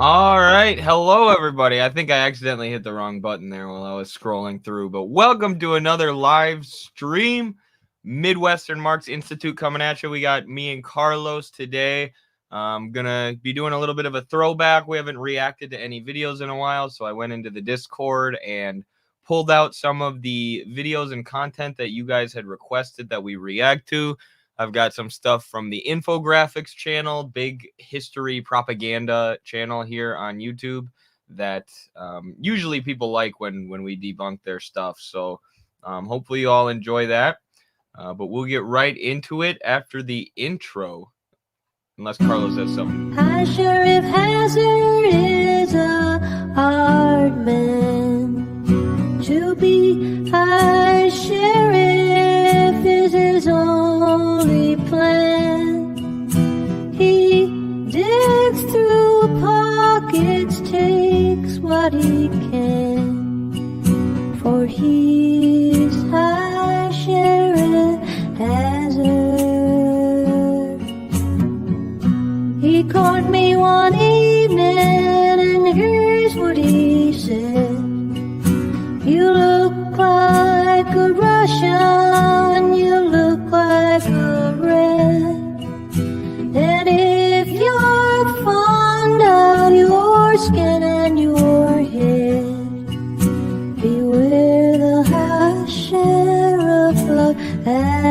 All right. Hello, everybody. I think I accidentally hit the wrong button there while I was scrolling through, but welcome to another live stream. Midwestern Marx Institute coming at you. We got me and Carlos today. I'm going to be doing a little bit of a throwback. We haven't reacted to any videos in a while, so I went into the Discord and pulled out some of the videos and content that you guys had requested that we react to. I've got some stuff from the Infographics channel, big history propaganda channel here on YouTube that usually people like when we debunk their stuff. So hopefully you all enjoy that. But we'll get right into it after the intro, unless Carlos has something. High Sheriff Hazard is a hard man to be. High Sheriff is his only plan. He digs through pockets, takes what he can, for he's High Sheriff Hazard. He caught me one evening, and here's what he said. You look like a Russian, you look like a red. And if you're fond of your skin and your head, beware the High Sheriff of Hazard.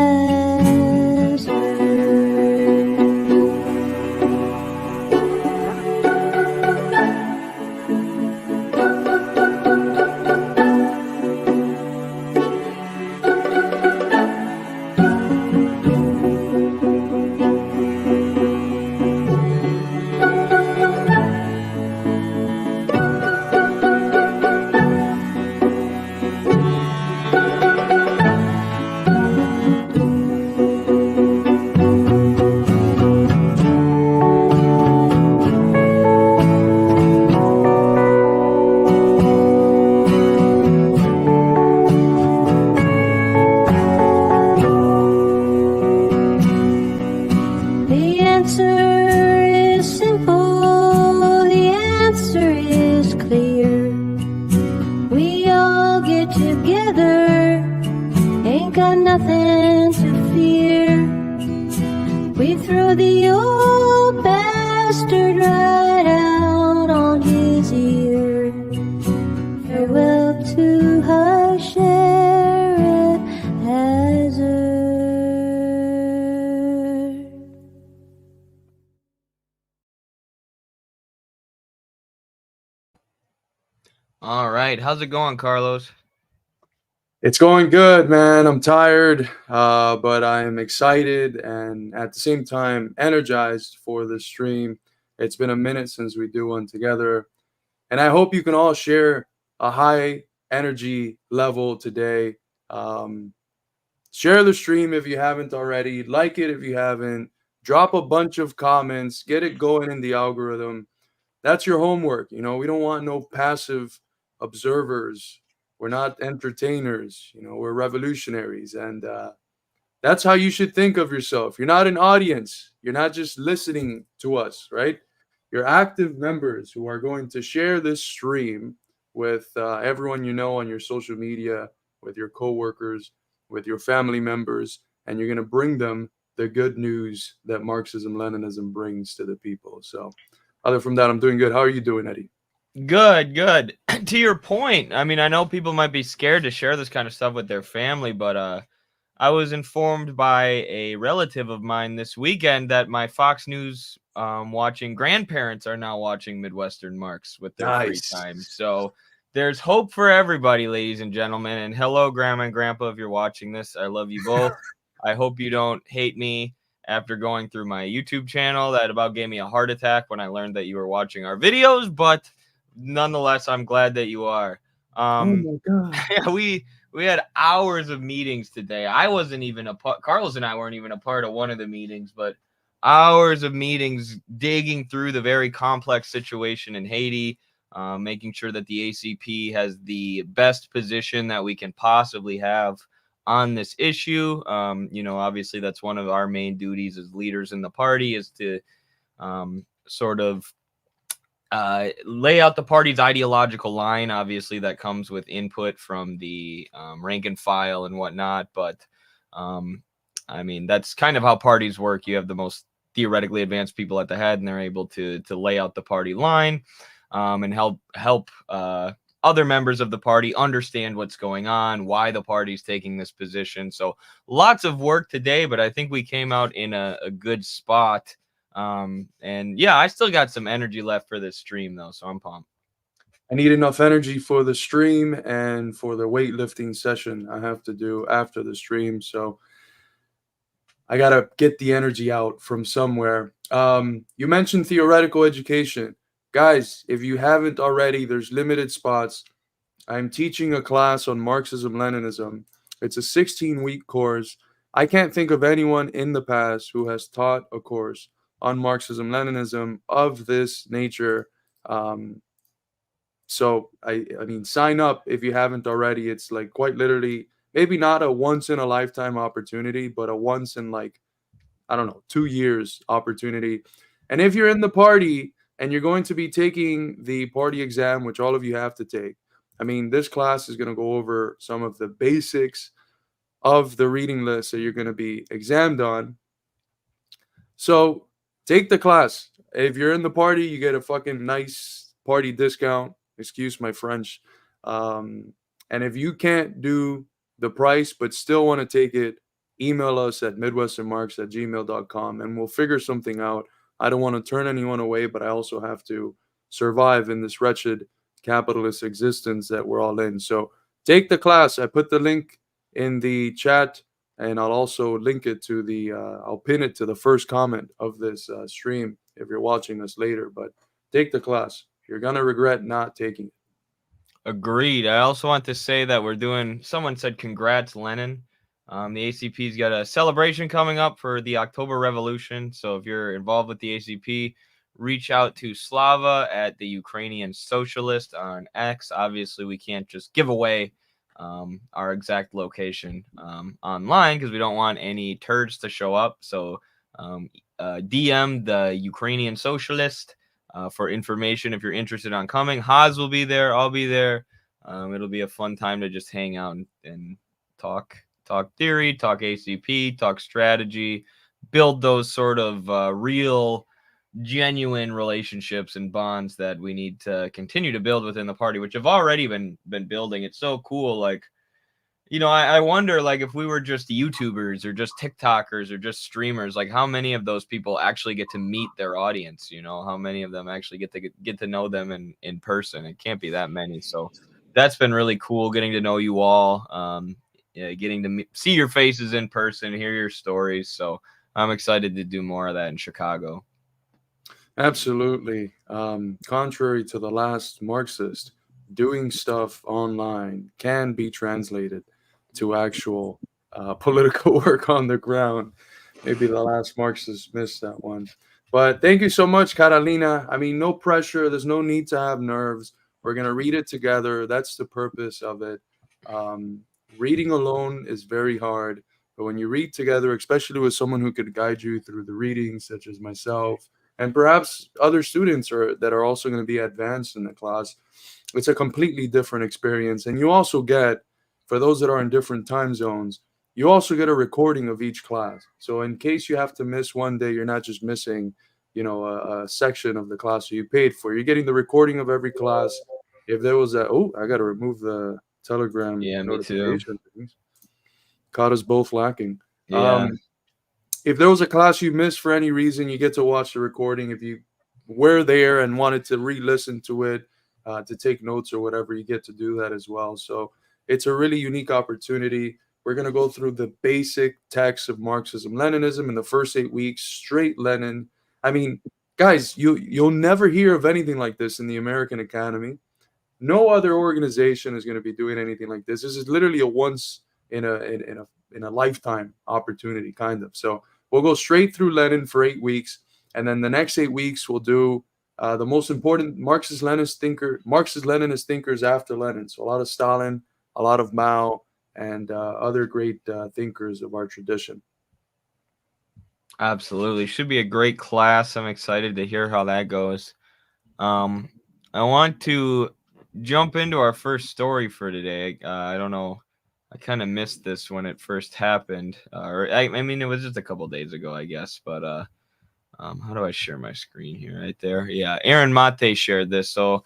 The answer is simple, the answer is clear. We all get together, ain't got nothing to fear. We throw the old bastard right out on his ear. Farewell to High Sheriff Hazard. All right. How's it going, Carlos? It's going good, man. I'm tired, but I'm excited and at the same time energized for the stream. It's been a minute since we do one together, and I hope you can all share a high energy level today. Share the stream if you haven't already. Like it if you haven't. Drop a bunch of comments. Get it going in the algorithm. That's your homework. You know, we don't want no passive observers. We're not entertainers. You know, we're revolutionaries. And that's how you should think of yourself. You're not an audience. You're not just listening to us, right? You're active members who are going to share this stream with everyone you know on your social media, with your coworkers, with your family members, and you're going to bring them the good news that Marxism, Leninism brings to the people. So, other from that, I'm doing good. How are you doing, Eddie? Good, good. To your point, I mean, I know people might be scared to share this kind of stuff with their family, but I was informed by a relative of mine this weekend that my Fox News watching grandparents are now watching Midwestern Marx with their free time. So there's hope for everybody, ladies and gentlemen. And hello, Grandma and Grandpa, if you're watching this. I love you both. I hope you don't hate me after going through my YouTube channel. That about gave me a heart attack when I learned that you were watching our videos, but nonetheless, I'm glad that you are. Oh my God. we had hours of meetings today. I wasn't even a part. Carlos and I weren't even a part of one of the meetings, but hours of meetings digging through the very complex situation in Haiti, making sure that the ACP has the best position that we can possibly have on this issue. Obviously that's one of our main duties as leaders in the party, is to sort of lay out the party's ideological line. Obviously, that comes with input from the rank and file and whatnot. But I mean, that's kind of how parties work. You have the most theoretically advanced people at the head, and they're able to lay out the party line and help other members of the party understand what's going on, why the party's taking this position. So lots of work today, but I think we came out in a good spot. And yeah, I still got some energy left for this stream though, so I'm pumped. I need enough energy for the stream and for the weightlifting session I have to do after the stream. So I got to get the energy out from somewhere. You mentioned theoretical education. Guys, if you haven't already, there's limited spots. I'm teaching a class on Marxism Leninism. It's a 16-week course. I can't think of anyone in the past who has taught a course on Marxism Leninism of this nature. So I mean, sign up if you haven't already. It's like quite literally maybe not a once in a lifetime opportunity, but a once in like, I don't know, 2 years opportunity. And if you're in the party and you're going to be taking the party exam, which all of you have to take, I mean, this class is going to go over some of the basics of the reading list that you're going to be examined on. So take the class. If you're in the party, you get a fucking nice party discount. Excuse my French. And if you can't do the price but still want to take it, email us at midwesternmarks@gmail.com and we'll figure something out. I don't want to turn anyone away, but I also have to survive in this wretched capitalist existence that we're all in. So take the class. I put the link in the chat, and I'll also link it to the, I'll pin it to the first comment of this stream if you're watching this later. But take the class. You're going to regret not taking it. Agreed. I also want to say that we're doing, someone said congrats, Lenin. The ACP's got a celebration coming up for the October Revolution. So if you're involved with the ACP, reach out to Slava at the Ukrainian Socialist on X. Obviously, we can't just give away our exact location online because we don't want any turds to show up. So DM the Ukrainian Socialist for information if you're interested on coming. Haas will be there. I'll be there. It'll be a fun time to just hang out and talk theory, talk ACP, talk strategy, build those sort of real, genuine relationships and bonds that we need to continue to build within the party, which have already been building. It's so cool. Like, you know, I wonder, like, if we were just YouTubers or just TikTokers or just streamers, like, how many of those people actually get to meet their audience? You know, how many of them actually get to know them in person? It can't be that many. So that's been really cool, getting to know you all, getting to see your faces in person, hear your stories. So I'm excited to do more of that in Chicago. Absolutely. Contrary to the last Marxist, doing stuff online can be translated to actual political work on the ground. Maybe the last Marxist missed that one. But thank you so much, Carolina. I mean, no pressure. There's no need to have nerves. We're going to read it together. That's the purpose of it. Reading alone is very hard. But when you read together, especially with someone who could guide you through the readings, such as myself, and perhaps other students that are also going to be advanced in the class, it's a completely different experience. And you also get, for those that are in different time zones, you also get a recording of each class. So in case you have to miss one day, you're not just missing, a section of the class you paid for. You're getting the recording of every class. If there was I got to remove the Telegram notification things. Caught us both lacking. Yeah. If there was a class you missed for any reason, you get to watch the recording. If you were there and wanted to re-listen to it, to take notes or whatever, you get to do that as well. So it's a really unique opportunity. We're going to go through the basic text of Marxism, Leninism in the first 8 weeks, straight Lenin. I mean, guys, you'll never hear of anything like this in the American Academy. No other organization is going to be doing anything like this. This is literally a once in a lifetime opportunity, kind of. So we'll go straight through Lenin for 8 weeks, and then the next 8 weeks we'll do the most important Marxist-Leninist thinkers after Lenin. So a lot of Stalin, a lot of Mao, and other great thinkers of our tradition. Absolutely. Should be a great class. I'm excited to hear how that goes. I want to jump into our first story for today. I don't know. I kind of missed this when it first happened. I mean, it was just a couple days ago, I guess. But how do I share my screen here? Right there. Yeah, Aaron Mate shared this. So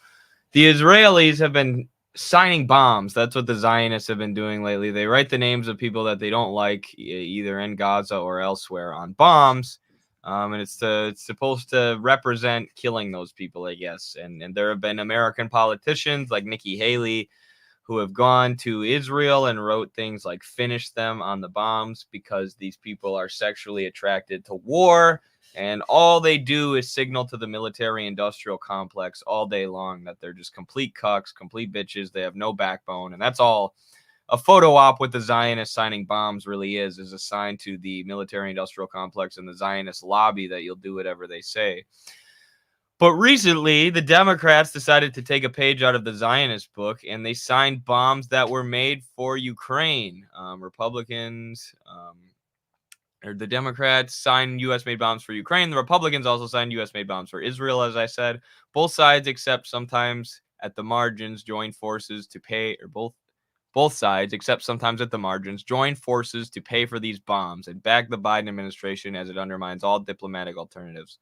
the Israelis have been signing bombs. That's what the Zionists have been doing lately. They write the names of people that they don't like, either in Gaza or elsewhere, on bombs. And it's supposed to represent killing those people, I guess. And there have been American politicians like Nikki Haley who have gone to Israel and wrote things like "finish them" on the bombs because these people are sexually attracted to war. And all they do is signal to the military-industrial complex all day long that they're just complete cucks, complete bitches. They have no backbone. And that's all a photo op with the Zionists signing bombs really is a sign to the military-industrial complex and the Zionist lobby that you'll do whatever they say. But recently, the Democrats decided to take a page out of the Zionist book, and they signed bombs that were made for Ukraine. The Democrats signed U.S.-made bombs for Ukraine. The Republicans also signed U.S.-made bombs for Israel, as I said. Both sides, except sometimes at the margins, join forces to pay, or both sides, except sometimes at the margins, join forces to pay for these bombs and back the Biden administration as it undermines all diplomatic alternatives.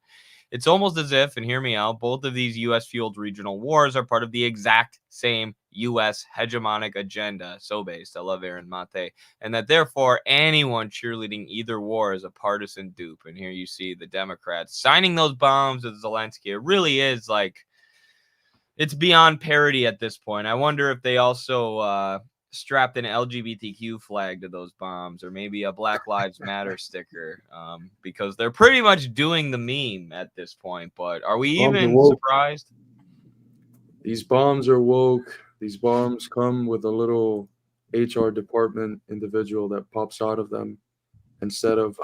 It's almost as if, and hear me out, both of these U.S.-fueled regional wars are part of the exact same U.S. hegemonic agenda. So based. I love Aaron Mate. And that therefore anyone cheerleading either war is a partisan dupe. And here you see the Democrats signing those bombs with Zelensky. It really is like, it's beyond parody at this point. I wonder if they also strapped an LGBTQ flag to those bombs, or maybe a Black Lives Matter sticker, because they're pretty much doing the meme at this point. But are we even surprised? These bombs are woke. These bombs come with a little HR department individual that pops out of them instead of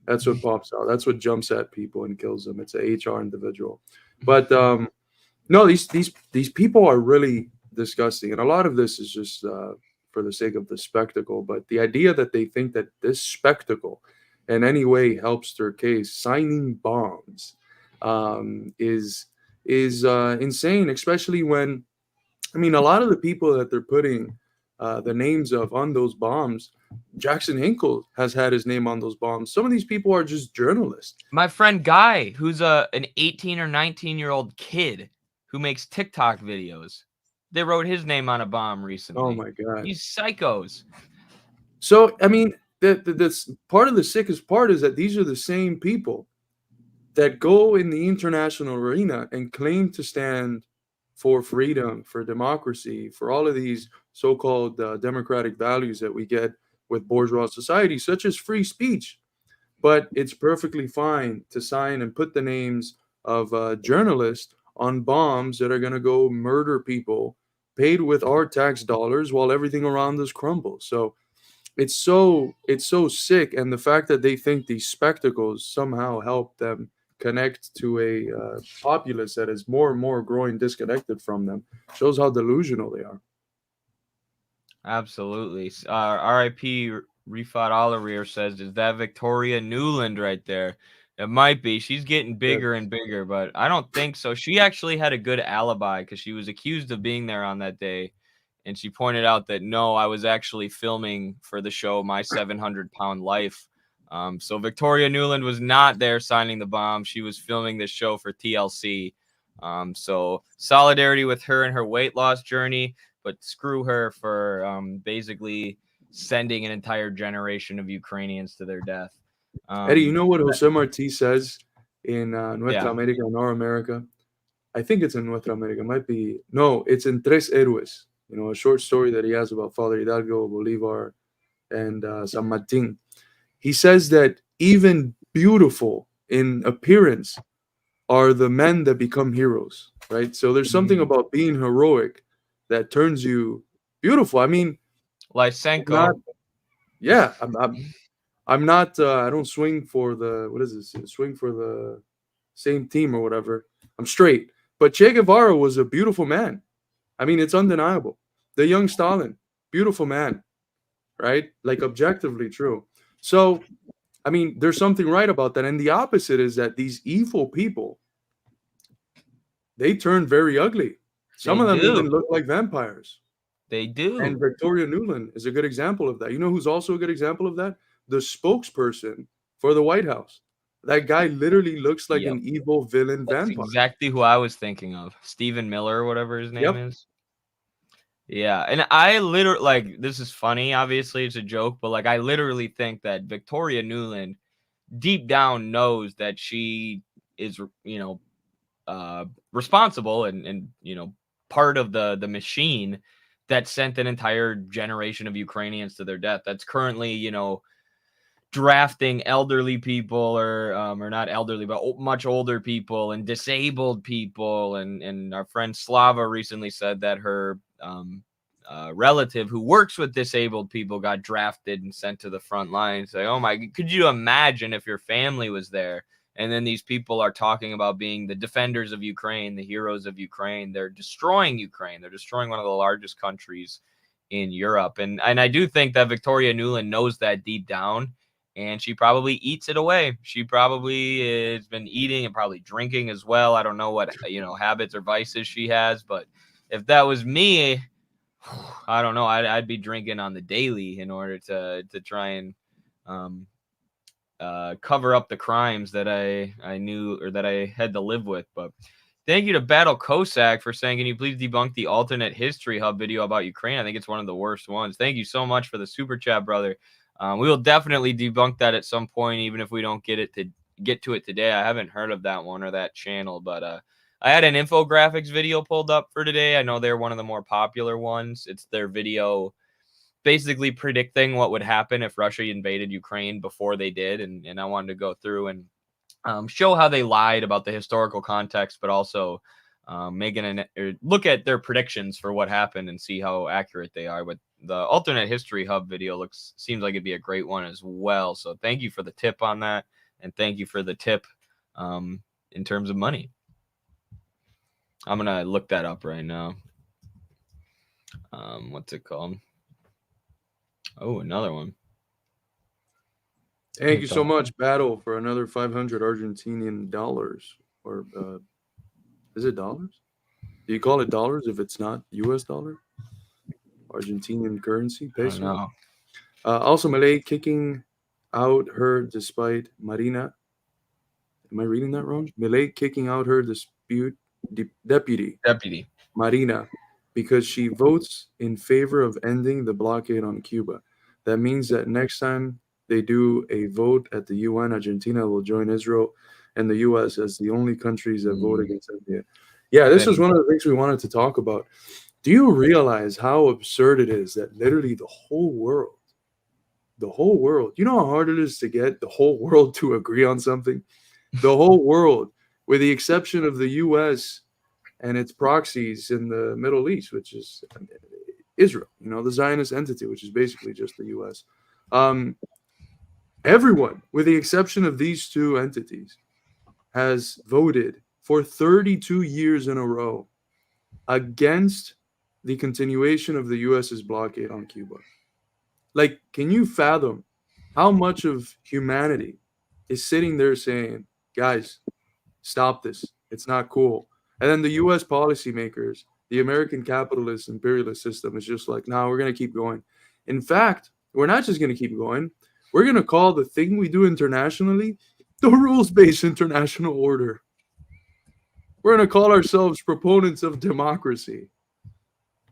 that's what pops out. That's what jumps at people and kills them. It's a HR individual. But no, these people are really disgusting, and a lot of this is just for the sake of the spectacle. But the idea that they think that this spectacle in any way helps their case, signing bombs, is insane. Especially when, I mean, a lot of the people that they're putting the names of on those bombs, Jackson Hinkle has had his name on those bombs. Some of these people are just journalists. My friend Guy, who's an 18 or 19-year-old kid who makes TikTok videos, they wrote his name on a bomb recently. Oh my God. These psychos. So, I mean, this part of the sickest part is that these are the same people that go in the international arena and claim to stand for freedom, for democracy, for all of these so-called democratic values that we get with bourgeois society, such as free speech. But it's perfectly fine to sign and put the names of journalists on bombs that are going to go murder people paid with our tax dollars while everything around us crumbles. So it's so sick. And the fact that they think these spectacles somehow help them connect to a populace that is more and more growing disconnected from them shows how delusional they are. Absolutely. R.I.P. Rifat Alarir says, is that Victoria Newland right there? It might be. She's getting bigger and bigger, but I don't think so. She actually had a good alibi because she was accused of being there on that day. And she pointed out that, no, I was actually filming for the show My 700-Pound Life. So Victoria Newland was not there signing the bomb. She was filming this show for TLC. So solidarity with her and her weight loss journey, but screw her for basically sending an entire generation of Ukrainians to their death. Eddie, you know what Jose Marti says in Nuestra America, in Our America? I think it's in Nuestra America. It might be. No, it's in Tres Héroes. You know, a short story that he has about Father Hidalgo, Bolivar, and San Martin. He says that even beautiful in appearance are the men that become heroes, right? So there's something about being heroic that turns you beautiful. I mean, Lysenko. I'm not. I don't swing for the, what is this? Swing for the same team or whatever. I'm straight. But Che Guevara was a beautiful man. I mean, it's undeniable. The young Stalin, beautiful man, right? Like objectively true. So, I mean, there's something right about that. And the opposite is that these evil people, they turn very ugly. Some They of them do. even look like vampires. They do. And Victoria Nuland is a good example of that. You know who's also a good example of that? The spokesperson for the White House. That guy literally looks like Yep. an evil villain That's vampire. exactly who I was thinking of. Stephen Miller, or whatever his name Yep. is. Yeah, and I literally, like, this is funny, obviously it's a joke, but like I literally think that Victoria Nuland deep down knows that she is, responsible and part of the machine that sent an entire generation of Ukrainians to their death. That's currently, drafting elderly people, or not elderly, but much older people and disabled people. And our friend Slava recently said that her relative who works with disabled people got drafted and sent to the front lines. Like, oh my, could you imagine if your family was there? And then these people are talking about being the defenders of Ukraine, the heroes of Ukraine. They're destroying Ukraine. They're destroying one of the largest countries in Europe. And I do think that Victoria Nuland knows that deep down, and she probably eats it away. She probably has been eating and probably drinking as well. I don't know what, habits or vices she has, but if that was me, I don't know. I'd be drinking on the daily in order to try and cover up the crimes that I knew or that I had to live with. But thank you to Battle Cossack for saying, can you please debunk the alternate history hub video about Ukraine? I think it's one of the worst ones. Thank you so much for the super chat, brother. We will definitely debunk that at some point, even if we don't get to it today. I haven't heard of that one or that channel, but I had an Infographics video pulled up for today. I know they're one of the more popular ones. It's their video basically predicting what would happen if Russia invaded Ukraine before they did. And I wanted to go through and show how they lied about the historical context, but also look at their predictions for what happened and see how accurate they are. But the alternate history hub video seems like it'd be a great one as well. So thank you for the tip on that. And thank you for the tip in terms of money. I'm going to look that up right now. What's it called? Oh, another one. Thank you so much, Battle, for another 500 Argentinian dollars. Or is it dollars? Do you call it dollars if it's not US dollar? Argentinian currency, peso. Also, Malay kicking out her despite Marina. Am I reading that wrong? Malay kicking out her deputy Marina because she votes in favor of ending the blockade on Cuba. That means that next time they do a vote at the UN, Argentina will join Israel and the US as the only countries that vote against India. Yeah, this was one of the things we wanted to talk about. Do you realize how absurd it is that literally the whole world, you know how hard it is to get the whole world to agree on something? The whole world, with the exception of the US and its proxies in the Middle East, which is Israel, the Zionist entity, which is basically just the US. Everyone, with the exception of these two entities, has voted for 32 years in a row against the continuation of the US's blockade on Cuba. Like, can you fathom how much of humanity is sitting there saying, guys, stop this. It's not cool. And then the US policymakers, the American capitalist imperialist system is just like, no, we're going to keep going. In fact, we're not just going to keep going. We're going to call the thing we do internationally the rules-based international order. We're going to call ourselves proponents of democracy.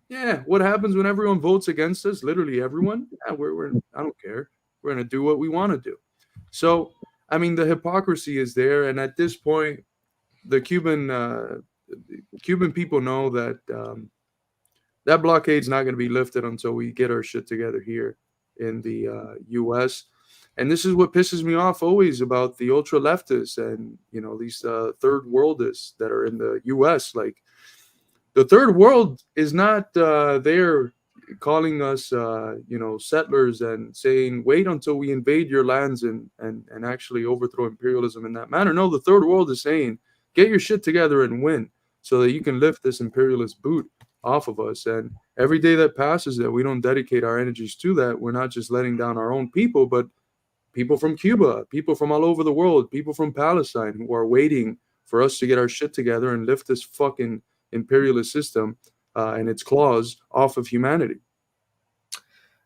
Yeah, what happens when everyone votes against us? Literally everyone? Yeah, I don't care. We're going to do what we want to do. So, I mean, the hypocrisy is there. And at this point, the Cuban people know that that blockade's not going to be lifted until we get our shit together here in the U.S. And this is what pisses me off always about the ultra leftists and these third worldists that are in the U.S. Like, the third world is not there calling us settlers and saying wait until we invade your lands and actually overthrow imperialism in that manner. No, the third world is saying get your shit together and win so that you can lift this imperialist boot off of us. And every day that passes that we don't dedicate our energies to that, we're not just letting down our own people, but people from Cuba, people from all over the world, people from Palestine who are waiting for us to get our shit together and lift this fucking imperialist system and its claws off of humanity.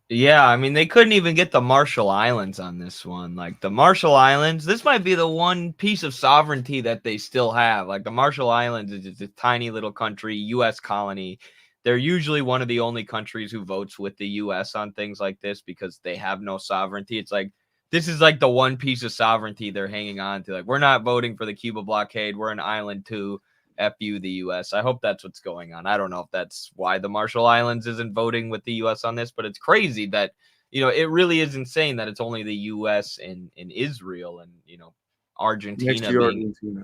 Yeah, I mean, they couldn't even get the Marshall Islands on this one. Like, the Marshall Islands, this might be the one piece of sovereignty that they still have. Like, the Marshall Islands is just a tiny little country, U.S. colony. They're usually one of the only countries who votes with the U.S. on things like this because they have no sovereignty. It's like, this is like the one piece of sovereignty they're hanging on to. Like, we're not voting for the Cuba blockade. We're an island too. F you, the U.S. I hope that's what's going on. I don't know if that's why the Marshall Islands isn't voting with the U.S. on this, but it's crazy that, it really is insane that it's only the U.S. and Israel and, Argentina Next to being, Argentina.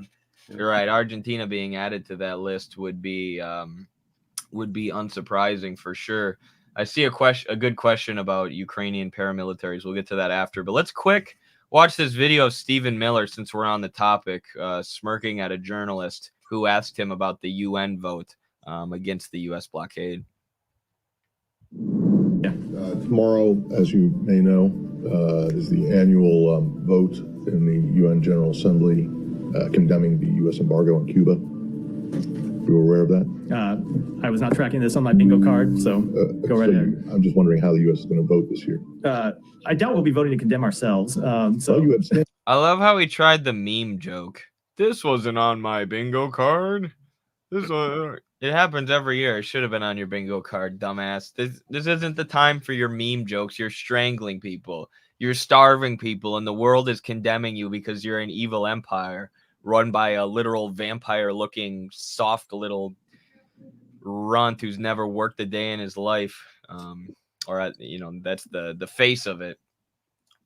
Yeah. You're right, Argentina being added to that list would be unsurprising for sure. I see a good question about Ukrainian paramilitaries. We'll get to that after, but let's watch this video of Stephen Miller since we're on the topic, smirking at a journalist who asked him about the UN vote against the U.S. blockade. Yeah. Tomorrow, as you may know, is the annual vote in the UN General Assembly condemning the U.S. embargo on Cuba. You were aware of that? I was not tracking this on my bingo card, so go right ahead. I'm just wondering how the U.S. is going to vote this year. I doubt we'll be voting to condemn ourselves. So you abstain. I love how he tried the meme joke. This wasn't on my bingo card. It happens every year. It should have been on your bingo card, dumbass. This isn't the time for your meme jokes. You're strangling people. You're starving people, and the world is condemning you because you're an evil empire run by a literal vampire-looking, soft little runt who's never worked a day in his life. That's the face of it.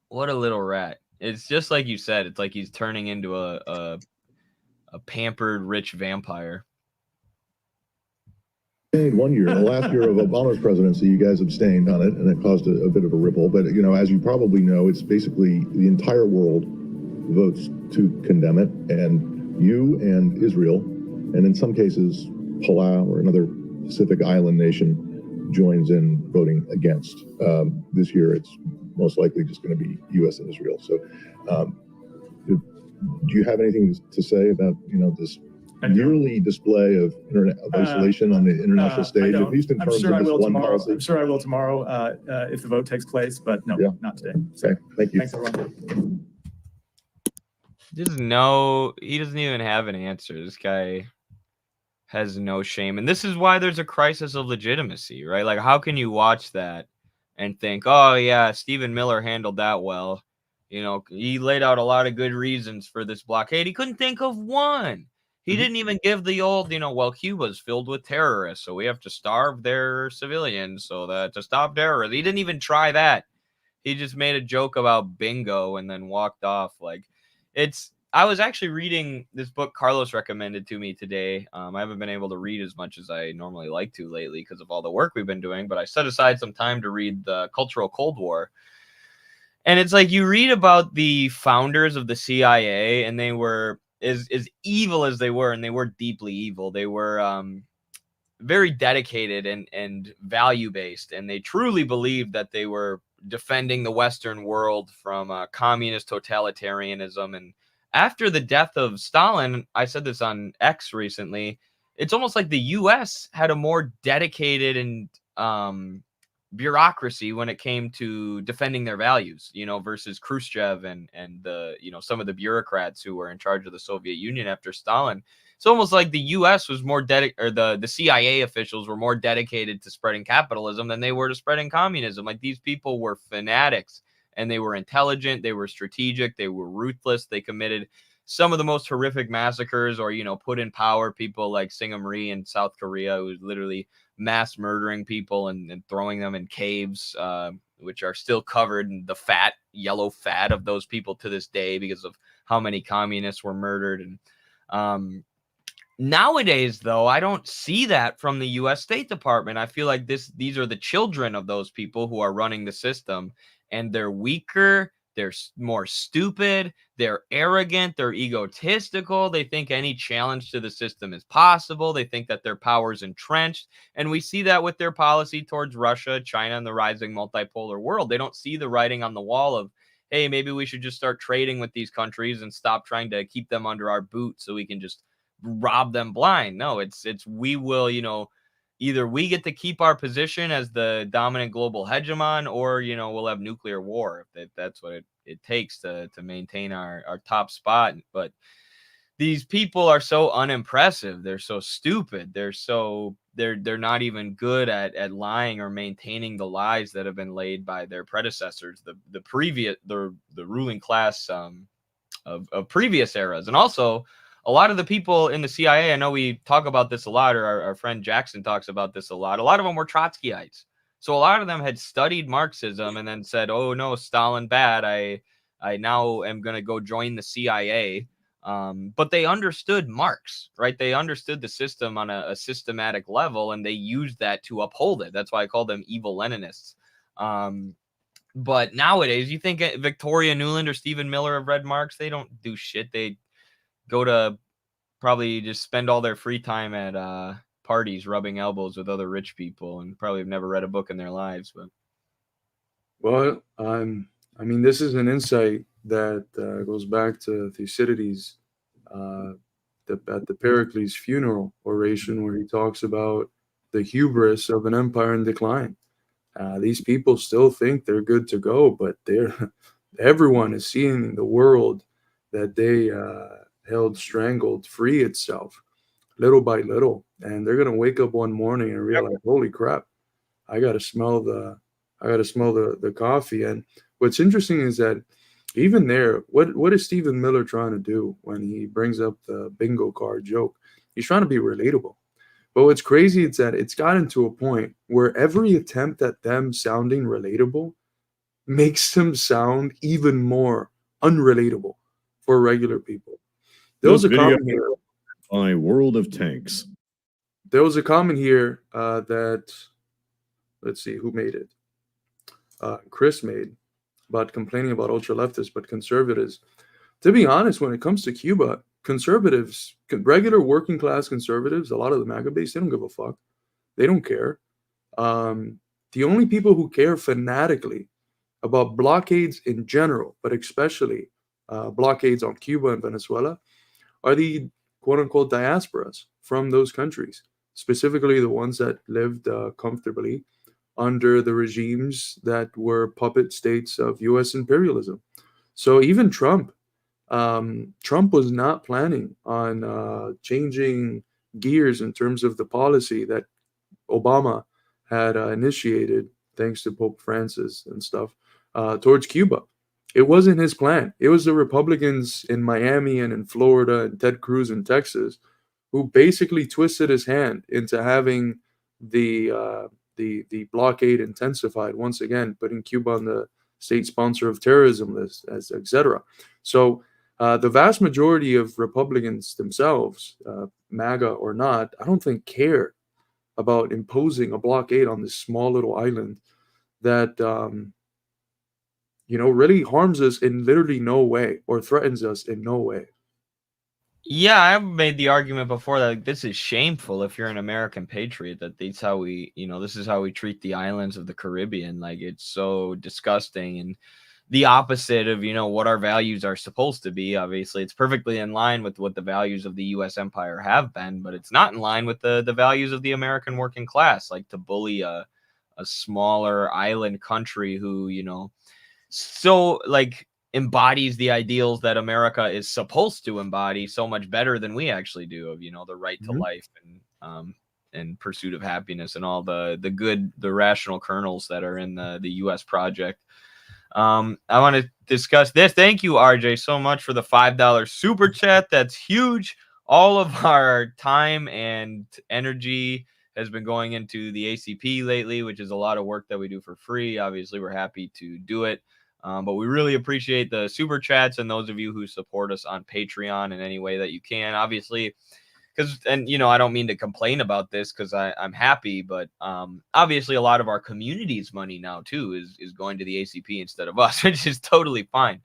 What a little rat. It's just like you said. It's like he's turning into a pampered, rich vampire. 1 year, the last year of Obama's presidency, you guys abstained on it, and it caused a bit of a ripple. But, as you probably know, it's basically the entire world votes to condemn it, and you and Israel, and in some cases, Palau or another Pacific island nation joins in voting against. This year, it's most likely just going to be U.S. and Israel. So, do you have anything to say about, this yearly display of isolation on the international stage, at least in terms of this one policy? I'm sure I will tomorrow if the vote takes place, but no, not today. So, okay, thank you. Thanks, everyone. He doesn't even have an answer. This guy has no shame. And this is why there's a crisis of legitimacy, right? Like, how can you watch that and think, oh, yeah, Stephen Miller handled that well? He laid out a lot of good reasons for this blockade. He couldn't think of one. He didn't even give the old, Cuba's filled with terrorists, so we have to starve their civilians to stop terrorism. He didn't even try that. He just made a joke about bingo and then walked off. Like, I was actually reading this book Carlos recommended to me today. I haven't been able to read as much as I normally like to lately because of all the work we've been doing, but I set aside some time to read The Cultural Cold War. And it's like you read about the founders of the CIA, and they were as evil as they were, and they were deeply evil. They were very dedicated and value-based, and they truly believed that they were defending the Western world from communist totalitarianism. And after the death of Stalin, I said this on X recently, it's almost like the U.S. had a more dedicated and bureaucracy when it came to defending their values, versus Khrushchev and the, some of the bureaucrats who were in charge of the Soviet Union after Stalin. It's almost like the U.S. was more the CIA officials were more dedicated to spreading capitalism than they were to spreading communism. Like, these people were fanatics, and they were intelligent, they were strategic, they were ruthless. They committed some of the most horrific massacres, or, put in power people like Syngam Rhee in South Korea, who was literally mass murdering people and throwing them in caves, which are still covered in the yellow fat of those people to this day because of how many communists were murdered. And nowadays, though, I don't see that from the U.S. State Department. I feel like these are the children of those people who are running the system, and they're weaker, they're more stupid, they're arrogant, they're egotistical. They think any challenge to the system is possible. They think that their power is entrenched. And we see that with their policy towards Russia, China, and the rising multipolar world. They don't see the writing on the wall of, hey, maybe we should just start trading with these countries and stop trying to keep them under our boot so we can just rob them blind. No, it's we will, either we get to keep our position as the dominant global hegemon, or we'll have nuclear war if that's what it takes to maintain our top spot. But these people are so unimpressive. They're so stupid. They're not even good at lying or maintaining the lies that have been laid by their predecessors, the ruling class of previous eras. And also a lot of the people in the CIA, I know we talk about this a lot, or our friend Jackson talks about this a lot of them were Trotskyites. So a lot of them had studied Marxism and then said, oh no, Stalin bad, I now am going to go join the CIA. But they understood Marx, right? They understood the system on a systematic level, and they used that to uphold it. That's why I call them evil Leninists. But nowadays, you think Victoria Nuland or Stephen Miller have read Marx? They don't do shit. They go to probably just spend all their free time at parties, rubbing elbows with other rich people, and probably have never read a book in their lives. But Well, I mean, this is an insight that goes back to Thucydides at the Pericles funeral oration, where he talks about the hubris of an empire in decline. These people still think they're good to go, but everyone is seeing the world that they held strangled free itself little by little, and they're gonna wake up one morning and realize, holy crap, I gotta smell the coffee. And what's interesting is that even there, what is Stephen Miller trying to do when he brings up the bingo card joke? He's trying to be relatable. But what's crazy is that it's gotten to a point where every attempt at them sounding relatable makes them sound even more unrelatable for regular people. There was a comment here. My World of Tanks. There was a comment here that, let's see, who made it? Chris made, about complaining about ultra leftists, but conservatives. To be honest, when it comes to Cuba, conservatives, regular working class conservatives, a lot of the MAGA base, they don't give a fuck. They don't care. The only people who care fanatically about blockades in general, but especially blockades on Cuba and Venezuela, are the quote unquote diasporas from those countries, specifically the ones that lived comfortably under the regimes that were puppet states of US imperialism. So even Trump was not planning on changing gears in terms of the policy that Obama had initiated, thanks to Pope Francis and stuff, towards Cuba. It wasn't his plan. It was the Republicans in Miami and in Florida and Ted Cruz in Texas who basically twisted his hand into having the blockade intensified once again, putting Cuba on the state sponsor of terrorism list, as etc. So the vast majority of Republicans themselves, MAGA or not, I don't think care about imposing a blockade on this small little island that really harms us in literally no way, or threatens us in no way. yeah, I've made the argument before that this is shameful if you're an American patriot, that this is how we treat the islands of the Caribbean. Like, it's so disgusting and the opposite of, what our values are supposed to be. Obviously, it's perfectly in line with what the values of the U.S. empire have been, but it's not in line with the values of the American working class, like to bully a smaller island country who, so like embodies the ideals that America is supposed to embody so much better than we actually do, of, the right to life and pursuit of happiness and all the rational kernels that are in the U.S. project. I want to discuss this. Thank you, RJ, so much for the $5 super chat. That's huge. All of our time and energy has been going into the ACP lately, which is a lot of work that we do for free. Obviously, we're happy to do it. But we really appreciate the super chats and those of you who support us on Patreon in any way that you can. Obviously, I don't mean to complain about this because I'm happy, but obviously a lot of our community's money now too is going to the ACP instead of us, which is totally fine.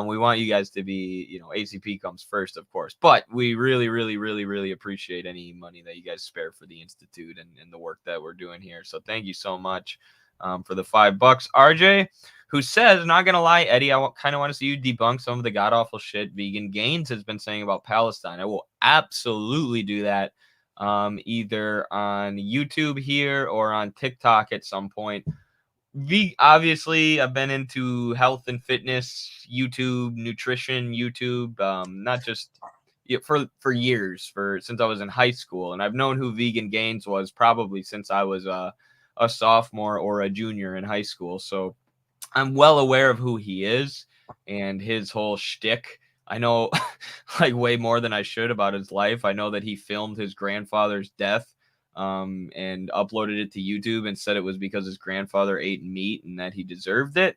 We want you guys to be, ACP comes first, of course, but we really, really, really, really appreciate any money that you guys spare for the Institute and the work that we're doing here. So thank you so much. for the $5. RJ, who says, not gonna lie, Eddie, I kind of want to see you debunk some of the god awful shit Vegan Gains has been saying about Palestine. I will absolutely do that, either on YouTube here or on TikTok at some point. Obviously, I've been into health and fitness, YouTube, nutrition, YouTube, not just for years, since I was in high school, and I've known who Vegan Gains was probably since I was a sophomore or a junior in high school. So I'm well aware of who he is and his whole shtick. I know like way more than I should about his life. I know that he filmed his grandfather's death and uploaded it to YouTube and said it was because his grandfather ate meat and that he deserved it.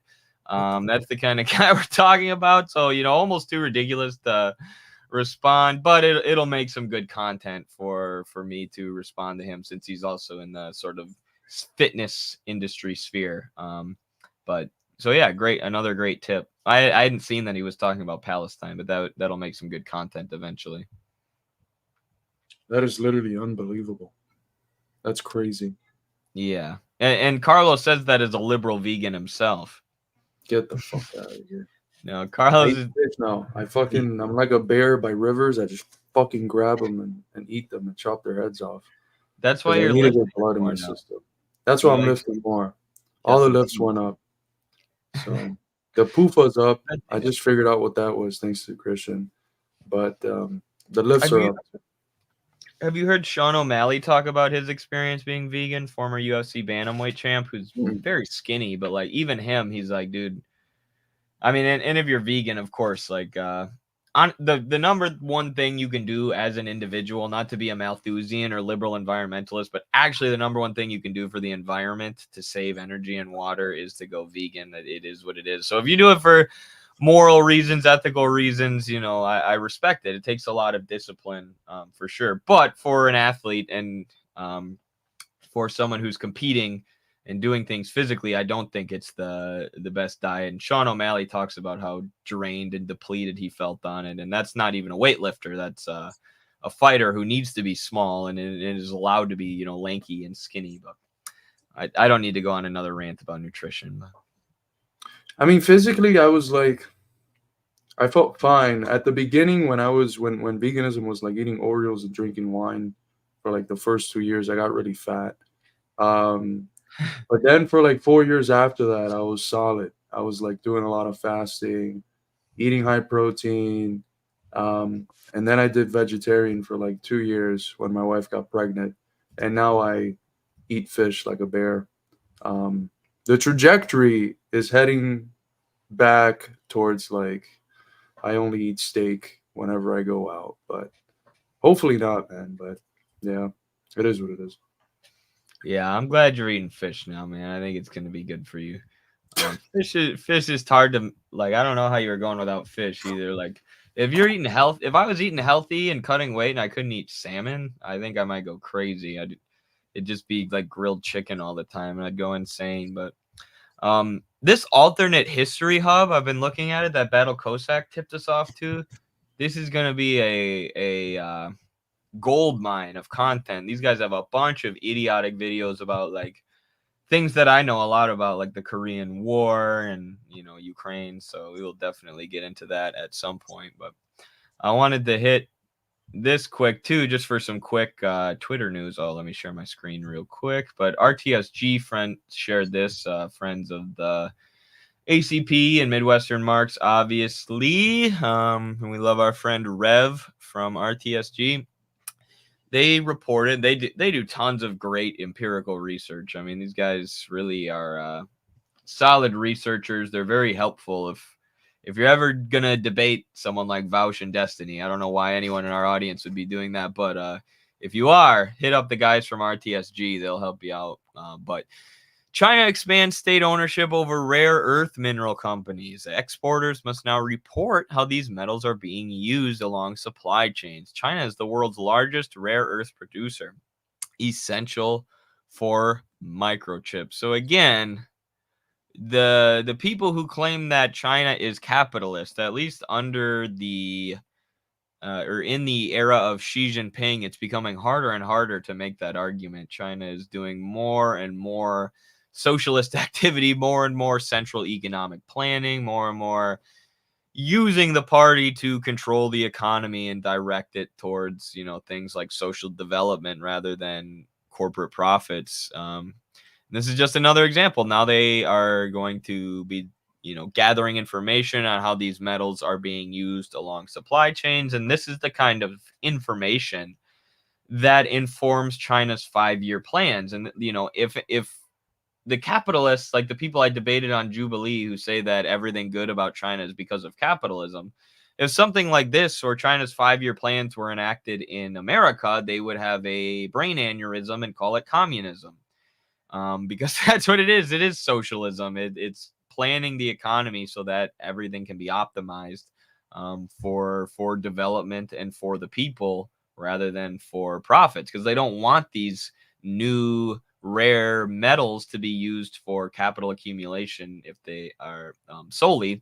That's the kind of guy we're talking about. So, almost too ridiculous to respond, but it'll make some good content for me to respond to him, since he's also in the sort of fitness industry sphere. But so yeah, another great tip. I hadn't seen that he was talking about Palestine, but that'll make some good content eventually. That is literally unbelievable. That's crazy. Yeah. And Carlos says that as a liberal vegan himself. Get the fuck out of here. No, Carlos is no. I'm like a bear by rivers. I just fucking grab them and eat them and chop their heads off. That's why you're lifting lifting blood in my now. system. That's why I'm lifting more. All the lifts went up. So the PUFA's up. I just figured out what that was thanks to Christian. But the lifts are up. Have you heard Sean O'Malley talk about his experience being vegan? Former UFC bantamweight champ, who's very skinny, but like even him, he's like, dude. I mean, and if you're vegan, of course, like on the number one thing you can do as an individual, not to be a Malthusian or liberal environmentalist, but actually the number one thing you can do for the environment to save energy and water is to go vegan. That it is what it is. So if you do it for moral reasons, ethical reasons, I respect it. It takes a lot of discipline, for sure. But for an athlete and for someone who's competing and doing things physically, I don't think it's the best diet. And Sean O'Malley talks about how drained and depleted he felt on it. And that's not even a weightlifter. That's a fighter who needs to be small and is allowed to be, lanky and skinny. But I don't need to go on another rant about nutrition. But. I mean, physically, I felt fine at the beginning when veganism was like eating Oreos and drinking wine for like the first 2 years. I got really fat. But then for like 4 years after that, I was solid. I was like doing a lot of fasting, eating high protein. And then I did vegetarian for like 2 years when my wife got pregnant. And now I eat fish like a bear. The trajectory is heading back towards like I only eat steak whenever I go out, but hopefully not, man. But yeah, it is what it is. Yeah, I'm glad you're eating fish now, man. I think it's gonna be good for you. Fish is hard to like. I don't know how you were going without fish either. Like if you're eating if I was eating healthy and cutting weight and I couldn't eat salmon, I think I might go crazy. It'd just be like grilled chicken all the time and I'd go insane. But this alternate history hub, I've been looking at it, that Battle Cossack tipped us off to. This is going to be a gold mine of content. These guys have a bunch of idiotic videos about like things that I know a lot about, like the Korean War and, Ukraine. So we will definitely get into that at some point. But I wanted to hit this quick too, just for some quick Twitter news. Let me share my screen real quick. But RTSG friend shared this, friends of the ACP and Midwestern Marx, obviously. And we love our friend Rev from RTSG. They reported they do tons of great empirical research. I mean, these guys really are solid researchers. They're very helpful. If you're ever gonna debate someone like Vaush and Destiny, I don't know why anyone in our audience would be doing that, but if you are, hit up the guys from RTSG. They'll help you out. But China expands state ownership over rare earth mineral companies. Exporters must now report how these metals are being used along supply chains. China is the world's largest rare earth producer, essential for microchips. So again, the people who claim that China is capitalist, at least under the or in the era of Xi Jinping, it's becoming harder and harder to make that argument. China is doing more and more socialist activity, more and more central economic planning, more and more using the party to control the economy and direct it towards, things like social development rather than corporate profits. This is just another example. Now they are going to be, gathering information on how these metals are being used along supply chains. And this is the kind of information that informs China's 5-year plans. And, if the capitalists, like the people I debated on Jubilee, who say that everything good about China is because of capitalism, if something like this or China's 5-year plans were enacted in America, they would have a brain aneurysm and call it communism. Because that's what it is. It is socialism. It's planning the economy so that everything can be optimized for development and for the people rather than for profits, because they don't want these new rare metals to be used for capital accumulation if they are solely.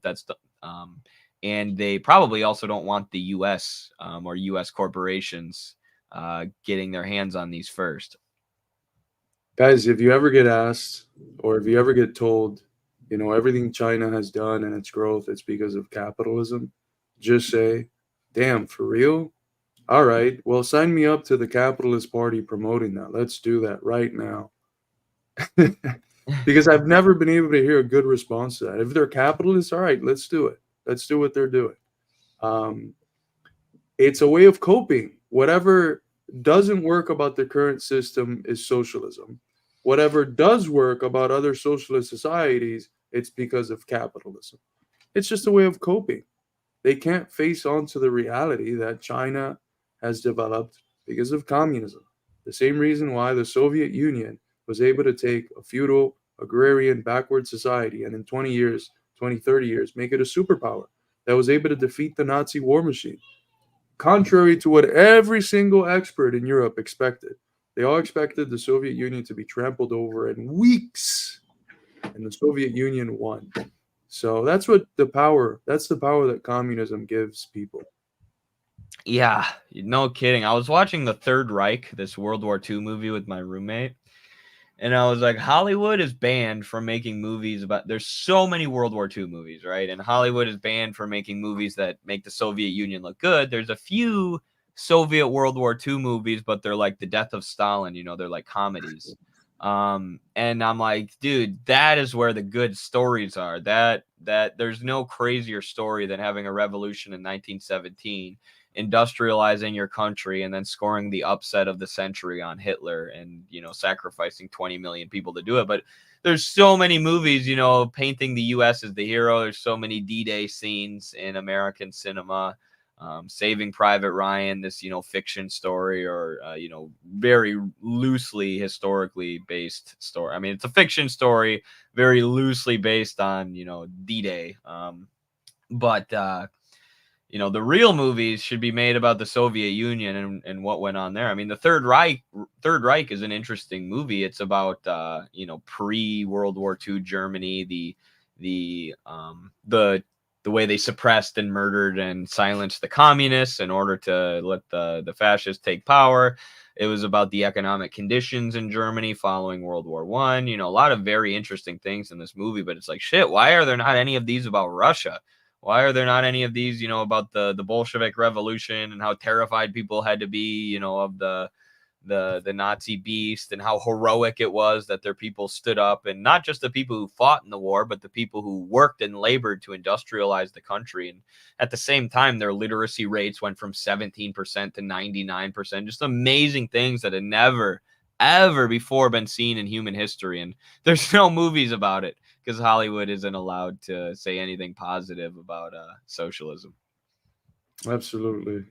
And they probably also don't want the U.S. Or U.S. corporations getting their hands on these first. Guys, if you ever get asked or if you ever get told, everything China has done and its growth, it's because of capitalism, just say, damn, for real? All right, well, sign me up to the Capitalist Party promoting that. Let's do that right now. Because I've never been able to hear a good response to that. If they're capitalists, all right, let's do it. Let's do what they're doing. It's a way of coping. Whatever doesn't work about the current system is socialism. Whatever does work about other socialist societies, it's because of capitalism. It's just a way of coping. They can't face on to the reality that China has developed because of communism. The same reason why the Soviet Union was able to take a feudal, agrarian, backward society and in 20 years, 20, 30 years, make it a superpower that was able to defeat the Nazi war machine. Contrary to what every single expert in Europe expected. They all expected the Soviet Union to be trampled over in weeks, and the Soviet Union won. So that's the power that communism gives people. Yeah, no kidding. I was watching The Third Reich, this World War II movie with my roommate. And I was like, Hollywood is banned from making movies about. There's so many World War II movies, right? And Hollywood is banned from making movies that make the Soviet Union look good. There's a few Soviet World War II movies, but they're like The Death of Stalin, they're like comedies. And I'm like, dude, that is where the good stories are. That there's no crazier story than having a revolution in 1917, industrializing your country, and then scoring the upset of the century on Hitler and, sacrificing 20 million people to do it. But there's so many movies, painting the U.S. as the hero. There's so many D-Day scenes in American cinema. Saving Private Ryan, this, fiction story or, very loosely historically based story. I mean, it's a fiction story, very loosely based on, D-Day. But the real movies should be made about the Soviet Union and what went on there. I mean, the Third Reich is an interesting movie. It's about, pre-World War II Germany, the way they suppressed and murdered and silenced the communists in order to let the fascists take power. It was about the economic conditions in Germany following World War I. A lot of very interesting things in this movie, but it's like, shit, why are there not any of these about Russia? Why are there not any of these, about the Bolshevik Revolution and how terrified people had to be, of the Nazi beast and how heroic it was that their people stood up, and not just the people who fought in the war, but the people who worked and labored to industrialize the country. And at the same time, their literacy rates went from 17% to 99%. Just amazing things that had never, ever before been seen in human history. And there's no movies about it because Hollywood isn't allowed to say anything positive about socialism. Absolutely.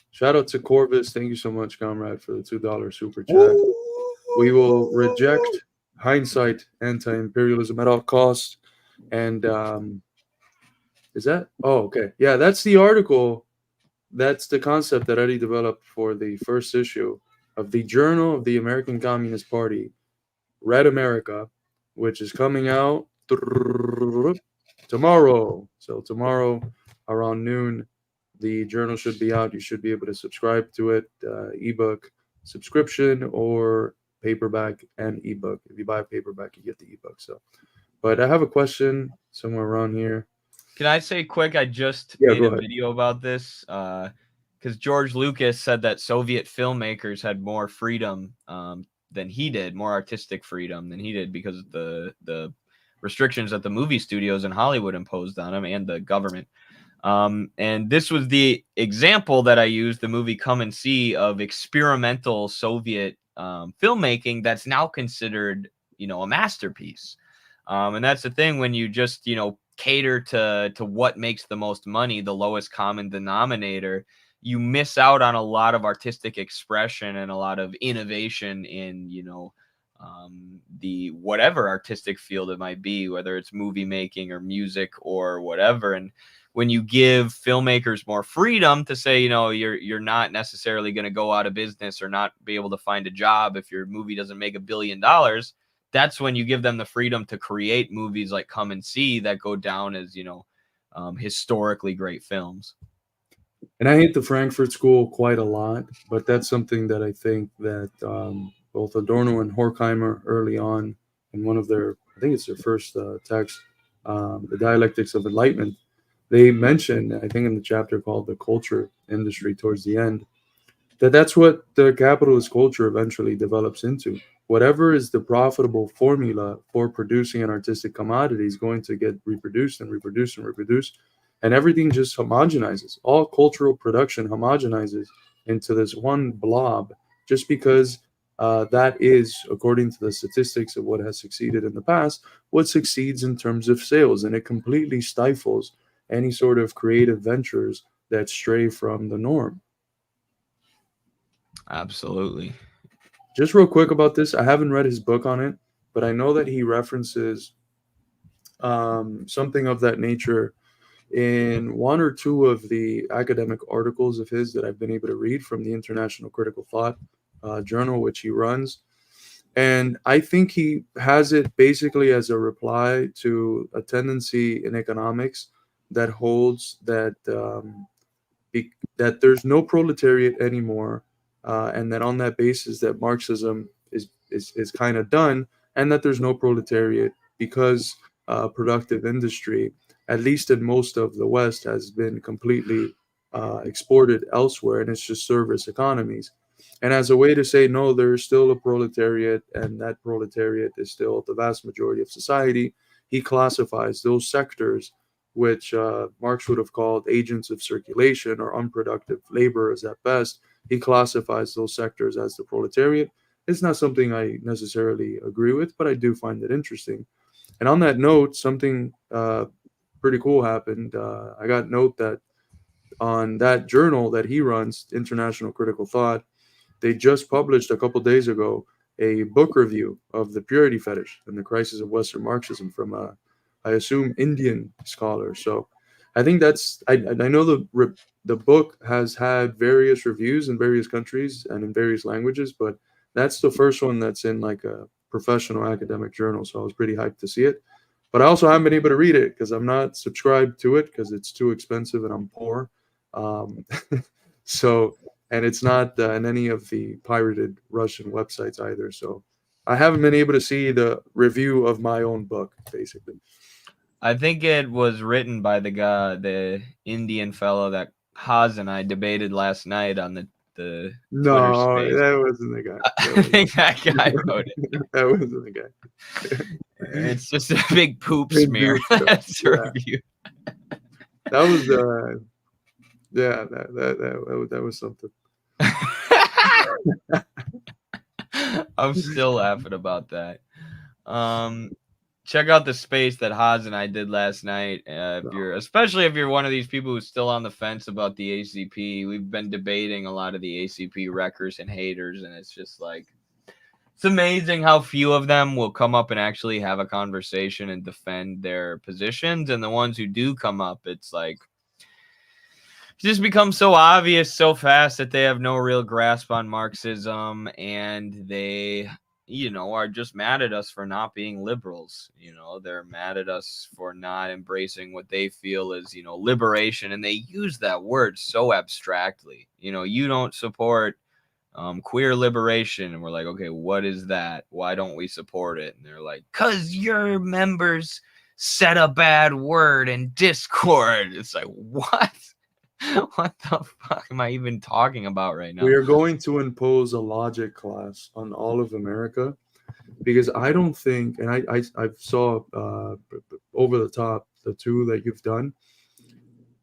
Shout out to Corvus. Thank you so much, comrade, for the $2 super chat. We will reject hindsight anti-imperialism at all costs. And is that? Oh, okay. Yeah, that's the article. That's the concept that Eddie developed for the first issue of the Journal of the American Communist Party, Red America, which is coming out tomorrow. So tomorrow around noon, the journal should be out. You should be able to subscribe to it, ebook subscription or paperback and ebook. If you buy a paperback, you get the ebook. So, but I have a question somewhere around here. Can I say quick? I just Yeah, made go a ahead. video about this because George Lucas said that Soviet filmmakers had more freedom than he did, more artistic freedom than he did because of the restrictions that the movie studios in Hollywood imposed on him and the government. And this was the example that I used, the movie Come and See, of experimental Soviet filmmaking that's now considered, a masterpiece. And that's the thing when you just, cater to what makes the most money, the lowest common denominator, you miss out on a lot of artistic expression and a lot of innovation in, the whatever artistic field it might be, whether it's movie making or music or whatever. And when you give filmmakers more freedom to say, you're not necessarily going to go out of business or not be able to find a job if your movie doesn't make $1 billion, that's when you give them the freedom to create movies like Come and See that go down as, historically great films. And I hate the Frankfurt School quite a lot, but that's something that I think that both Adorno and Horkheimer early on in one of their, I think it's their first text, The Dialectics of Enlightenment, they mentioned, I think in the chapter called The Culture Industry towards the end, that's what the capitalist culture eventually develops into. Whatever is the profitable formula for producing an artistic commodity is going to get reproduced and reproduced and reproduced, and everything just homogenizes. All cultural production homogenizes into this one blob just because that is, according to the statistics of what has succeeded in the past, what succeeds in terms of sales, and it completely stifles any sort of creative ventures that stray from the norm. Absolutely. Just real quick about this, I haven't read his book on it, but I know that he references something of that nature in one or two of the academic articles of his that I've been able to read from the International Critical Thought journal, which he runs. And I think he has it basically as a reply to a tendency in economics that holds that that there's no proletariat anymore, and that on that basis that Marxism is kind of done, and that there's no proletariat because productive industry, at least in most of the West, has been completely exported elsewhere, and it's just service economies. And as a way to say, no, there's still a proletariat, and that proletariat is still the vast majority of society, he classifies those sectors, which Marx would have called agents of circulation or unproductive laborers at best. He classifies those sectors as the proletariat. It's not something I necessarily agree with, but I do find it interesting. And on that note, something pretty cool happened. I got note that on that journal that he runs, International Critical Thought, they just published a couple days ago a book review of The Purity Fetish and the Crisis of Western Marxism from I assume Indian scholar. So I think that's I know the book has had various reviews in various countries and in various languages, but that's the first one that's in like a professional academic journal. So I was pretty hyped to see it. But I also haven't been able to read it because I'm not subscribed to it because it's too expensive and I'm poor. So, and it's not in any of the pirated Russian websites either. So I haven't been able to see the review of my own book, basically. I think it was written by the Indian fellow that Haas and I debated last night on the Twitter No, space. that wasn't the guy. I think that guy wrote it. That wasn't the guy. It's just a big poop Big smear. poop stuff. That's a Yeah. review. That was yeah, that was something. I'm still laughing about that. Check out the space that Haas and I did last night. Especially if you're one of these people who's still on the fence about the ACP. We've been debating a lot of the ACP wreckers and haters, and it's just like, it's amazing how few of them will come up and actually have a conversation and defend their positions. And the ones who do come up, it's like, it just becomes so obvious so fast that they have no real grasp on Marxism, and they, are just mad at us for not being liberals. They're mad at us for not embracing what they feel is, liberation. And they use that word so abstractly. You don't support queer liberation, and we're like, okay, what is that? Why don't we support it? And they're like, cause your members said a bad word in Discord. It's like, what? What the fuck am I even talking about right now? We are going to impose a logic class on all of America, because I don't think, and I saw over the top the two that you've done.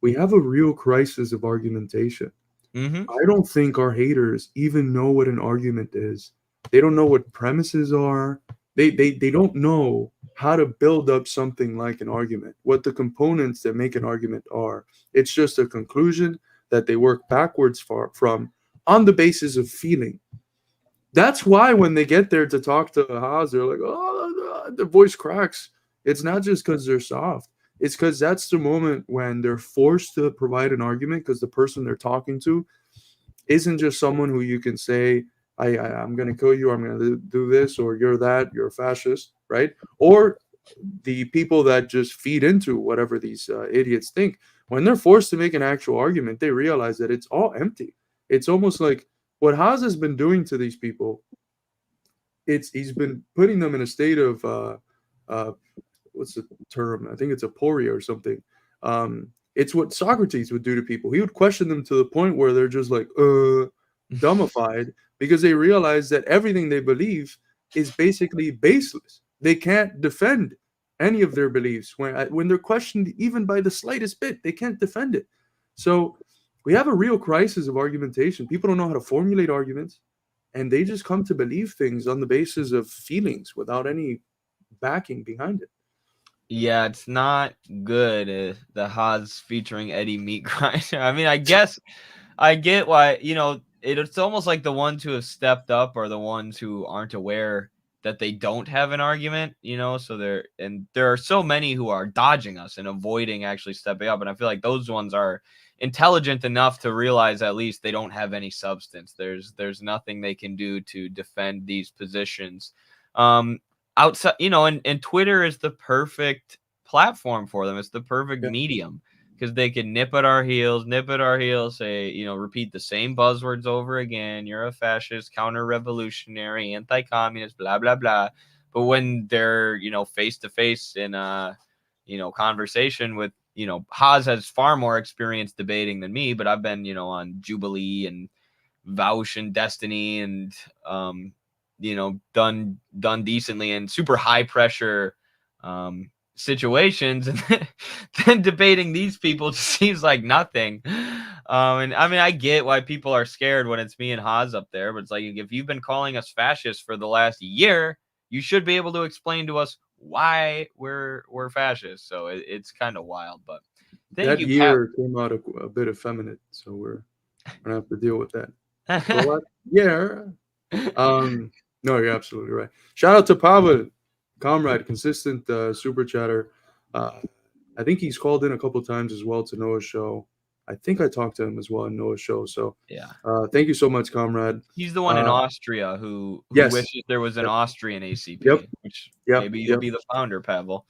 We have a real crisis of argumentation. Mm-hmm. I don't think our haters even know what an argument is. They don't know what premises are. They don't know how to build up something like an argument, what the components that make an argument are. It's just a conclusion that they work backwards from on the basis of feeling. That's why when they get there to talk to Haas, they're like, oh, their voice cracks. It's not just because they're soft. It's because that's the moment when they're forced to provide an argument, because the person they're talking to isn't just someone who you can say, I'm going to kill you, I'm going to do this, or you're that, you're a fascist, right? Or the people that just feed into whatever these idiots think. When they're forced to make an actual argument, they realize that it's all empty. It's almost like what Haas has been doing to these people. He's been putting them in a state of what's the term? I think it's aporia or something. It's what Socrates would do to people. He would question them to the point where they're just like dumbified, because they realize that everything they believe is basically baseless. They can't defend any of their beliefs when they're questioned even by the slightest bit. They can't defend it. So we have a real crisis of argumentation. People don't know how to formulate arguments, and they just come to believe things on the basis of feelings without any backing behind it. Yeah, it's not good. The Haas featuring Eddie Meat Grinder. I mean, I guess I get why, it's almost like the ones who have stepped up are the ones who aren't aware that they don't have an argument, so there are so many who are dodging us and avoiding actually stepping up. And I feel like those ones are intelligent enough to realize at least they don't have any substance. There's nothing they can do to defend these positions. Outside, and Twitter is the perfect platform for them. It's the perfect medium, because they can nip at our heels, say, repeat the same buzzwords over again. You're a fascist, counter-revolutionary, anti-communist, blah, blah, blah. But when they're, face to face in a, conversation with, Haas has far more experience debating than me, but I've been, on Jubilee and Vouch and Destiny and, done decently in super high pressure situations, and then debating these people just seems like nothing. And I mean, I get why people are scared when it's me and Haas up there, but it's like, if you've been calling us fascists for the last year, you should be able to explain to us why we're fascists. So it's kind of wild, but that year came out a bit effeminate, so we're gonna have to deal with that. So no, you're absolutely right. Shout out to Pavel, comrade, consistent super chatter. I think he's called in a couple times as well to Noah's show. I think I talked to him as well in Noah's show. So yeah, thank you so much, comrade. He's the one in Austria who yes. wishes there was an Austrian ACP. Which maybe you'll be the founder, Pavel.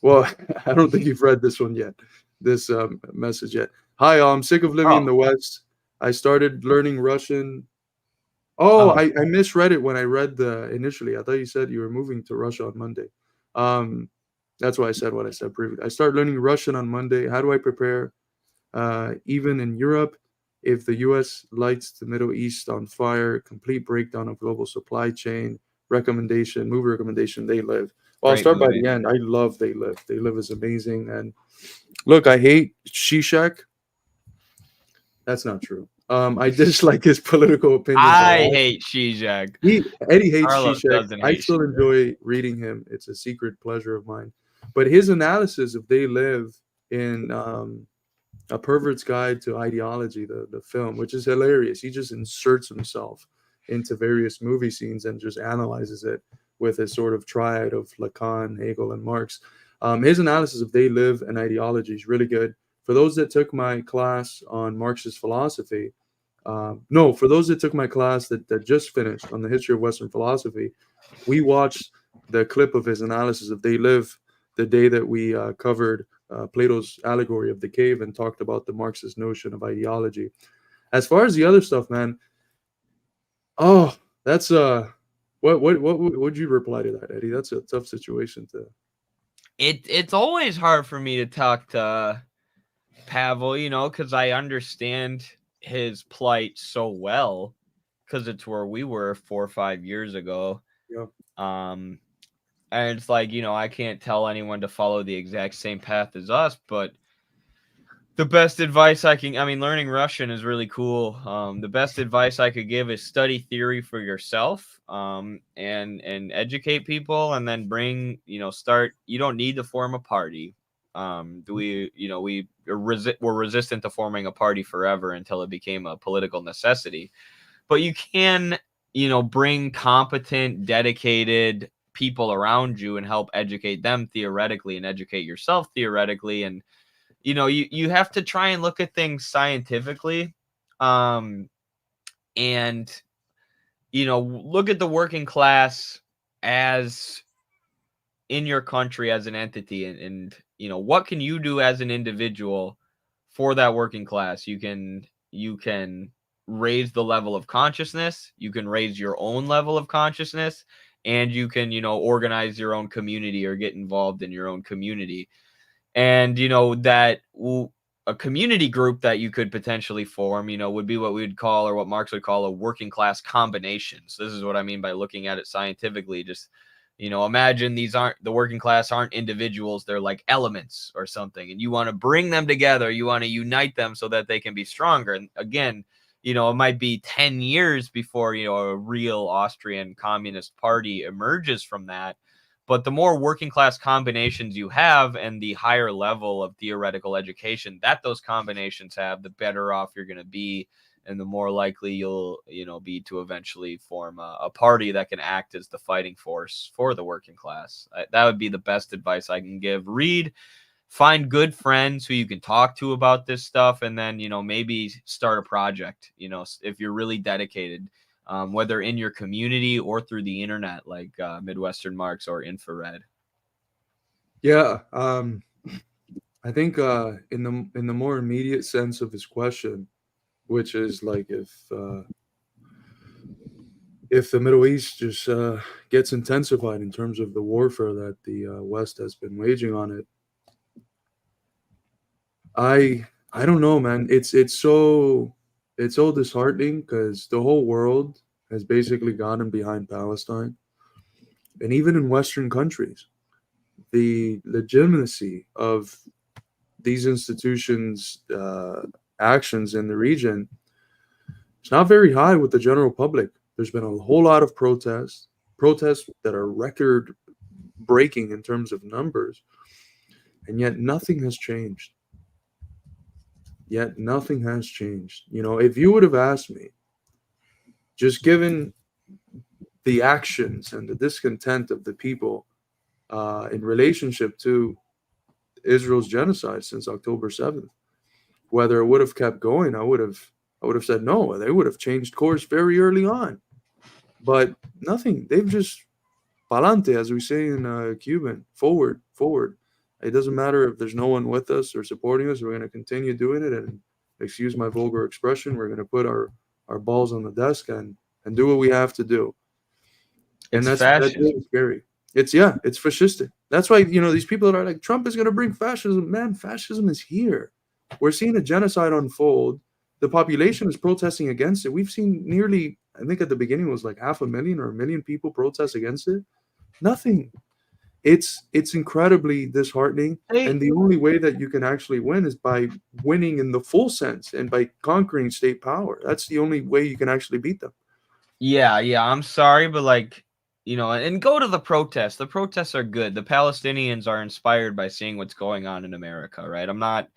Well, I don't think you've read this one yet. This message yet. Hi, I'm sick of living in the West. I started learning Russian. I misread it when I read initially. I thought you said you were moving to Russia on Monday. That's why I said what I said previously. I started learning Russian on Monday. How do I prepare? Even in Europe, if the U.S. lights the Middle East on fire, complete breakdown of global supply chain, movie recommendation, They Live. Well, I'll start by the end. I love They Live. They Live is amazing. And look, I hate Zizek. That's not true. I dislike his political opinions. I hate Zizek. Eddie hates Zizek. I still enjoy reading him. It's a secret pleasure of mine. But his analysis of They Live in A Pervert's Guide to Ideology, the film, which is hilarious. He just inserts himself into various movie scenes and just analyzes it with a sort of triad of Lacan, Hegel, and Marx. His analysis of They Live and ideology is really good. For those that took my class on Marxist philosophy, for those that took my class that just finished on the history of Western philosophy, we watched the clip of his analysis of They Live the day that we covered Plato's allegory of the cave and talked about the Marxist notion of ideology. As far as the other stuff, man, Oh, that's what would you reply to that, Eddie? That's a tough situation to. It's always hard for me to talk to Pavel, you know, because I understand his plight so well, because it's where we were 4 or 5 years ago. Yeah. And it's like, you know, I can't tell anyone to follow the exact same path as us, but the best advice I mean, learning Russian is really cool. The best advice I could give is study theory for yourself, and educate people, and then bring, you know, you don't need to form a party. We're resistant to forming a party forever until it became a political necessity. But you can, you know, bring competent, dedicated people around you and help educate them theoretically and educate yourself theoretically. And you know, you have to try and look at things scientifically, and you know, look at the working class as in your country as an entity, and you know, what can you do as an individual for that working class? You can raise the level of consciousness, you can raise your own level of consciousness, and you can, you know, organize your own community or get involved in your own community. And you know that a community group that you could potentially form, you know, would be what we would call, or what Marx would call, a working class combination. So this is what I mean by looking at it scientifically. Just, you know, imagine the working class aren't individuals, they're like elements or something, and you want to bring them together, you want to unite them so that they can be stronger. And again, you know, it might be 10 years before, you know, a real Austrian Communist Party emerges from that. But the more working class combinations you have, and the higher level of theoretical education that those combinations have, the better off you're going to be, and the more likely you'll, you know, be to eventually form a party that can act as the fighting force for the working class. That would be the best advice I can give. Find good friends who you can talk to about this stuff, and then, you know, maybe start a project, you know, if you're really dedicated, whether in your community or through the internet, like Midwestern Marx or Infrared. Yeah, I think in the more immediate sense of his question, which is like if the Middle East just gets intensified in terms of the warfare that the West has been waging on it, I don't know, man. It's so disheartening because the whole world has basically gotten behind Palestine, and even in Western countries, the legitimacy of these institutions' actions in the region is not very high with the general public. There's been a whole lot of protests that are record breaking in terms of numbers, and yet nothing has changed. Yet nothing has changed. You know, if you would have asked me, just given the actions and the discontent of the people in relationship to Israel's genocide since October 7th, whether it would have kept going, I would have said no. They would have changed course very early on, but nothing. They've just palante, as we say in Cuban, forward, forward. It doesn't matter if there's no one with us or supporting us. We're going to continue doing it, and excuse my vulgar expression, we're going to put our balls on the desk and do what we have to do. And that's really scary. It's fascistic. That's why, you know, these people that are like, Trump is going to bring fascism. Man, fascism is here. We're seeing a genocide unfold. The population is protesting against it. We've seen nearly, I think at the beginning it was like 500,000 or 1 million people protest against it. Nothing. It's incredibly disheartening. And the only way that you can actually win is by winning in the full sense and by conquering state power. That's the only way you can actually beat them. Yeah, I'm sorry, but like, you know, and go to the protests. The protests are good. The Palestinians are inspired by seeing what's going on in America, right? I'm not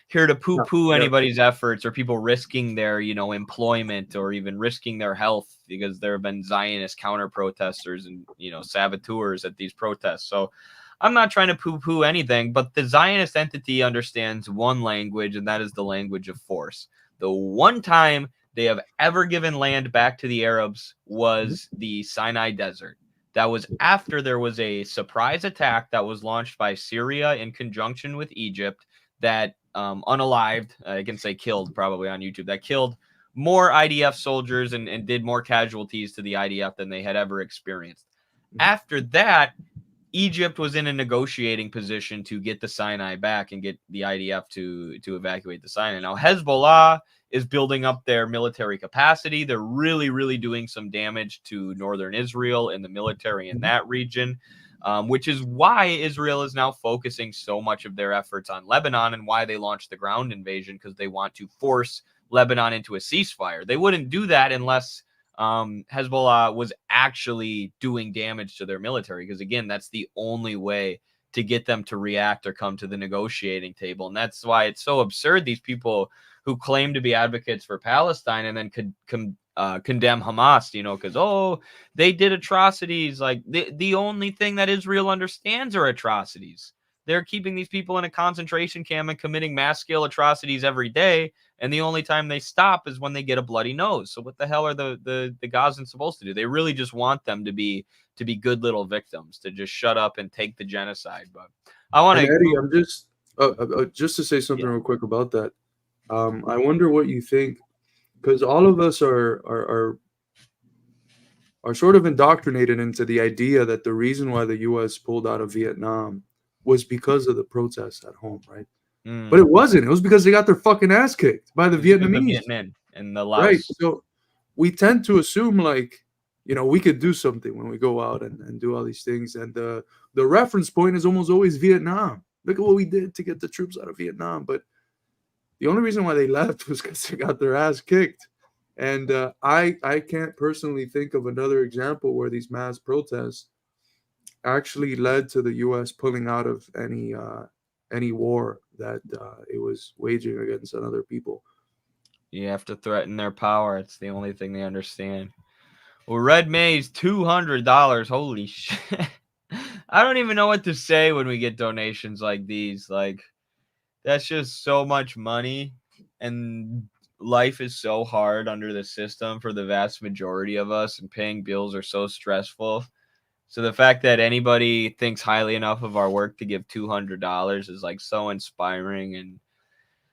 here to poo-poo anybody's efforts or people risking their, you know, employment or even risking their health, because there have been Zionist counter-protesters and, you know, saboteurs at these protests. So I'm not trying to poo-poo anything, but the Zionist entity understands one language, and that is the language of force. The one time they have ever given land back to the Arabs was the Sinai Desert. That was after there was a surprise attack that was launched by Syria in conjunction with Egypt that unalived, I can say killed probably on YouTube, that killed more IDF soldiers and did more casualties to the IDF than they had ever experienced. After that, Egypt was in a negotiating position to get the Sinai back and get the IDF to evacuate the Sinai. Now, Hezbollah is building up their military capacity. They're really, really doing some damage to northern Israel and the military in that region, which is why Israel is now focusing so much of their efforts on Lebanon and why they launched the ground invasion, because they want to force Lebanon into a ceasefire. They wouldn't do that unless Hezbollah was actually doing damage to their military, because again, that's the only way to get them to react or come to the negotiating table. And that's why it's so absurd, these people who claim to be advocates for Palestine and then could condemn Hamas, because, oh, they did atrocities. Like the only thing that Israel understands are atrocities. They're keeping these people in a concentration camp and committing mass scale atrocities every day. And the only time they stop is when they get a bloody nose. So what the hell are the Gazans supposed to do? They really just want them to be good little victims, to just shut up and take the genocide. But I want to, Eddie, I'm just to say something real quick about that. I wonder what you think, because all of us are sort of indoctrinated into the idea that the reason why the U.S. pulled out of Vietnam was because of the protests at home, right? But it wasn't. It was because they got their fucking ass kicked by the Vietnamese. And the Laos. Right. So we tend to assume, like, we could do something when we go out and do all these things. And the reference point is almost always Vietnam. Look at what we did to get the troops out of Vietnam. But the only reason why they left was because they got their ass kicked. And I can't personally think of another example where these mass protests actually led to the U.S. pulling out of any war that it was waging against other people. You have to threaten their power. It's the only thing they understand. Well, Red Maze, $200. Holy shit. I don't even know what to say when we get donations like these. Like, that's just so much money. And life is so hard under the system for the vast majority of us. And paying bills are so stressful. So the fact that anybody thinks highly enough of our work to give $200 is like so inspiring. And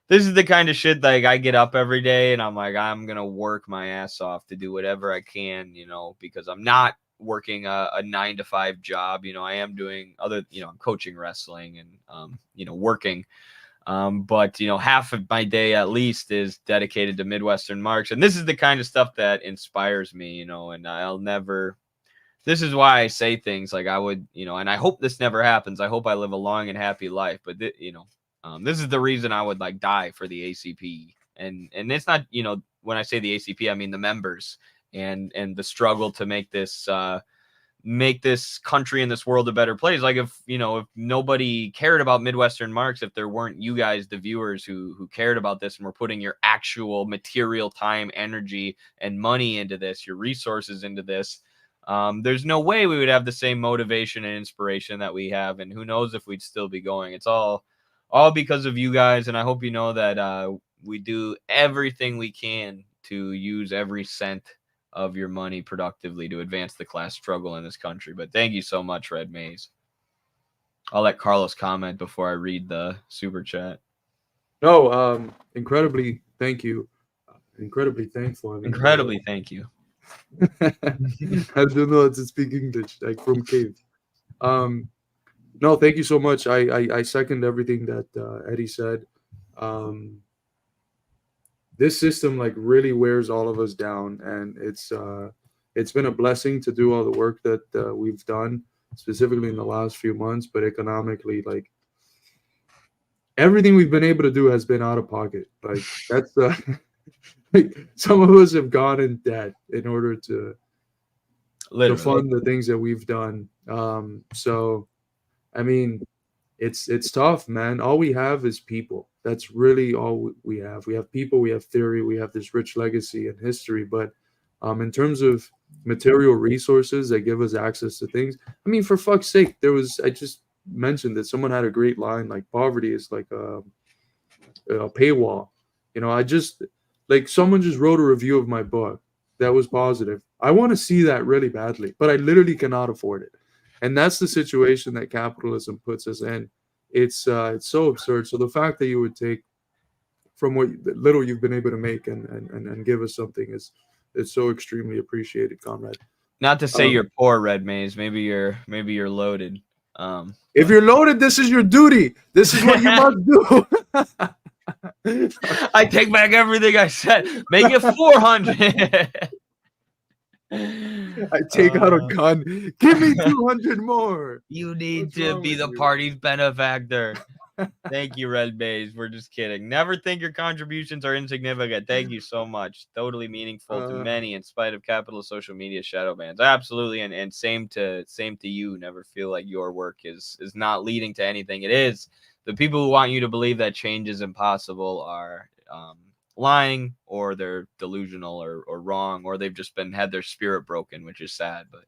this is the kind of shit, like, I get up every day and I'm like, I'm going to work my ass off to do whatever I can, because I'm not working a 9-to-5 job. I am doing other, I'm coaching wrestling and, working. But, half of my day at least is dedicated to Midwestern Marx. And this is the kind of stuff that inspires me, and I'll never... This is why I say things like I would, and I hope this never happens. I hope I live a long and happy life. But, this is the reason I would like die for the ACP. And it's not, when I say the ACP, I mean the members and the struggle to make this country and this world a better place. Like if nobody cared about Midwestern Marx, if there weren't you guys, the viewers who cared about this and were putting your actual material time, energy, and money into this, your resources into this, there's no way we would have the same motivation and inspiration that we have. And who knows if we'd still be going. It's all because of you guys. And I hope you know that we do everything we can to use every cent of your money productively to advance the class struggle in this country. But thank you so much, Red Maze. I'll let Carlos comment before I read the super chat. No, incredibly thank you. Incredibly thankful. I mean, Thank you. I don't know how to speak English, like from cave. No, thank you so much. I second everything that Eddie said. This system like really wears all of us down, and it's been a blessing to do all the work that we've done, specifically in the last few months. But economically, like everything we've been able to do has been out of pocket. Like that's some of us have gone in debt in order to fund the things that we've done. So, I mean, it's tough, man. All we have is people. That's really all we have. We have people, we have theory, we have this rich legacy and history. But in terms of material resources that give us access to things, I mean, for fuck's sake, I just mentioned that someone had a great line, like poverty is like a paywall. Like someone just wrote a review of my book that was positive. I want to see that really badly, but I literally cannot afford it. And that's the situation that capitalism puts us in. It's so absurd. So the fact that you would take from what little you've been able to make and give us something is so extremely appreciated, comrade. Not to say you're poor, Red Maze. Maybe you're loaded. If you're loaded, this is your duty. This is what you must do. I take back everything I said. Make it 400. I take out a gun. Give me 200 more. You need What's to wrong be with the you? party's benefactor. Thank you, Red Maze. We're just kidding. Never think your contributions are insignificant. Thank you so much. Totally meaningful to many in spite of capitalist social media shadow bans. Absolutely. And same to you. Never feel like your work is not leading to anything. It is. The people who want you to believe that change is impossible are lying, or they're delusional or wrong, or they've just had their spirit broken, which is sad. But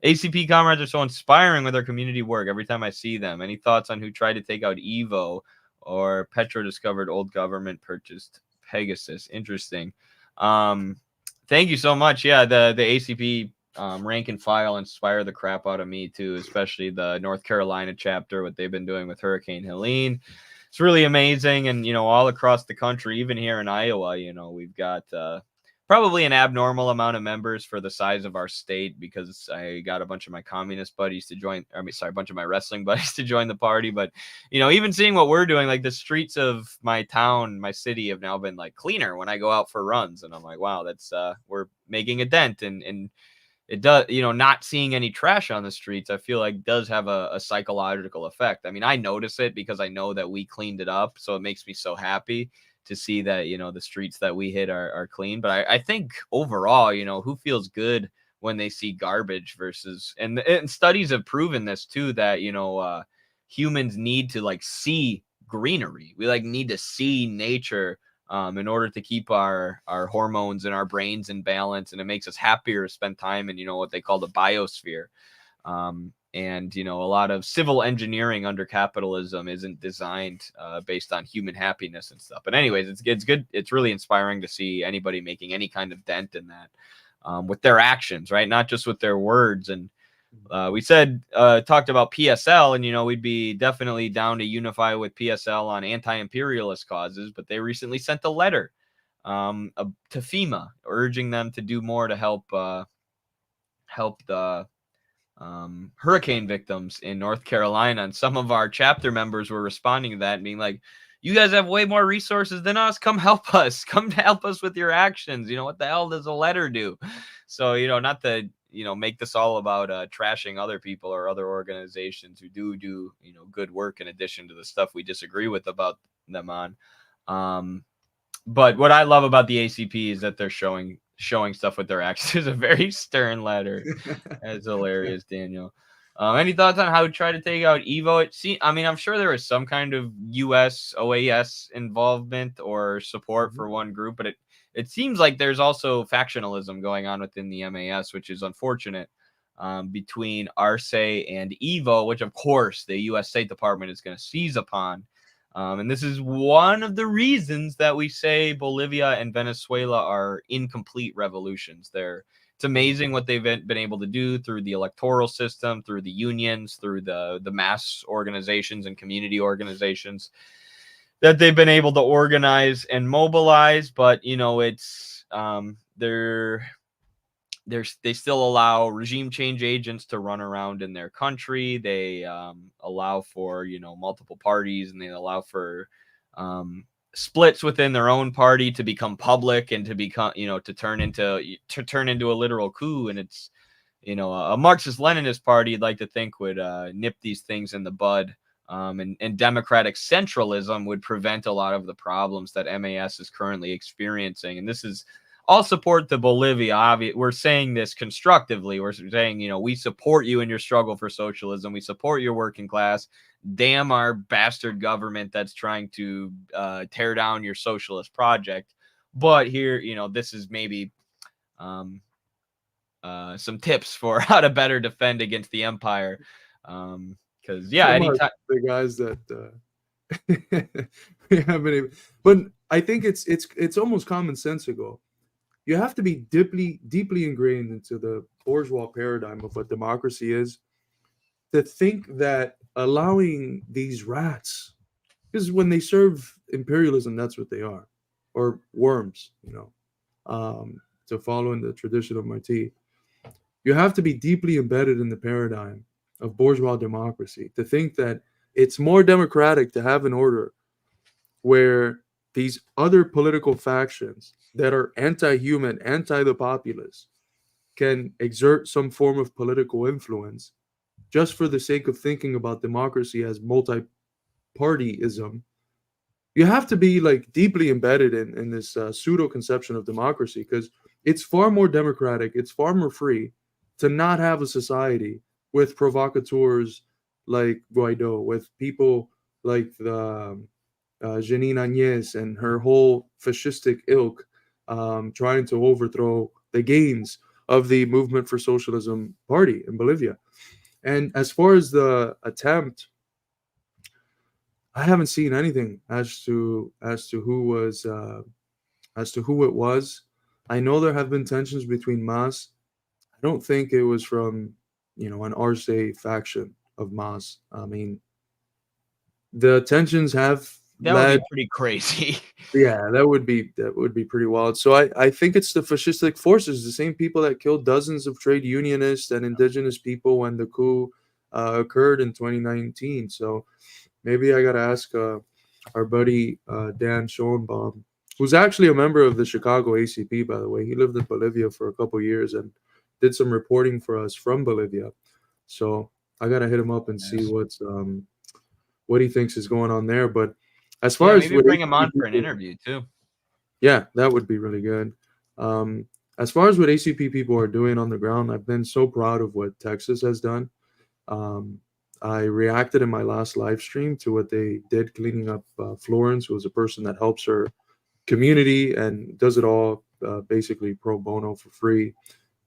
ACP comrades are so inspiring with their community work every time I see them. Any thoughts on who tried to take out Evo, or Petro discovered old government purchased Pegasus? Interesting. Thank you so much. Yeah, the ACP rank and file inspire the crap out of me too, especially the North Carolina chapter, what they've been doing with Hurricane Helene. It's really amazing. And, all across the country, even here in Iowa, we've got probably an abnormal amount of members for the size of our state, because I got a bunch of my communist buddies to join. A bunch of my wrestling buddies to join the party. But, even seeing what we're doing, like the streets of my town, my city have now been like cleaner when I go out for runs. And I'm like, wow, that's we're making a dent. And it does, not seeing any trash on the streets, I feel like does have a psychological effect. I mean, I notice it because I know that we cleaned it up. So it makes me so happy to see that, the streets that we hit are clean. But I think overall, who feels good when they see garbage versus, and studies have proven this too, that, humans need to like see greenery. We like need to see nature in order to keep our hormones and our brains in balance. And it makes us happier to spend time in, what they call the biosphere. And, a lot of civil engineering under capitalism isn't designed based on human happiness and stuff. But anyways, it's good. It's really inspiring to see anybody making any kind of dent in that with their actions, right? Not just with their words. And we talked about PSL, and, we'd be definitely down to unify with PSL on anti-imperialist causes. But they recently sent a letter to FEMA urging them to do more to help the hurricane victims in North Carolina. And some of our chapter members were responding to that and being like, you guys have way more resources than us. Come help us. Come to help us with your actions. What the hell does a letter do? So, not to, make this all about trashing other people or other organizations who do, good work in addition to the stuff we disagree with about them on. But what I love about the ACP is that they're showing stuff with their actions. It's a very stern letter. That's hilarious, Daniel. Any thoughts on how to try to take out Evo? I'm sure there is some kind of US OAS involvement or support for one group, but it seems like there's also factionalism going on within the MAS, which is unfortunate, between Arce and Evo, which of course the US State Department is going to seize upon. And this is one of the reasons that we say Bolivia and Venezuela are incomplete revolutions. It's amazing what they've been able to do through the electoral system, through the unions, through the mass organizations and community organizations that they've been able to organize and mobilize. But, it's they still allow regime change agents to run around in their country. They allow for, multiple parties, and they allow for splits within their own party to become public and to become, to turn into a literal coup. And it's, a Marxist-Leninist party, you'd like to think, would nip these things in the bud. And democratic centralism would prevent a lot of the problems that MAS is currently experiencing. And this is, I'll support the Bolivia. We're saying this constructively. We're saying, we support you in your struggle for socialism. We support your working class. Damn our bastard government that's trying to tear down your socialist project. But here, this is maybe some tips for how to better defend against the empire. Because anytime the guys that we haven't, but I think it's almost commonsensical. You have to be deeply ingrained into the bourgeois paradigm of what democracy is to think that allowing these rats, because when they serve imperialism, that's what they are, or worms, to follow in the tradition of Marti. You have to be deeply embedded in the paradigm of bourgeois democracy to think that it's more democratic to have an order where these other political factions that are anti-human, anti the populace, can exert some form of political influence just for the sake of thinking about democracy as multi-partyism. You have to be like deeply embedded in this pseudo conception of democracy, because it's far more democratic, it's far more free to not have a society with provocateurs like Guaido, with people like the Janine Añez and her whole fascistic ilk, trying to overthrow the gains of the Movement for Socialism party in Bolivia. And as far as the attempt, I haven't seen anything as to who it was. I know there have been tensions between MAS. I don't think it was from an Arce faction of MAS. I mean, the tensions have That would led. be pretty crazy. Yeah, that would be pretty wild. So I think it's the fascistic forces, the same people that killed dozens of trade unionists and indigenous people when the coup occurred in 2019. So maybe I gotta ask our buddy Dan Schoenbaum, who's actually a member of the Chicago ACP, by the way. He lived in Bolivia for a couple years and did some reporting for us from Bolivia. So I gotta hit him up and see what he thinks is going on there. But as far as maybe bring him on for an interview too. Yeah, that would be really good. As far as what ACP people are doing on the ground, I've been so proud of what Texas has done. I reacted in my last live stream to what they did cleaning up Florence, who was a person that helps her community and does it all basically pro bono for free.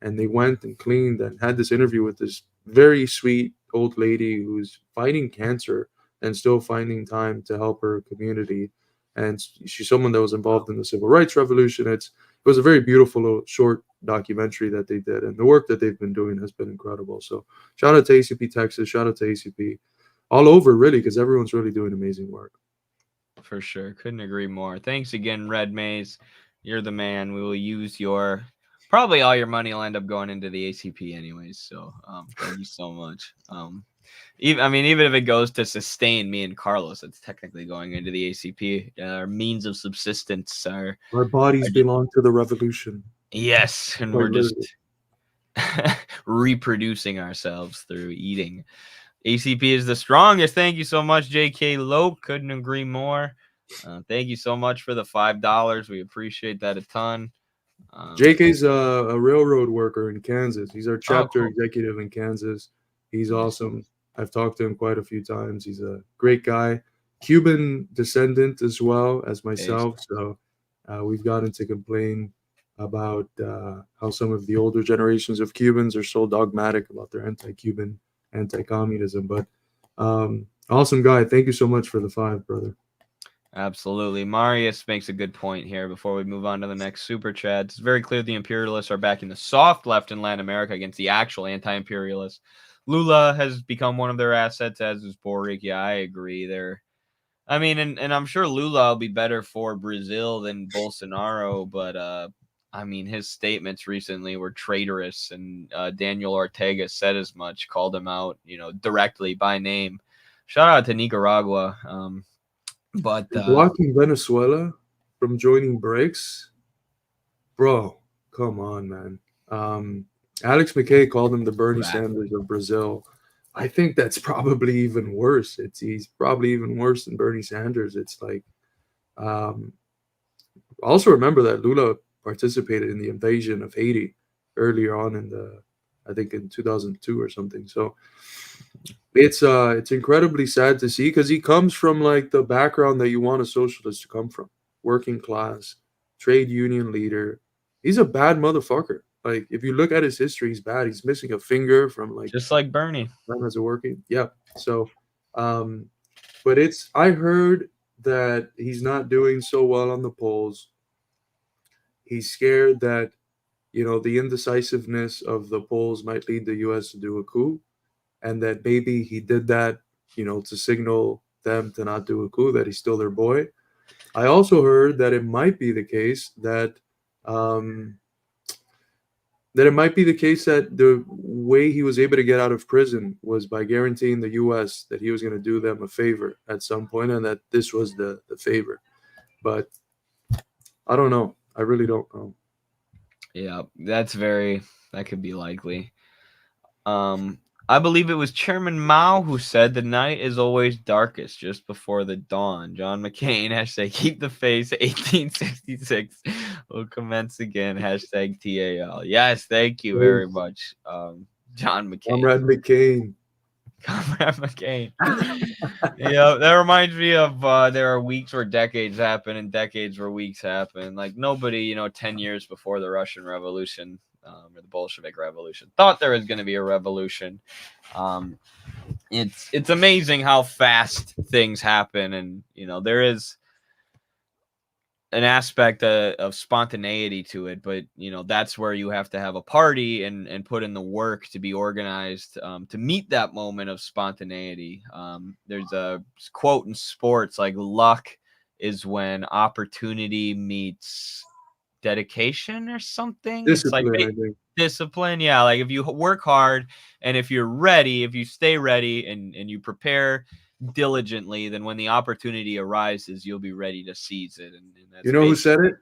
And they went and cleaned and had this interview with this very sweet old lady who's fighting cancer and still finding time to help her community. And she's someone that was involved in the civil rights revolution. It was a very beautiful little short documentary that they did, and the work that they've been doing has been incredible. So shout out to ACP Texas, shout out to ACP all over, really, because everyone's really doing amazing work. For sure. Couldn't agree more. Thanks again, Red Maze. You're the man. We will use probably all your money will end up going into the ACP anyways. So thank you so much. Even if it goes to sustain me and Carlos, it's technically going into the ACP. Our means of subsistence our bodies belong to the revolution. Yes, and we're just reproducing ourselves through eating. ACP is the strongest. Thank you so much, JK Loke. Couldn't agree more. Thank you so much for the $5. We appreciate that a ton. JK's a railroad worker in Kansas. He's our chapter cool. executive in Kansas. He's awesome. I've talked to him quite a few times. He's a great guy. Cuban descendant as well as myself. So we've gotten to complain about how some of the older generations of Cubans are so dogmatic about their anti-Cuban, anti-communism. But awesome guy. Thank you so much for the $5, brother. Absolutely. Marius makes a good point here before we move on to the next super chat. It's very clear the imperialists are backing the soft left in Latin America against the actual anti-imperialists. Lula has become one of their assets, as is Boric. Yeah, I agree there. And I'm sure Lula will be better for Brazil than Bolsonaro, but his statements recently were traitorous, and Daniel Ortega said as much, called him out, directly by name. Shout out to Nicaragua. But blocking Venezuela from joining BRICS, bro, come on, man. Alex McKay called him the Bernie Sanders of Brazil. I think that's probably even worse. He's probably even worse than Bernie Sanders. It's like, also remember that Lula participated in the invasion of Haiti earlier on I think in 2002 or something. So it's incredibly sad to see, because he comes from like the background that you want a socialist to come from. Working class, trade union leader. He's a bad motherfucker. Like, if you look at his history, he's bad. He's missing a finger from like just like Bernie. As a working. Yeah. So but I heard that he's not doing so well on the polls. He's scared that the indecisiveness of the polls might lead the US to do a coup, and that maybe he did that, to signal them to not do a coup, that he's still their boy. I also heard that it might be the case that the way he was able to get out of prison was by guaranteeing the U.S. that he was going to do them a favor at some point, and that this was the favor. But I don't know. I really don't know. Yeah, that could be likely. I believe it was Chairman Mao who said the night is always darkest just before the dawn. John McCain, hashtag keep the faith, 1866 will commence again, hashtag TAL. Yes, thank you very much, John McCain. Comrade McCain. Comrade McCain. Yeah, that reminds me of there are weeks where decades happen and decades where weeks happen. Like nobody, 10 years before the Russian Revolution or the Bolshevik Revolution thought there was going to be a revolution. It's amazing how fast things happen, and there is an aspect of spontaneity to it, but that's where you have to have a party and put in the work to be organized to meet that moment of spontaneity. There's a quote in sports like luck is when opportunity meets dedication or something. Discipline, It's like I think. discipline. Yeah, like if you work hard and if you're ready, if you stay ready and you prepare diligently, then when the opportunity arises, you'll be ready to seize it. And that's You know who said it?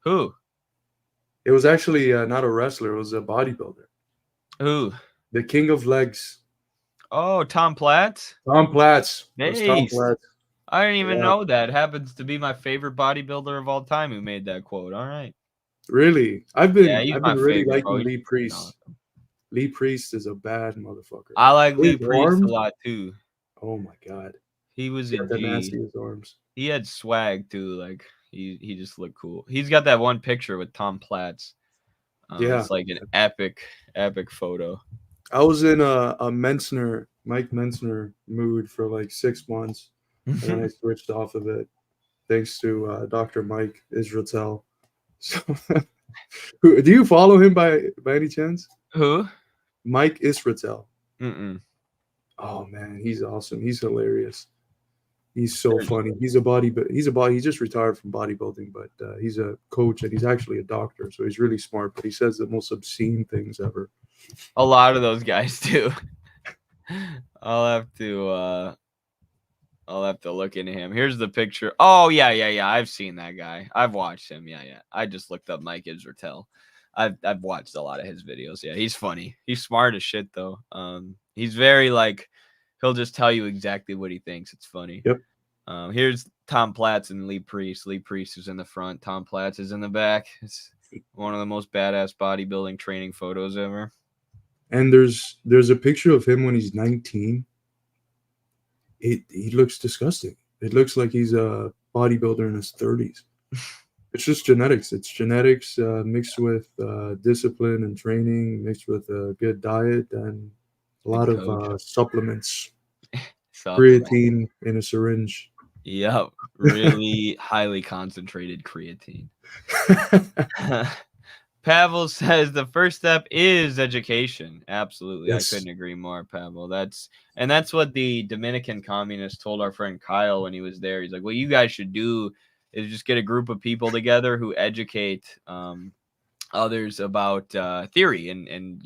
Who? It was actually not a wrestler. It was a bodybuilder. Who? The king of legs. Oh, Tom Platz. Tom Platz. It was Tom Nice. Platz. I didn't even Yeah. know that. Happens to be my favorite bodybuilder of all time who made that quote. All right. Really? I've been Yeah, I've my been really favorite, bro. liking He's Lee Priest. awesome. Lee Priest is a bad motherfucker. I like Lee His Priest a arms? lot too. Oh my god. He was He a had the G. nastiest arms. He had swag too. Like he just looked cool. He's got that one picture with Tom Platz. Yeah. It's like an epic photo. I was in a Mike Mentzner mood for like 6 months, and then I switched off of it thanks to Dr. Mike Israetel. So, do you follow him by any chance? Who? Mike Israetel. Mm-mm. Oh man, he's awesome. He's hilarious. He's so funny. He just retired from bodybuilding, but he's a coach and he's actually a doctor, so he's really smart. But he says the most obscene things ever. A lot of those guys do. I'll have to look into him. Here's the picture. Oh yeah. I've seen that guy. I've watched him. Yeah. I just looked up Mike Israetel. I've watched a lot of his videos. Yeah, he's funny. He's smart as shit though. He's very like he'll just tell you exactly what he thinks. It's funny. Yep. Here's Tom Platz and Lee Priest. Lee Priest is in the front. Tom Platz is in the back. It's one of the most badass bodybuilding training photos ever. And there's a picture of him when he's 19. He looks disgusting. It looks like he's a bodybuilder in his 30s. It's just genetics. It's genetics mixed with discipline and training, mixed with a good diet and a lot of supplements. Creatine in a syringe. Yep, really highly concentrated creatine. Pavel says the first step is education. Absolutely. Yes. I couldn't agree more, Pavel. That's what the Dominican communists told our friend Kyle when he was there. He's like, what you guys should do is just get a group of people together who educate others about theory and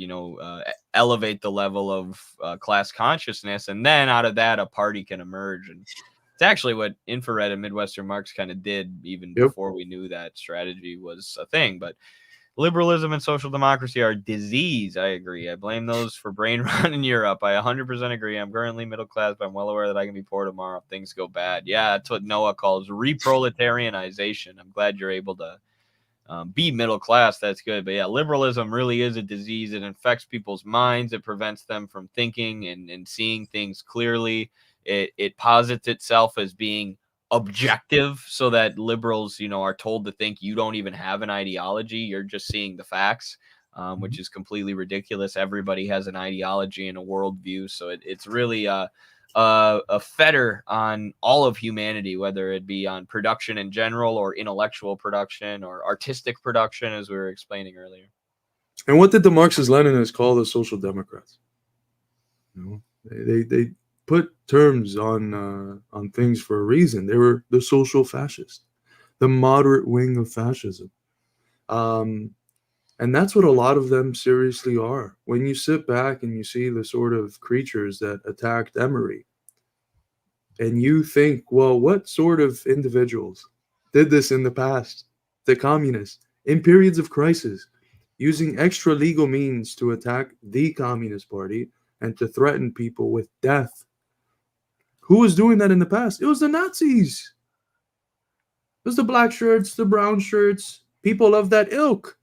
elevate the level of class consciousness. And then out of that, a party can emerge. And it's actually what Infrared and Midwestern Marx kind of did even before we knew that strategy was a thing. But liberalism and social democracy are disease. I agree. I blame those for brain rot in Europe. I 100% agree. I'm currently middle class, but I'm well aware that I can be poor tomorrow if things go bad. Yeah, that's what Noah calls reproletarianization. I'm glad you're able to be middle class. That's good. But yeah, liberalism really is a disease. It infects people's minds. It prevents them from thinking and seeing things clearly. It posits itself as being objective so that liberals, are told to think you don't even have an ideology. You're just seeing the facts, which is completely ridiculous. Everybody has an ideology and a worldview. So it's really a fetter on all of humanity, whether it be on production in general or intellectual production or artistic production, as we were explaining earlier. And what did the Marxist-Leninists call the social democrats? They put terms on things for a reason. They were the social fascists, the moderate wing of fascism. And that's what a lot of them seriously are. When you sit back and you see the sort of creatures that attacked Emery, and you think, well, what sort of individuals did this in the past? The communists, in periods of crisis, using extra legal means to attack the Communist Party and to threaten people with death. Who was doing that in the past? It was the Nazis. It was the black shirts, the brown shirts, people of that ilk.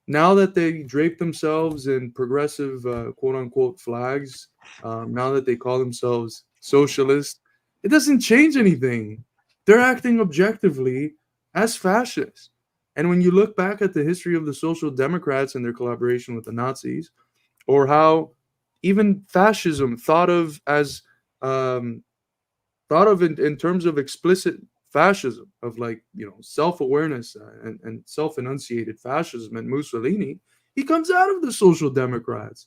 Now that they drape themselves in progressive, quote unquote, flags, now that they call themselves socialist, it doesn't change anything. They're acting objectively as fascists. And when you look back at the history of the Social Democrats and their collaboration with the Nazis, or how even fascism thought of as in terms of explicit fascism, of like, self-awareness and self-enunciated fascism, and Mussolini, he comes out of the Social Democrats.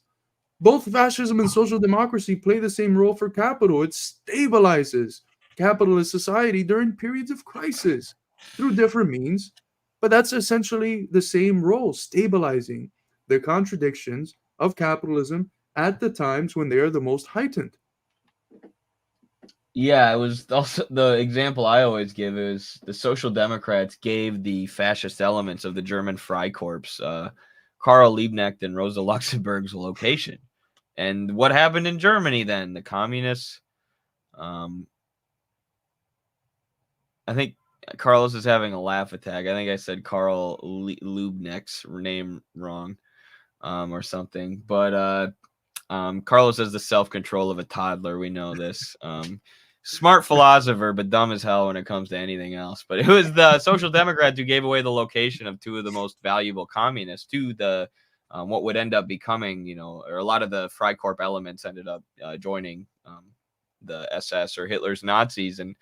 Both fascism and social democracy play the same role for capital. It stabilizes capitalist society during periods of crisis through different means, but that's essentially the same role, stabilizing the contradictions of capitalism at the times when they are the most heightened. Yeah, it was also the example I always give is the Social Democrats gave the fascist elements of the German Freikorps, Karl Liebknecht and Rosa Luxemburg's location. And what happened in Germany then? The communists, I think Carlos is having a laugh attack. I think I said Karl Liebknecht's name wrong, or something. But Carlos has the self-control of a toddler. We know this. Smart philosopher, but dumb as hell when it comes to anything else. But it was the Social Democrats who gave away the location of two of the most valuable communists to the what would end up becoming, or a lot of the Freikorps elements ended up joining the SS or Hitler's Nazis. And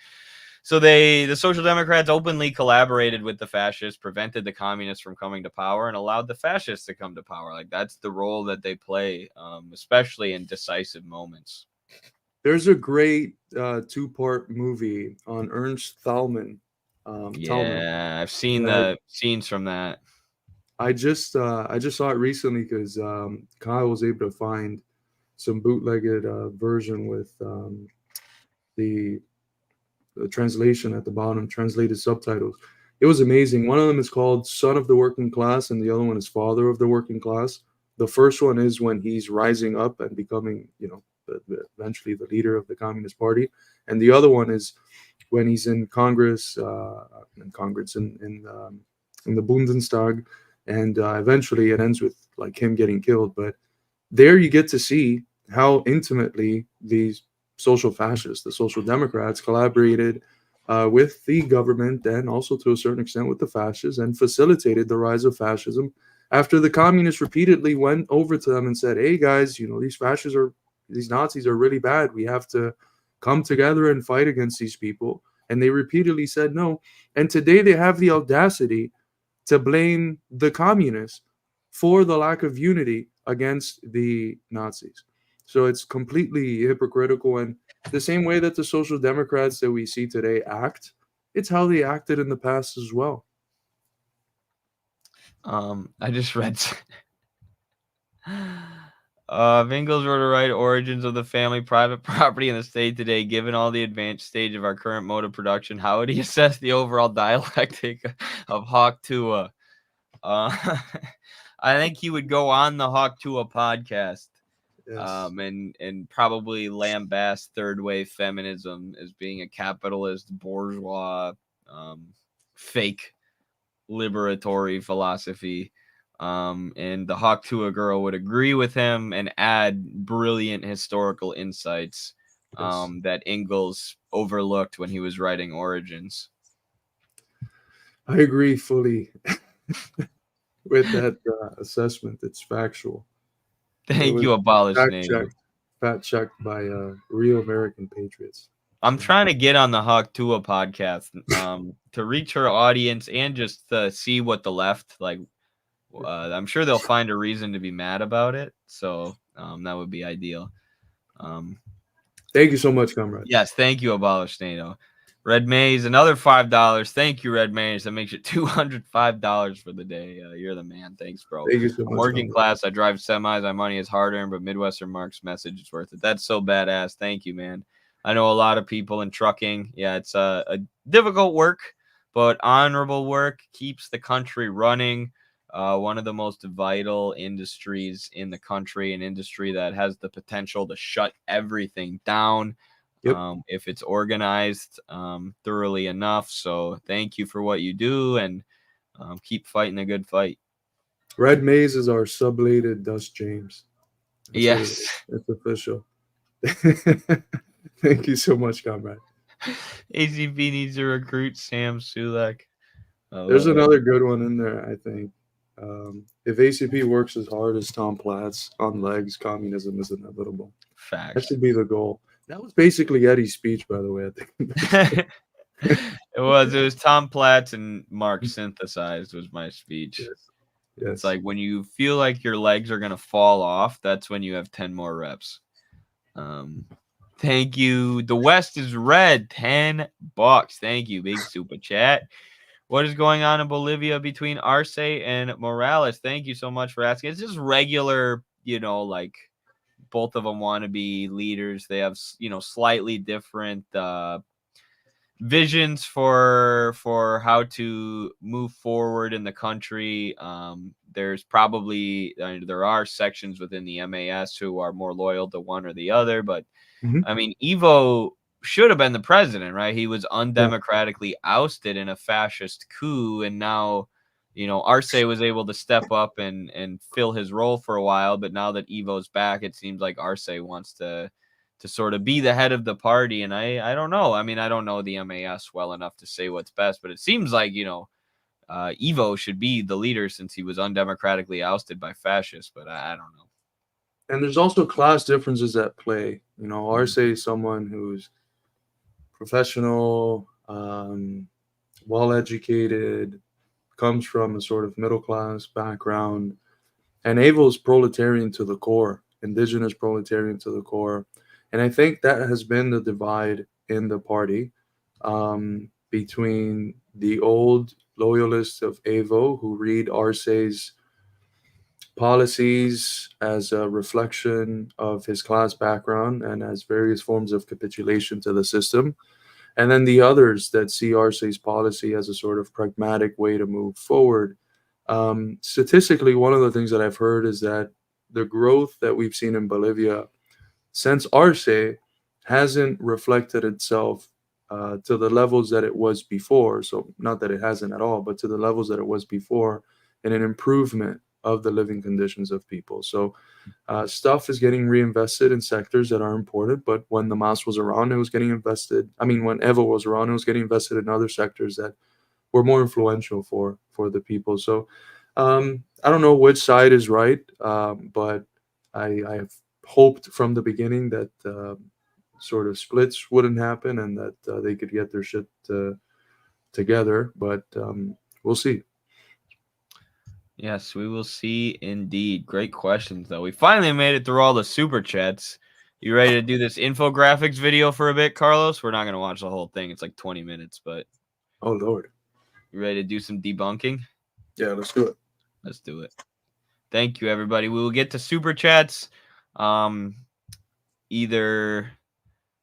so the Social Democrats openly collaborated with the fascists, prevented the communists from coming to power, and allowed the fascists to come to power. Like, that's the role that they play, especially in decisive moments. There's a great two-part movie on Ernst Thälmann. Yeah, I've seen the scenes from that. I just saw it recently because Kyle was able to find some bootlegged version with the translation at the bottom, translated subtitles. It was amazing. One of them is called Son of the Working Class, and the other one is Father of the Working Class. The first one is when he's rising up and becoming, eventually the leader of the Communist Party, and the other one is when he's in Congress, in the Bundestag, and eventually it ends with like him getting killed. But there you get to see how intimately these social fascists, the Social Democrats, collaborated with the government and also to a certain extent with the fascists, and facilitated the rise of fascism after the communists repeatedly went over to them and said, hey guys, these Nazis are really bad. We have to come together and fight against these people. And they repeatedly said no. And today they have the audacity to blame the communists for the lack of unity against the Nazis. So it's completely hypocritical. And the same way that the Social Democrats that we see today act, it's how they acted in the past as well. I just read Vingles wrote to write origins of the family, private property, and the state today. Given all the advanced stage of our current mode of production, how would he assess the overall dialectic of Hawk Tuah? I think he would go on the Hawk Tuah podcast, Yes. and probably lambast third wave feminism as being a capitalist, bourgeois, fake liberatory philosophy. And the Hawk Tuah girl would agree with him and add brilliant historical insights that Ingalls overlooked when he was writing Origins. I agree fully with that assessment. It's factual. Thank you, Abolish Native. Fact checked by real American patriots. I'm trying to get on the Hawk Tuah podcast to reach her audience and just to see what the left like. I'm sure they'll find a reason to be mad about it, so that would be ideal. Thank you so much, comrade. Yes, thank you, Abolish NATO. Red Maze, another $5. Thank you, Red Maze. That makes it $205 for the day. You're the man. Thanks, bro. Thank you so I'm much, working comrade. class. I drive semis. My money is hard earned, but Midwestern Mark's message is worth it. That's so badass. Thank you, man. I know a lot of people in trucking. Yeah, it's a difficult work, but honorable work keeps the country running. One of the most vital industries in the country, an industry that has the potential to shut everything down. Yep. If it's organized thoroughly enough. So thank you for what you do, and keep fighting a good fight. Red Maze is our sublated Dust James. That's what it Yes. is. It's official. Thank you so much, comrade. ACP needs to recruit Sam Sulek. There's another good one in there, I think. If ACP works as hard as Tom Platz on legs, communism is inevitable. That Facts. should be the goal. That was basically Eddie's speech, by the way, I think. It was Tom Platz and Marx synthesized was my speech. Yes. It's like when you feel like your legs are gonna fall off, that's when you have 10 more reps. Thank you. The West is red. $10. Thank you. Big super chat. What is going on in Bolivia between Arce and Morales? Thank you so much for asking. It's just regular, like both of them want to be leaders. They have, slightly different visions for how to move forward in the country. There's probably there are sections within the MAS who are more loyal to one or the other, but I mean, Evo should have been the president, right? He was undemocratically ousted in a fascist coup, and now, Arce was able to step up and fill his role for a while. But now that Evo's back, it seems like Arce wants to sort of be the head of the party. And I don't know. I mean, I don't know the MAS well enough to say what's best, but it seems like, Evo should be the leader since he was undemocratically ousted by fascists, but I don't know. And there's also class differences at play. Arce is someone who's professional, well-educated, comes from a sort of middle-class background, and Evo's proletarian to the core, indigenous proletarian to the core. And I think that has been the divide in the party between the old loyalists of Evo who read Arce's policies as a reflection of his class background and as various forms of capitulation to the system. And then the others that see Arce's policy as a sort of pragmatic way to move forward. Statistically, one of the things that I've heard is that the growth that we've seen in Bolivia since Arce hasn't reflected itself to the levels that it was before. So not that it hasn't at all, but to the levels that it was before, in an improvement of the living conditions of people. So stuff is getting reinvested in sectors that are important, but when the MAS was around, it was getting invested. I mean, when Evo was around, it was getting invested in other sectors that were more influential for the people. So I don't know which side is right, but I've hoped from the beginning that sort of splits wouldn't happen and that they could get their shit together, but we'll see. Yes, we will see indeed. Great questions, though. We finally made it through all the super chats. You ready to do this infographics video for a bit, Carlos? We're not going to watch the whole thing. It's like 20 minutes, but... Oh, Lord. You ready to do some debunking? Yeah, let's do it. Let's do it. Thank you, everybody. We will get to super chats. Either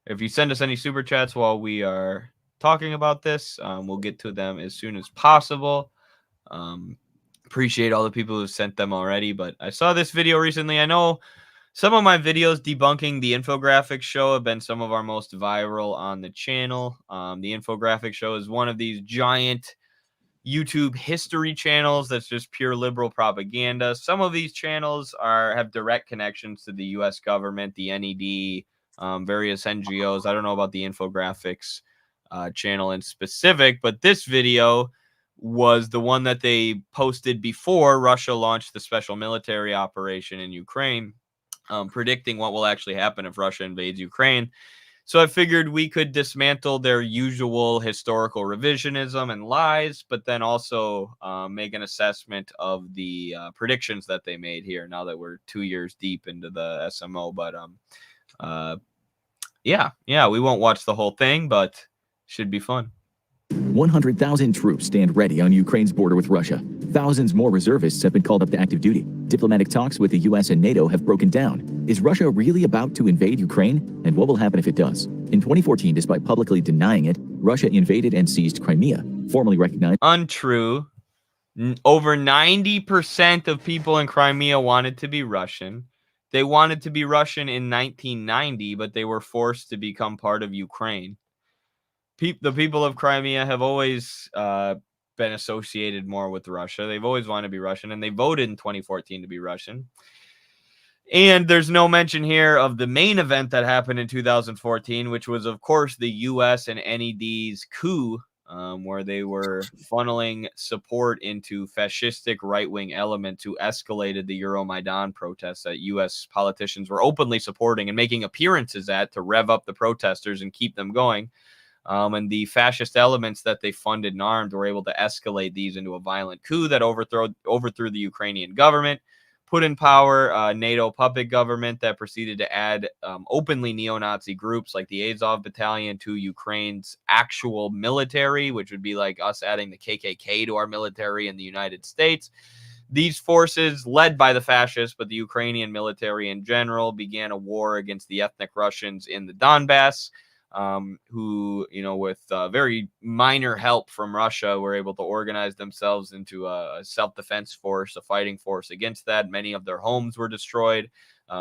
if you send us any super chats while we are talking about this, we'll get to them as soon as possible. Appreciate all the people who sent them already, but I saw this video recently. I know some of my videos debunking the infographics show have been some of our most viral on the channel. The infographics show is one of these giant YouTube history channels that's just pure liberal propaganda. Some of these channels have direct connections to the U.S. government, the NED, various NGOs. I don't know about the infographics channel in specific, but this video was the one that they posted before Russia launched the special military operation in Ukraine, predicting what will actually happen if Russia invades Ukraine. So I figured we could dismantle their usual historical revisionism and lies, but then also make an assessment of the predictions that they made here now that we're 2 years deep into the SMO. But Yeah, we won't watch the whole thing, but should be fun. 100,000 troops stand ready on Ukraine's border with Russia. Thousands more reservists have been called up to active duty. Diplomatic talks with the US and NATO have broken down. Is Russia really about to invade Ukraine? And what will happen if it does? In 2014, despite publicly denying it, Russia invaded and seized Crimea, formally recognized. Untrue. Over 90% of people in Crimea wanted to be Russian. They wanted to be Russian in 1990, but they were forced to become part of Ukraine. The people of Crimea have always been associated more with Russia. They've always wanted to be Russian, and they voted in 2014 to be Russian. And there's no mention here of the main event that happened in 2014, which was, of course, the U.S. and NED's coup, where they were funneling support into fascistic right-wing elements who escalated the Euromaidan protests that U.S. politicians were openly supporting and making appearances at to rev up the protesters and keep them going. And the fascist elements that they funded and armed were able to escalate these into a violent coup that overthrew the Ukrainian government, put in power a NATO puppet government that proceeded to add openly neo-Nazi groups like the Azov Battalion to Ukraine's actual military, which would be like us adding the KKK to our military in the United States. These forces, led by the fascists, but the Ukrainian military in general, began a war against the ethnic Russians in the Donbass, who, with very minor help from Russia, were able to organize themselves into a self-defense force, a fighting force against that. Many of their homes were destroyed.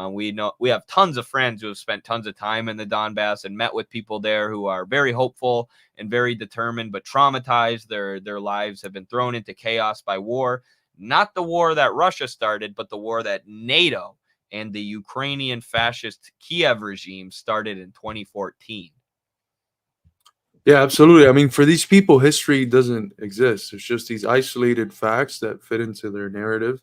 We have tons of friends who have spent tons of time in the Donbass and met with people there who are very hopeful and very determined, but traumatized. Their lives have been thrown into chaos by war. Not the war that Russia started, but the war that NATO and the Ukrainian fascist Kiev regime started in 2014. Yeah, absolutely. I mean, for these people, history doesn't exist. It's just these isolated facts that fit into their narrative.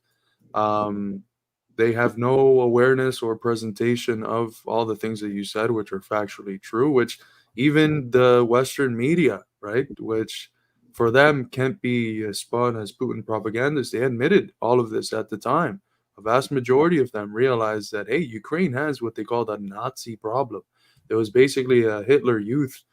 They have no awareness or presentation of all the things that you said, which are factually true, which even the Western media, right, which for them can't be spun as Putin propagandists. They admitted all of this at the time. A vast majority of them realized that, hey, Ukraine has what they called a Nazi problem. It was basically a Hitler Youth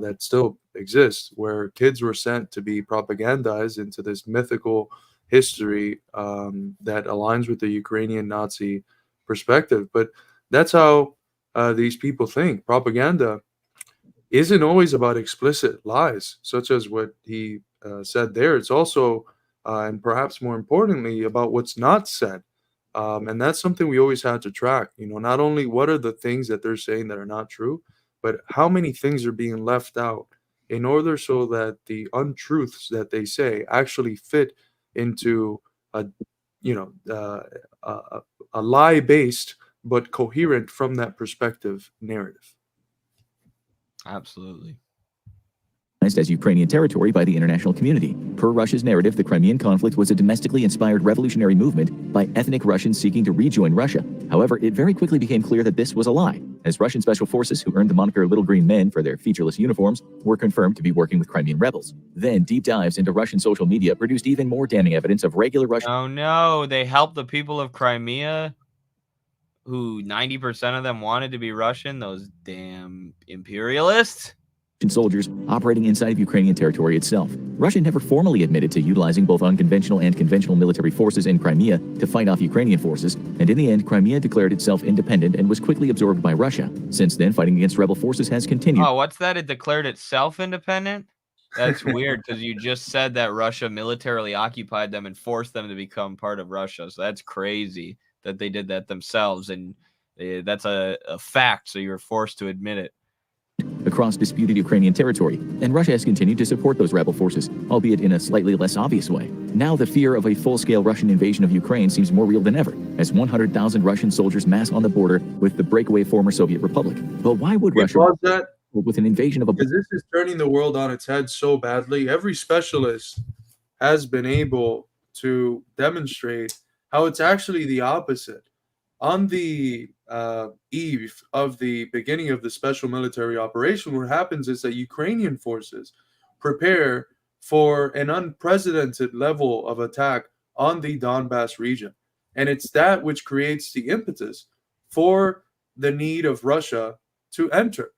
that still exists, where kids were sent to be propagandized into this mythical history that aligns with the Ukrainian Nazi perspective. But that's how these people think. Propaganda isn't always about explicit lies, such as what he said there. It's also, and perhaps more importantly, about what's not said. And that's something we always had to track. Not only what are the things that they're saying that are not true, but how many things are being left out in order so that the untruths that they say actually fit into a lie-based but coherent from that perspective narrative. Absolutely. As Ukrainian territory by the international community. Per Russia's narrative, the Crimean conflict was a domestically inspired revolutionary movement by ethnic Russians seeking to rejoin Russia. However, it very quickly became clear that this was a lie, as Russian special forces, who earned the moniker Little Green Men for their featureless uniforms, were confirmed to be working with Crimean rebels. Then, deep dives into Russian social media produced even more damning evidence of regular Russian— Oh no, they helped the people of Crimea, who 90% of them wanted to be Russian, those damn imperialists. soldiers operating inside of Ukrainian territory itself. Russia never formally admitted to utilizing both unconventional and conventional military forces in Crimea to fight off Ukrainian forces, and in the end, Crimea declared itself independent and was quickly absorbed by Russia. Since then, fighting against rebel forces has continued. Oh, what's that? It declared itself independent? That's weird, because you just said that Russia militarily occupied them and forced them to become part of Russia. So that's crazy that they did that themselves, and that's a fact, so you're forced to admit it. Across disputed Ukrainian territory, and Russia has continued to support those rebel forces, albeit in a slightly less obvious way. Now the fear of a full-scale Russian invasion of Ukraine seems more real than ever, as 100,000 Russian soldiers mass on the border with the breakaway former Soviet republic. But why would Russia with an invasion of a— Because this is turning the world on its head so badly. Every specialist has been able to demonstrate how it's actually the opposite. On the eve of the beginning of the special military operation, what happens is that Ukrainian forces prepare for an unprecedented level of attack on the Donbass region. And it's that which creates the impetus for the need of Russia to enter.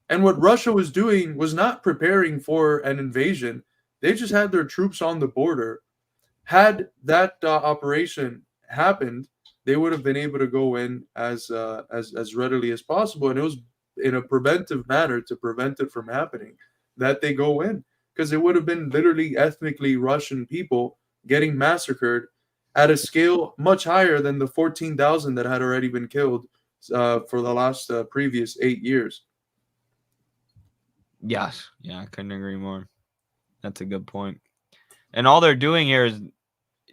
And what Russia was doing was not preparing for an invasion. They just had their troops on the border. Had that operation happened, they would have been able to go in as readily as possible, and it was in a preventive manner to prevent it from happening that they go in, because it would have been literally ethnically Russian people getting massacred at a scale much higher than the 14,000 that had already been killed for the last previous 8 years. Yes. Yeah, I couldn't agree more. That's a good point. And all they're doing here is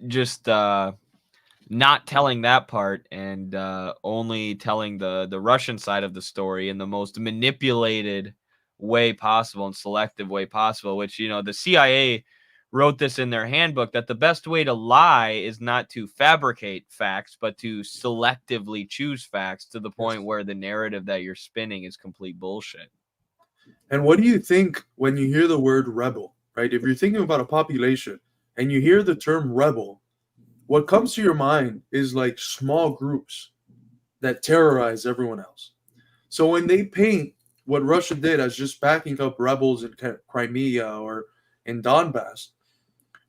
just not telling that part and only telling the Russian side of the story in the most manipulated way possible and selective way possible, which, the CIA wrote this in their handbook, that the best way to lie is not to fabricate facts, but to selectively choose facts to the point where the narrative that you're spinning is complete bullshit. And what do you think when you hear the word rebel, right? If you're thinking about a population and you hear the term rebel, what comes to your mind is like small groups that terrorize everyone else. So when they paint what Russia did as just backing up rebels in Crimea or in Donbass,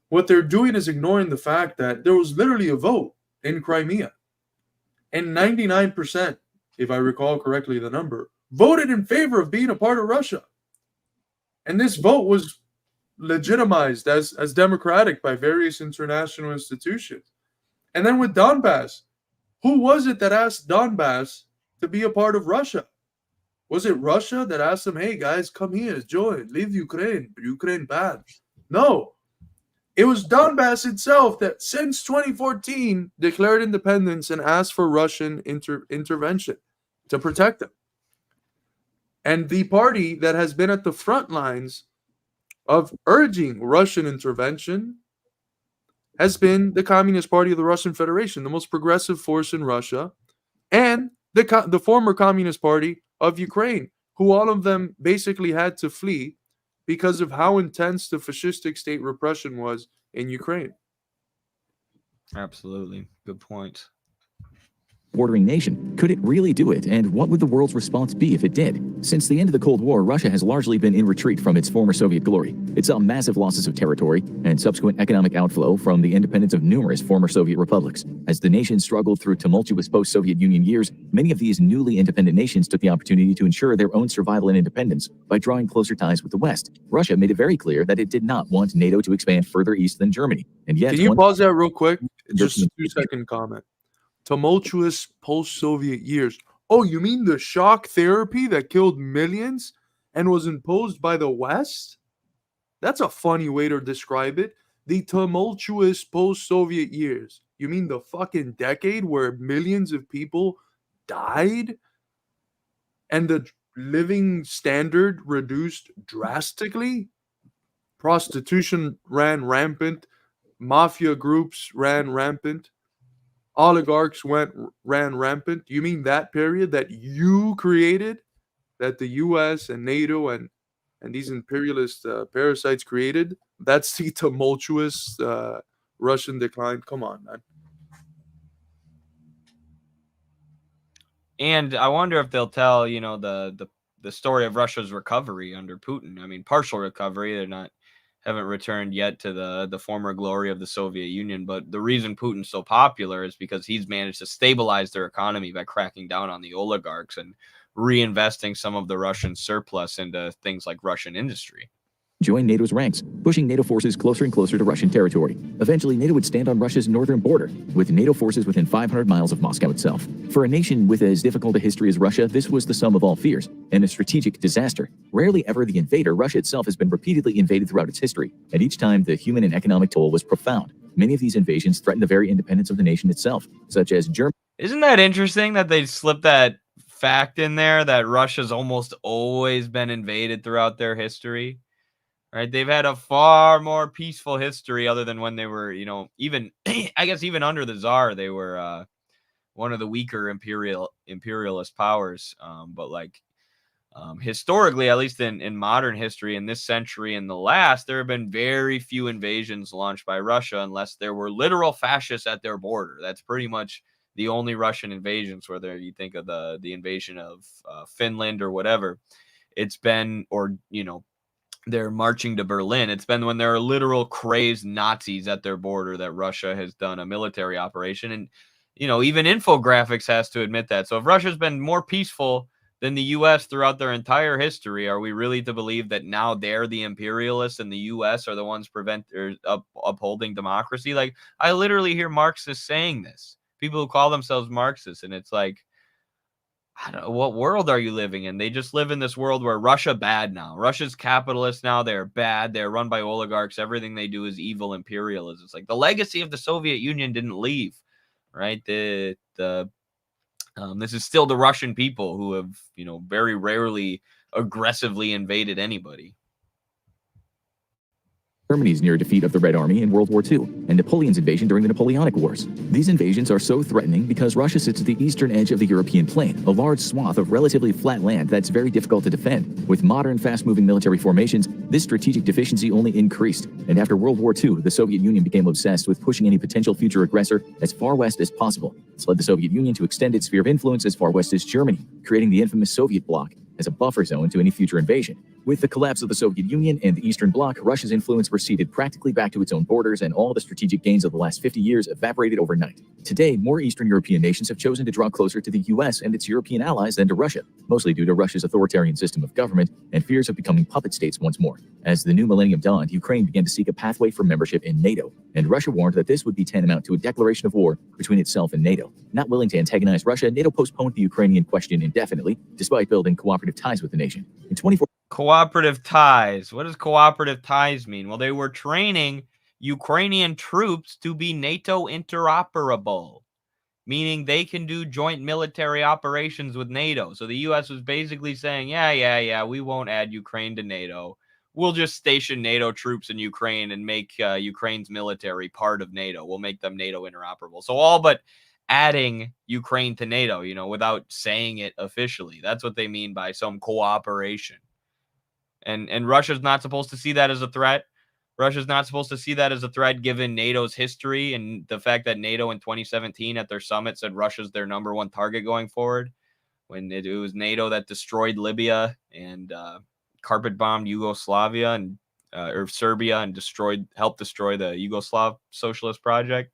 what they're doing is ignoring the fact that there was literally a vote in Crimea. And 99%, if I recall correctly the number, voted in favor of being a part of Russia. And this vote was legitimized as democratic by various international institutions. And then with Donbass, who was it that asked Donbass to be a part of Russia? Was it Russia that asked them, hey guys, come here, join, leave Ukraine bad? No. It was Donbass itself that since 2014 declared independence and asked for Russian intervention to protect them. And the party that has been at the front lines of urging Russian intervention has been the Communist Party of the Russian Federation, the most progressive force in Russia, and the former Communist Party of Ukraine, who all of them basically had to flee because of how intense the fascistic state repression was in Ukraine. Absolutely. Good point. Bordering nation. Could it really do it? And what would the world's response be if it did? Since the end of the Cold War, Russia has largely been in retreat from its former Soviet glory. It saw massive losses of territory and subsequent economic outflow from the independence of numerous former Soviet republics. As the nation struggled through tumultuous post-Soviet Union years, many of these newly independent nations took the opportunity to ensure their own survival and independence by drawing closer ties with the West. Russia made it very clear that it did not want NATO to expand further east than Germany. And yet, can you pause that real quick? Just a 2-second comment. Tumultuous post-Soviet years. Oh, you mean the shock therapy that killed millions and was imposed by the West? That's a funny way to describe it. The tumultuous post-Soviet years. You mean the fucking decade where millions of people died and the living standard reduced drastically? Prostitution ran rampant. Mafia groups ran rampant. Oligarchs ran rampant. You mean that period that you created, that the U.S. and NATO and these imperialist parasites created? That's the tumultuous Russian decline. Come on, man. And I wonder if they'll tell, the story of Russia's recovery under Putin. I mean, partial recovery. They're haven't returned yet to the former glory of the Soviet Union. But the reason Putin's so popular is because he's managed to stabilize their economy by cracking down on the oligarchs and reinvesting some of the Russian surplus into things like Russian industry. Join NATO's ranks, pushing NATO forces closer and closer to Russian territory. Eventually, NATO would stand on Russia's northern border, with NATO forces within 500 miles of Moscow itself. For a nation with as difficult a history as Russia, this was the sum of all fears, and a strategic disaster. Rarely ever the invader, Russia itself has been repeatedly invaded throughout its history, and each time the human and economic toll was profound. Many of these invasions threatened the very independence of the nation itself, such as Germany. Isn't that interesting that they slipped that fact in there, that Russia's almost always been invaded throughout their history? Right, they've had a far more peaceful history, other than when they were, even I guess even under the Tsar, they were one of the weaker imperialist powers. But historically, at least in modern history, in this century and the last, there have been very few invasions launched by Russia, unless there were literal fascists at their border. That's pretty much the only Russian invasions, whether you think of the invasion of Finland or whatever, it's been, or, you know, they're marching to Berlin. It's been when there are literal crazed Nazis at their border that Russia has done a military operation. And, you know, even Infographics has to admit that. So if Russia's been more peaceful than the U.S. throughout their entire history, are we really to believe that now they're the imperialists and the U.S. are the ones upholding democracy? Like, I literally hear Marxists saying this, people who call themselves Marxists, and it's like, I don't know, what world are you living in? They just live in this world where Russia bad now. Russia's capitalist now. They're bad. They're run by oligarchs. Everything they do is evil imperialism. It's like the legacy of the Soviet Union didn't leave, right? This is still the Russian people who have, you know, very rarely aggressively invaded anybody. Germany's near defeat of the Red Army in World War II, and Napoleon's invasion during the Napoleonic Wars. These invasions are so threatening because Russia sits at the eastern edge of the European plain, a large swath of relatively flat land that's very difficult to defend. With modern, fast-moving military formations, this strategic deficiency only increased, and after World War II, the Soviet Union became obsessed with pushing any potential future aggressor as far west as possible. This led the Soviet Union to extend its sphere of influence as far west as Germany, creating the infamous Soviet bloc as a buffer zone to any future invasion. With the collapse of the Soviet Union and the Eastern Bloc, Russia's influence receded practically back to its own borders, and all the strategic gains of the last 50 years evaporated overnight. Today, more Eastern European nations have chosen to draw closer to the US and its European allies than to Russia, mostly due to Russia's authoritarian system of government and fears of becoming puppet states once more. As the new millennium dawned, Ukraine began to seek a pathway for membership in NATO, and Russia warned that this would be tantamount to a declaration of war between itself and NATO. Not willing to antagonize Russia, NATO postponed the Ukrainian question indefinitely, despite building cooperative ties with the nation. In 2014, Cooperative ties. What does cooperative ties mean? Well, they were training Ukrainian troops to be NATO interoperable, meaning they can do joint military operations with NATO. So the U.S. was basically saying, yeah, we won't add Ukraine to NATO. We'll just station NATO troops in Ukraine and make Ukraine's military part of NATO. We'll make them NATO interoperable. So all but adding Ukraine to NATO, you know, without saying it officially. That's what they mean by some cooperation. And Russia's not supposed to see that as a threat. Russia's not supposed to see that as a threat given NATO's history and the fact that NATO in 2017 at their summit said Russia's their #1 target going forward, when it was NATO that destroyed Libya and carpet bombed Yugoslavia and or Serbia and helped destroy the Yugoslav Socialist project.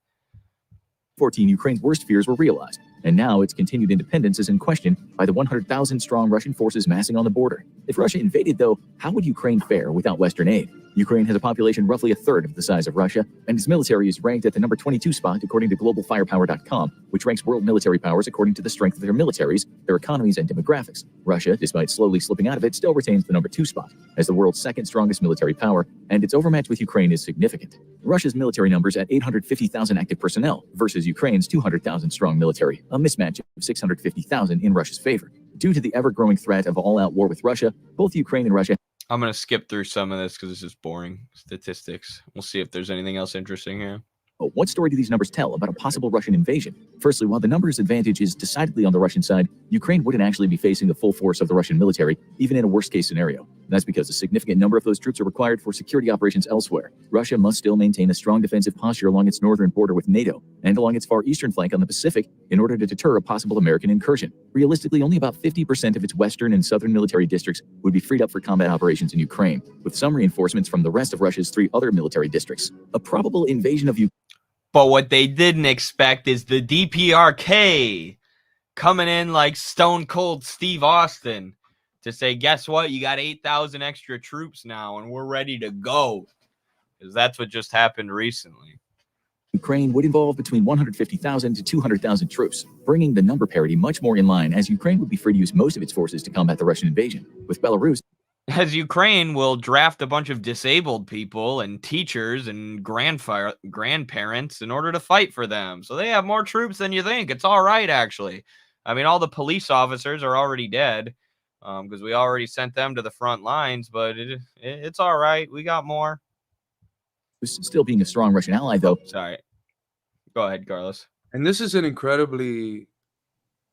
2014, Ukraine's worst fears were realized, and now its continued independence is in question by the 100,000-strong Russian forces massing on the border. If Russia invaded, though, how would Ukraine fare without Western aid? Ukraine has a population roughly a third of the size of Russia, and its military is ranked at the number 22 spot according to globalfirepower.com, which ranks world military powers according to the strength of their militaries, their economies, and demographics. Russia, despite slowly slipping out of it, still retains the number 2 spot as the world's second strongest military power, and its overmatch with Ukraine is significant. Russia's military numbers at 850,000 active personnel versus Ukraine's 200,000 strong military, a mismatch of 650,000 in Russia's favor. Due to the ever-growing threat of all-out war with Russia, both Ukraine and Russia. I'm going to skip through some of this because this is boring statistics. We'll see if there's anything else interesting here. What story do these numbers tell about a possible Russian invasion? Firstly, while the numbers advantage is decidedly on the Russian side, Ukraine wouldn't actually be facing the full force of the Russian military, even in a worst-case scenario. That's because a significant number of those troops are required for security operations elsewhere. Russia must still maintain a strong defensive posture along its northern border with NATO and along its far eastern flank on the Pacific in order to deter a possible American incursion. Realistically, only about 50% of its western and southern military districts would be freed up for combat operations in Ukraine, with some reinforcements from the rest of Russia's 3 other military districts. A probable invasion of Ukraine. But what they didn't expect is the DPRK coming in like Stone Cold Steve Austin to say, guess what? You got 8,000 extra troops now, and we're ready to go. Because that's what just happened recently. Ukraine would involve between 150,000 to 200,000 troops, bringing the number parity much more in line, as Ukraine would be free to use most of its forces to combat the Russian invasion. With Belarus, as Ukraine will draft a bunch of disabled people and teachers and grandparents in order to fight for them. So they have more troops than you think. It's all right, actually. I mean, all the police officers are already dead because we already sent them to the front lines, but it's all right. We got more. Still being a strong Russian ally, though. Sorry. Go ahead, Carlos. And this is an incredibly,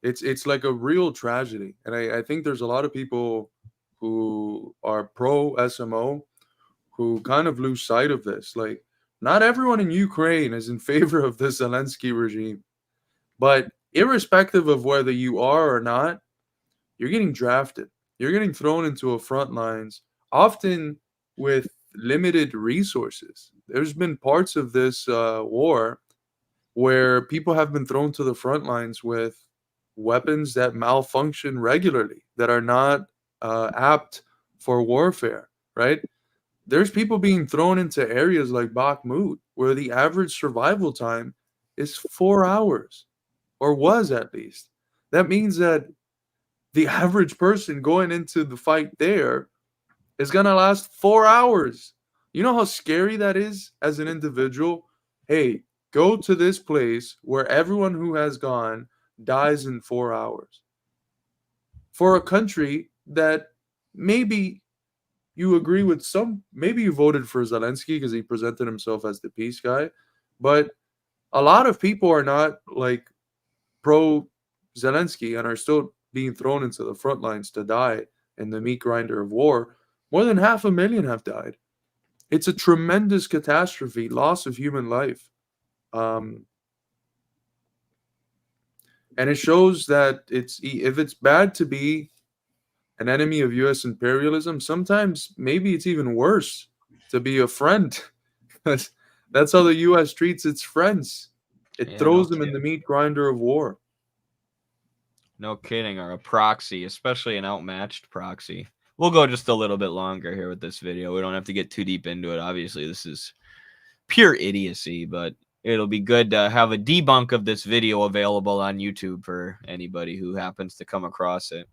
it's like a real tragedy. And I think there's a lot of people who are pro SMO who kind of lose sight of this. Like, not everyone in Ukraine is in favor of the Zelensky regime, but irrespective of whether you are or not, you're getting drafted. You're getting thrown into a front lines, often with limited resources. There's been parts of this war where people have been thrown to the front lines with weapons that malfunction regularly, that are not apt for warfare, right? There's people being thrown into areas like Bakhmut where the average survival time is 4 hours, or was at least. That means that the average person going into the fight there is going to last 4 hours. You know how scary that is as an individual? Hey, go to this place where everyone who has gone dies in 4 hours. For a country that maybe you agree with maybe you voted for Zelensky because he presented himself as the peace guy, but a lot of people are not like pro Zelensky and are still being thrown into the front lines to die in the meat grinder of war. More than 500,000 have died. It's a tremendous catastrophe, loss of human life. And it shows that if it's bad to be an enemy of U.S. imperialism, sometimes maybe it's even worse to be a friend. Because that's how the U.S. treats its friends. It throws them in the meat grinder of war. No kidding, or a proxy, especially an outmatched proxy. We'll go just a little bit longer here with this video. We don't have to get too deep into it. Obviously, this is pure idiocy, but it'll be good to have a debunk of this video available on YouTube for anybody who happens to come across it.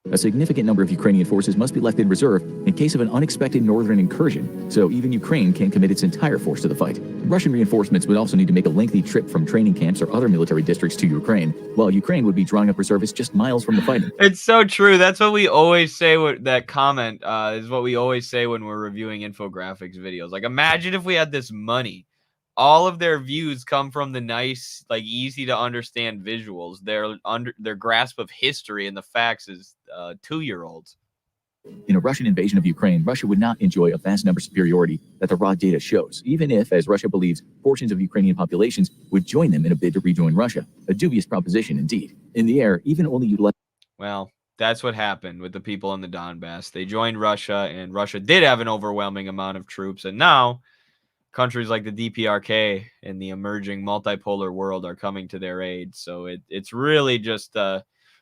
A significant number of Ukrainian forces must be left in reserve in case of an unexpected northern incursion, so even Ukraine can't commit its entire force to the fight. Russian reinforcements would also need to make a lengthy trip from training camps or other military districts to Ukraine, while Ukraine would be drawing up reservists just miles from the fighting. It's so true. That's what we always say. That comment is what we always say when we're reviewing infographics videos. Like, imagine if we had this money. All of their views come from the nice, like, easy to understand visuals. Their grasp of history and the facts is 2-year-olds. In a Russian invasion of Ukraine, Russia would not enjoy a vast number superiority that the raw data shows, even if, as Russia believes, portions of Ukrainian populations would join them in a bid to rejoin Russia. A dubious proposition indeed. In the air, even only utilizing... Well, that's what happened with the people in the Donbass. They joined Russia, and Russia did have an overwhelming amount of troops, and now countries like the DPRK and the emerging multipolar world are coming to their aid. So it's really just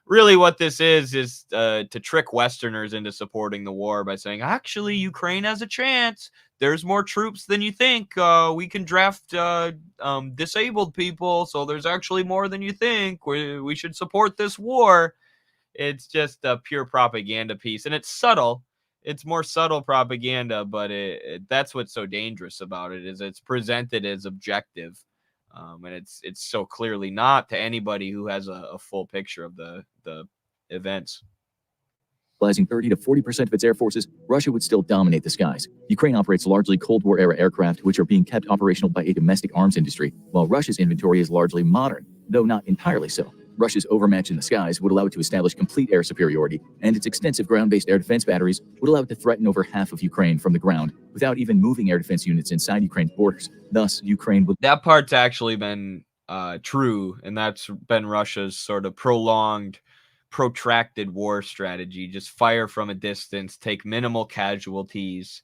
really what this is to trick Westerners into supporting the war by saying, actually, Ukraine has a chance. There's more troops than you think. We can draft disabled people, so there's actually more than you think. We should support this war. It's just a pure propaganda piece, and it's subtle. It's more subtle propaganda, but that's what's so dangerous about it, is it's presented as objective, and it's so clearly not to anybody who has a full picture of the events. Utilizing 30 to 40% of its air forces, Russia would still dominate the skies. Ukraine operates largely Cold War era aircraft, which are being kept operational by a domestic arms industry, while Russia's inventory is largely modern, though not entirely so. Russia's overmatch in the skies would allow it to establish complete air superiority, and its extensive ground-based air defense batteries would allow it to threaten over half of Ukraine from the ground without even moving air defense units inside Ukraine's borders. Thus, Ukraine would... That part's actually been true, and that's been Russia's sort of prolonged, protracted war strategy. Just fire from a distance, take minimal casualties,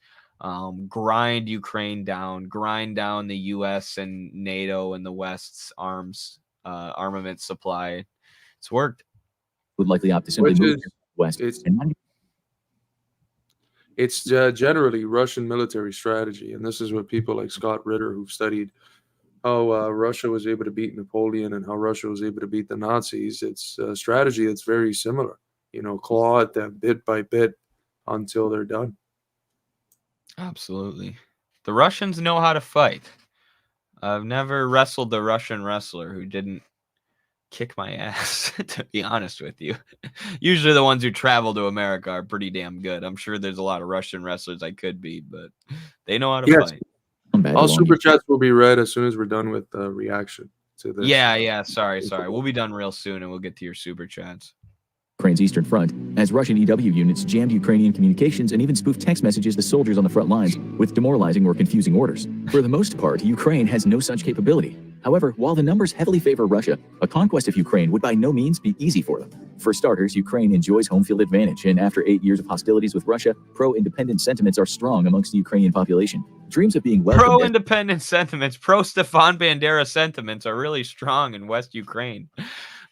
grind Ukraine down, grind down the U.S. and NATO and the West's armament supply. It's worked. Would likely opt to simply move west. It's generally Russian military strategy, and this is what people like Scott Ritter, who've studied how Russia was able to beat Napoleon and how Russia was able to beat the Nazis. It's a strategy that's very similar. Claw at them bit by bit until they're done. Absolutely. The Russians know how to fight. I've never wrestled the Russian wrestler who didn't kick my ass, to be honest with you. Usually the ones who travel to America are pretty damn good. I'm sure there's a lot of Russian wrestlers I could beat, but they know how to fight. All super chats will be read as soon as we're done with the reaction to this. Yeah. Sorry. We'll be done real soon, and we'll get to your super chats. Ukraine's eastern front, as Russian EW units jammed Ukrainian communications and even spoofed text messages to soldiers on the front lines with demoralizing or confusing orders. For the most part, Ukraine has no such capability. However, while the numbers heavily favor Russia, a conquest of Ukraine would by no means be easy for them. For starters, Ukraine enjoys home field advantage, and after 8 years of hostilities with Russia, pro-independent sentiments are strong amongst the Ukrainian population. Dreams of being welcomed pro-independent sentiments, pro-Stefan Bandera sentiments are really strong in West Ukraine.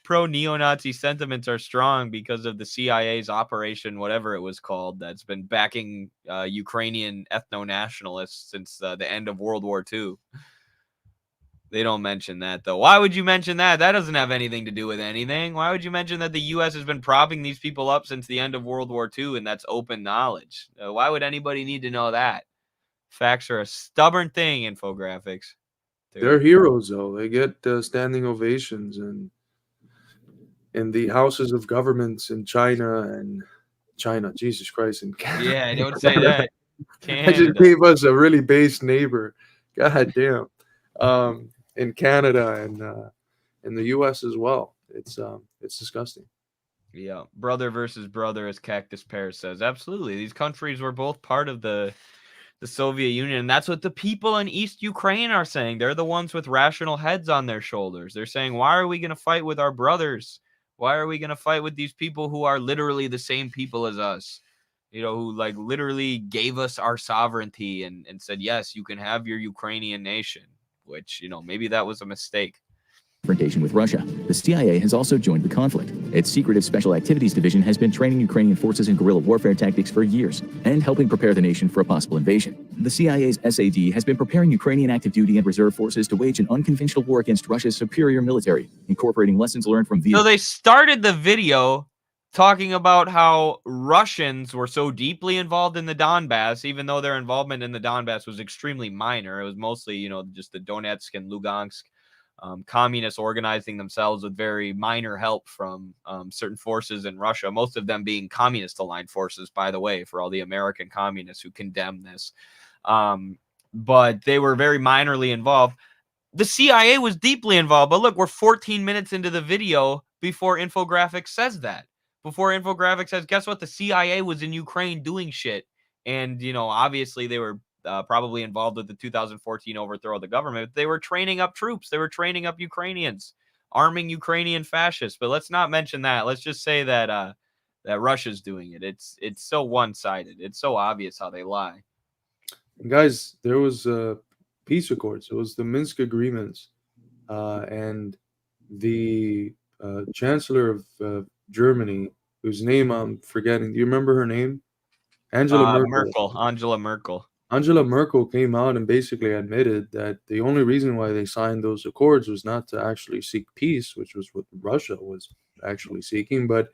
Pro-neo-Nazi sentiments are strong because of the CIA's operation, whatever it was called, that's been backing Ukrainian ethno-nationalists since the end of World War II. They don't mention that, though. Why would you mention that? That doesn't have anything to do with anything. Why would you mention that the U.S. has been propping these people up since the end of World War II, and that's open knowledge? Why would anybody need to know that? Facts are a stubborn thing, infographics. They're heroes, though. They get standing ovations in the houses of governments in China, Jesus Christ, and Canada. Yeah, don't say that. I just gave us a really base neighbor. God damn. In Canada and in the U.S. as well. It's disgusting. Yeah, brother versus brother, as Cactus Pear says. Absolutely, these countries were both part of the Soviet Union, and that's what the people in East Ukraine are saying. They're the ones with rational heads on their shoulders. They're saying, why are we going to fight with our brothers? Why are we going to fight with these people who are literally the same people as us? You know, who like literally gave us our sovereignty and said, yes, you can have your Ukrainian nation, which, you know, maybe that was a mistake. Confrontation with Russia. The CIA has also joined the conflict. Its Secretive Special Activities Division has been training Ukrainian forces in guerrilla warfare tactics for years and helping prepare the nation for a possible invasion. The CIA's SAD has been preparing Ukrainian active duty and reserve forces to wage an unconventional war against Russia's superior military, incorporating lessons learned from So they started the video talking about how Russians were so deeply involved in the Donbass, even though their involvement in the Donbass was extremely minor. It was mostly, you know, just the Donetsk and Lugansk communists organizing themselves with very minor help from certain forces in Russia, most of them being communist-aligned forces, by the way, for all the American communists who condemn this. But they were very minorly involved. The CIA was deeply involved, but look, we're 14 minutes into the video before Infographics says that. Before Infographics says, guess what? The CIA was in Ukraine doing shit. And, you know, obviously they were probably involved with the 2014 overthrow of the government. They were training up troops. They were training up Ukrainians, arming Ukrainian fascists. But let's not mention that. Let's just say that that Russia's doing it. It's so one-sided. It's so obvious how they lie. Guys, there was peace accords. It was the Minsk agreements, and the chancellor of Germany, whose name I'm forgetting. Do you remember her name? Angela Merkel. Angela Merkel. Angela Merkel came out and basically admitted that the only reason why they signed those accords was not to actually seek peace, which was what Russia was actually seeking, but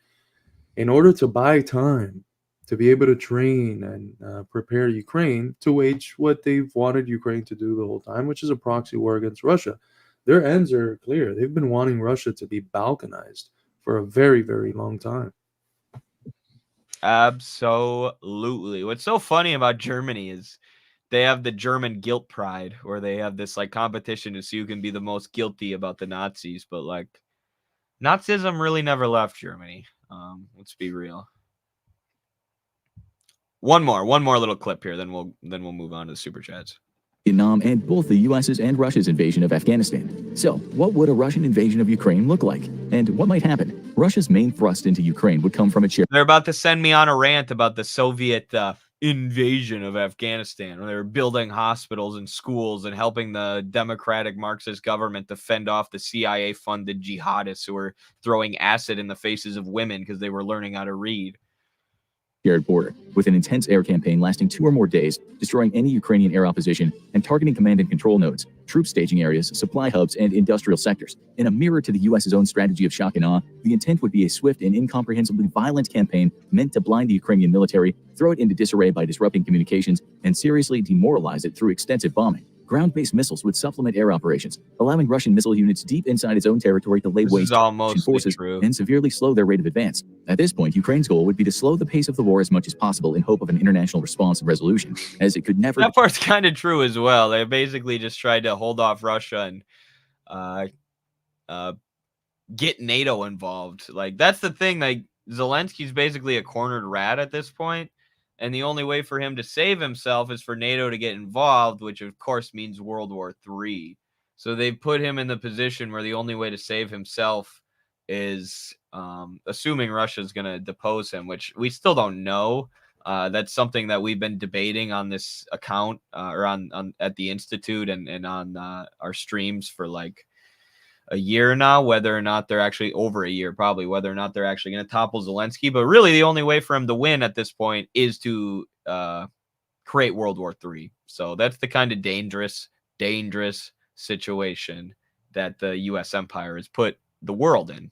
in order to buy time to be able to train and prepare Ukraine to wage what they've wanted Ukraine to do the whole time, which is a proxy war against Russia. Their ends are clear. They've been wanting Russia to be balkanized for a very, very long time. Absolutely. What's so funny about Germany is they have the German guilt pride, where they have this like competition to see who can be the most guilty about the Nazis. But like, Nazism really never left Germany. Let's be real. One more little clip here, then we'll move on to the super chats. Vietnam and both the US's and Russia's invasion of Afghanistan. So, what would a Russian invasion of Ukraine look like? And what might happen? Russia's main thrust into Ukraine would come from its share. They're about to send me on a rant about the Soviet invasion of Afghanistan, where they were building hospitals and schools and helping the democratic Marxist government to fend off the CIA-funded jihadists who were throwing acid in the faces of women because they were learning how to read. Shared border, with an intense air campaign lasting 2 or more days, destroying any Ukrainian air opposition and targeting command and control nodes, troop staging areas, supply hubs, and industrial sectors. In a mirror to the US's own strategy of shock and awe, the intent would be a swift and incomprehensibly violent campaign meant to blind the Ukrainian military, throw it into disarray by disrupting communications, and seriously demoralize it through extensive bombing. Ground-based missiles would supplement air operations, allowing Russian missile units deep inside its own territory to lay waste to Russian forces and severely slow their rate of advance. At this point, Ukraine's goal would be to slow the pace of the war as much as possible in hope of an international response and resolution, as it could never... That part's kind of true as well. They basically just tried to hold off Russia and get NATO involved. Like, that's the thing. Like, Zelensky's basically a cornered rat at this point. And the only way for him to save himself is for NATO to get involved, which of course means World War III. So they put him in the position where the only way to save himself is assuming Russia's going to depose him, which we still don't know. That's something that we've been debating on this account or on at the Institute and on our streams for like a year now, whether or not they're actually over a year, probably whether or not they're actually going to topple Zelensky. But really the only way for him to win at this point is to create World War III. So that's the kind of dangerous situation that the U.S. empire has put the world in.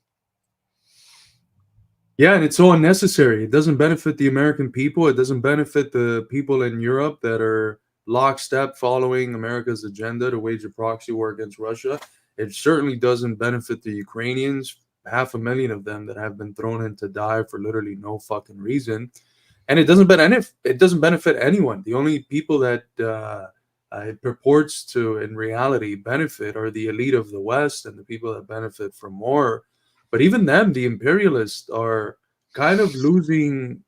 Yeah, and it's so unnecessary. It doesn't benefit the American people. It doesn't benefit the people in Europe that are lockstep following America's agenda to wage a proxy war against Russia. It certainly doesn't benefit the Ukrainians, 500,000 of them that have been thrown in to die for literally no fucking reason. And it doesn't benefit anyone. The only people that it purports to, in reality, benefit are the elite of the West and the people that benefit from war. But even them, the imperialists, are kind of losing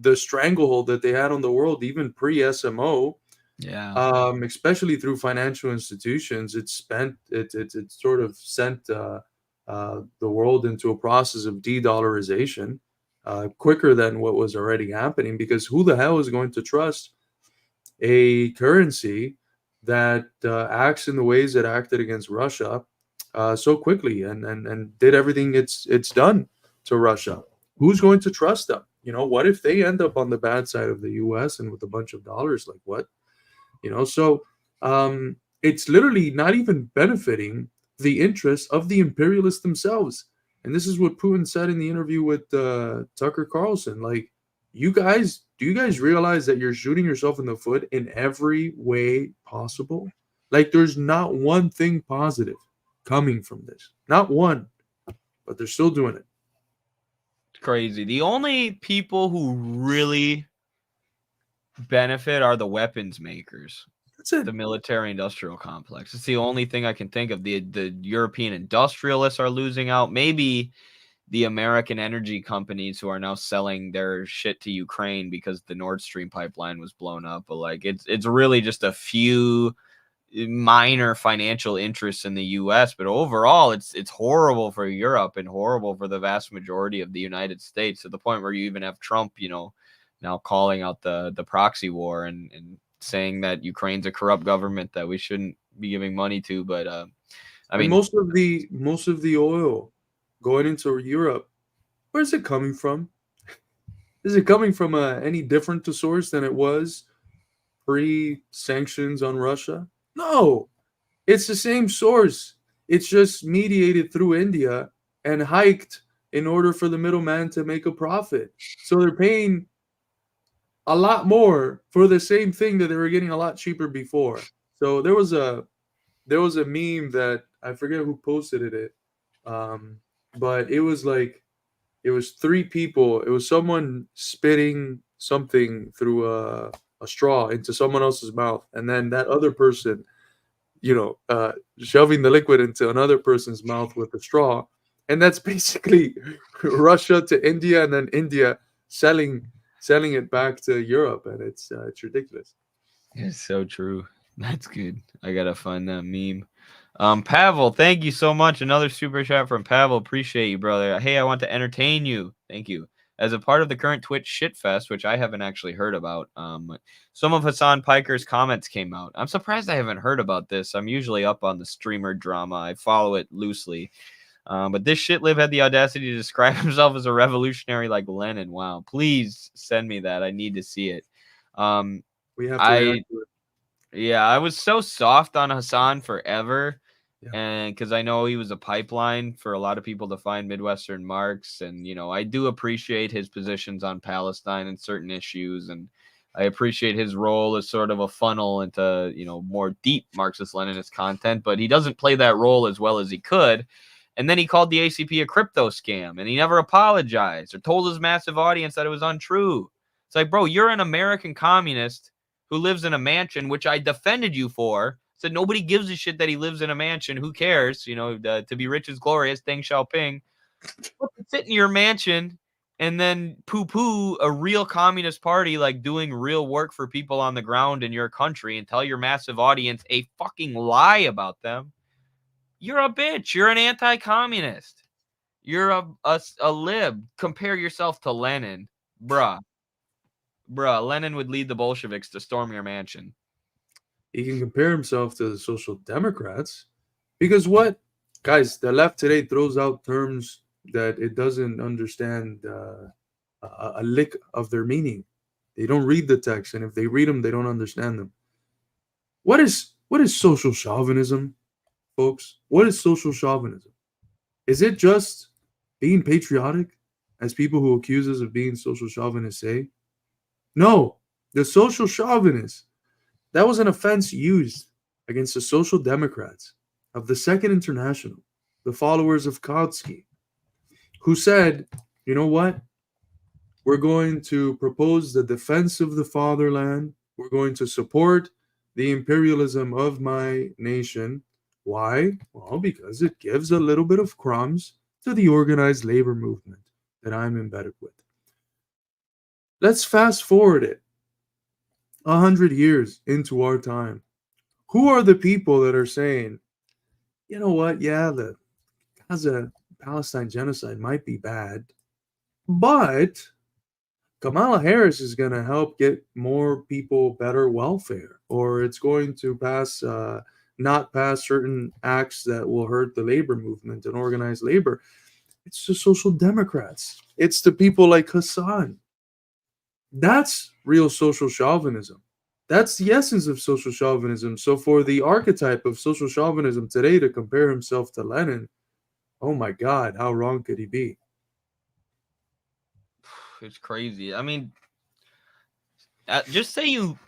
the stranglehold that they had on the world, even pre-SMO. Yeah. Especially through financial institutions. It sort of sent the world into a process of de-dollarization quicker than what was already happening, because who the hell is going to trust a currency that acts in the ways that acted against Russia so quickly and did everything it's done to Russia? Who's going to trust them? What if they end up on the bad side of the US and with a bunch of dollars? Like what? So it's literally not even benefiting the interests of the imperialists themselves. And this is what Putin said in the interview with Tucker Carlson. Like, do you guys realize that you're shooting yourself in the foot in every way possible? Like, there's not one thing positive coming from this. Not one. But they're still doing it. It's crazy. The only people who really benefit are the weapons makers. That's it. The military industrial complex. It's the only thing I can think of. The European industrialists are losing out. Maybe the American energy companies who are now selling their shit to Ukraine because the Nord Stream pipeline was blown up. But like it's really just a few minor financial interests in the US, but overall it's horrible for Europe and horrible for the vast majority of the United States, to the point where you even have Trump, now calling out the proxy war and saying that Ukraine's a corrupt government that we shouldn't be giving money to. But I mean, most of the oil going into Europe, where's it coming from? Is it coming from any different to source than it was pre-sanctions on Russia? No, it's the same source. It's just mediated through India and hiked in order for the middleman to make a profit. So they're paying a lot more for the same thing that they were getting a lot cheaper before. So there was a meme that I forget who posted it, but it was three people. It was someone spitting something through a straw into someone else's mouth, and then that other person, shoving the liquid into another person's mouth with a straw, and that's basically Russia to India, and then India selling it back to Europe, and it's ridiculous. it's so true. That's good. I gotta find that meme. Pavel, thank you so much. Another super chat from Pavel. Appreciate you, brother. Hey, I want to entertain you. Thank you. As a part of the current Twitch shitfest, which I haven't actually heard about, some of Hassan Piker's comments came out. I'm surprised I haven't heard about this. I'm usually up on the streamer drama. I follow it loosely. But this shitlib had the audacity to describe himself as a revolutionary like Lenin. Wow. Please send me that. I need to see it. We have to react to it. Yeah, I was so soft on Hassan forever. Yeah. And because I know he was a pipeline for a lot of people to find Midwestern Marx. And, I do appreciate his positions on Palestine and certain issues. And I appreciate his role as sort of a funnel into, more deep Marxist-Leninist content. But he doesn't play that role as well as he could. And then he called the ACP a crypto scam. And he never apologized or told his massive audience that it was untrue. It's like, bro, you're an American communist who lives in a mansion, which I defended you for. Said nobody gives a shit that he lives in a mansion. Who cares? To be rich is glorious. Deng Xiaoping. Sit in your mansion and then poo-poo a real communist party like doing real work for people on the ground in your country and tell your massive audience a fucking lie about them. you're a bitch. You're an anti-communist. You're a lib. Compare yourself to Lenin. Bruh. Lenin would lead the Bolsheviks to storm your mansion. He can compare himself to the Social Democrats because what? Guys, the left today throws out terms that it doesn't understand a lick of their meaning. They don't read the text, and if they read them, they don't understand them. What is social chauvinism, folks? What is social chauvinism? Is it just being patriotic, as people who accuse us of being social chauvinists say? No, the social chauvinists, that was an offense used against the Social Democrats of the Second International, the followers of Kautsky, who said, you know what? We're going to propose the defense of the fatherland. We're going to support the imperialism of my nation. Why? Well, because it gives a little bit of crumbs to the organized labor movement that I'm embedded with. Let's fast forward it 100 years into our time. Who are the people that are saying, you know what? Yeah, the Gaza Palestine genocide might be bad, but Kamala Harris is going to help get more people better welfare, or it's going to not pass certain acts that will hurt the labor movement and organized labor. It's the Social Democrats. It's the people like Hassan. That's real social chauvinism. That's the essence of social chauvinism. So for the archetype of social chauvinism today to compare himself to Lenin, oh my God, how wrong could he be? It's crazy. I mean, just say you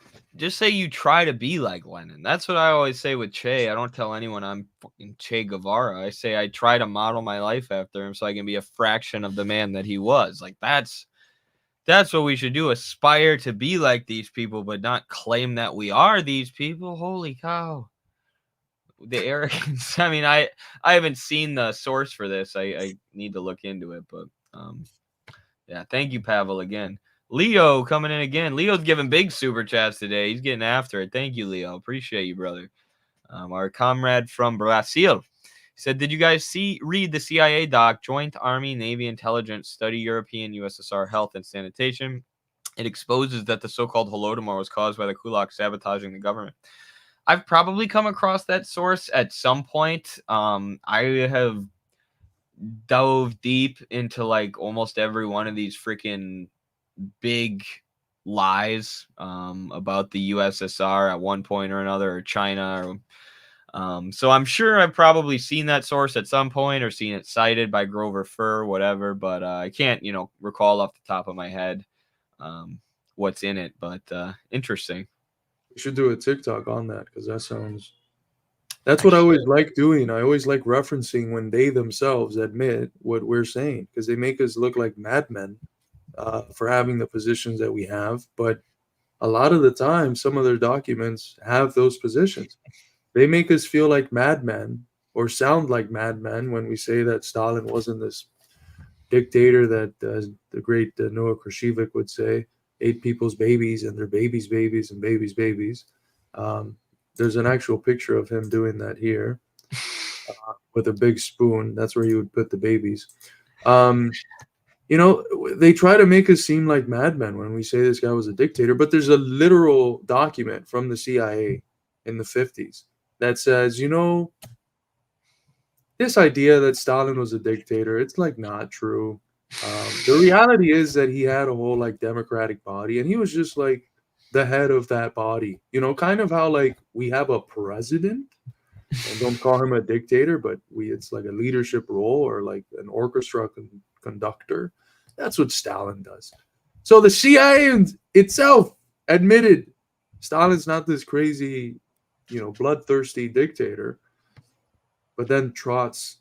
try to be like Lenin. That's what I always say with Che. I don't tell anyone I'm fucking Che Guevara. I say I try to model my life after him so I can be a fraction of the man that he was. Like that's what we should do. Aspire to be like these people, but not claim that we are these people. Holy cow. The arrogance. I mean, I haven't seen the source for this. I need to look into it, but yeah, thank you, Pavel, again. Leo coming in again. Leo's giving big super chats today. He's getting after it. Thank you, Leo. Appreciate you, brother. Our comrade from Brazil said, did you guys read the CIA doc, Joint Army Navy Intelligence Study European USSR Health and Sanitation? It exposes that the so-called Holodomor was caused by the kulaks sabotaging the government. I've probably come across that source at some point. I have dove deep into like almost every one of these freaking big lies about the USSR at one point or another, or China, or so I'm sure I've probably seen that source at some point or seen it cited by Grover Furr, whatever, but I can't, recall off the top of my head what's in it, but interesting. We should do a TikTok on that because that's what I always like doing. I always like referencing when they themselves admit what we're saying because they make us look like madmen for having the positions that we have. But a lot of the time, some of their documents have those positions. They make us feel like madmen or sound like madmen when we say that Stalin wasn't this dictator that the great Noah Krashevik would say, ate people's babies and their babies' babies and babies' babies. There's an actual picture of him doing that here with a big spoon. That's where he would put the babies. They try to make us seem like madmen when we say this guy was a dictator, but there's a literal document from the CIA in the 50s that says, this idea that Stalin was a dictator, it's like not true. The reality is that he had a whole like democratic body and he was just like the head of that body, kind of how like we have a president and don't call him a dictator, but it's like a leadership role or like an orchestra conductor. That's what Stalin does. So the CIA itself admitted Stalin's not this crazy, bloodthirsty dictator, but then trots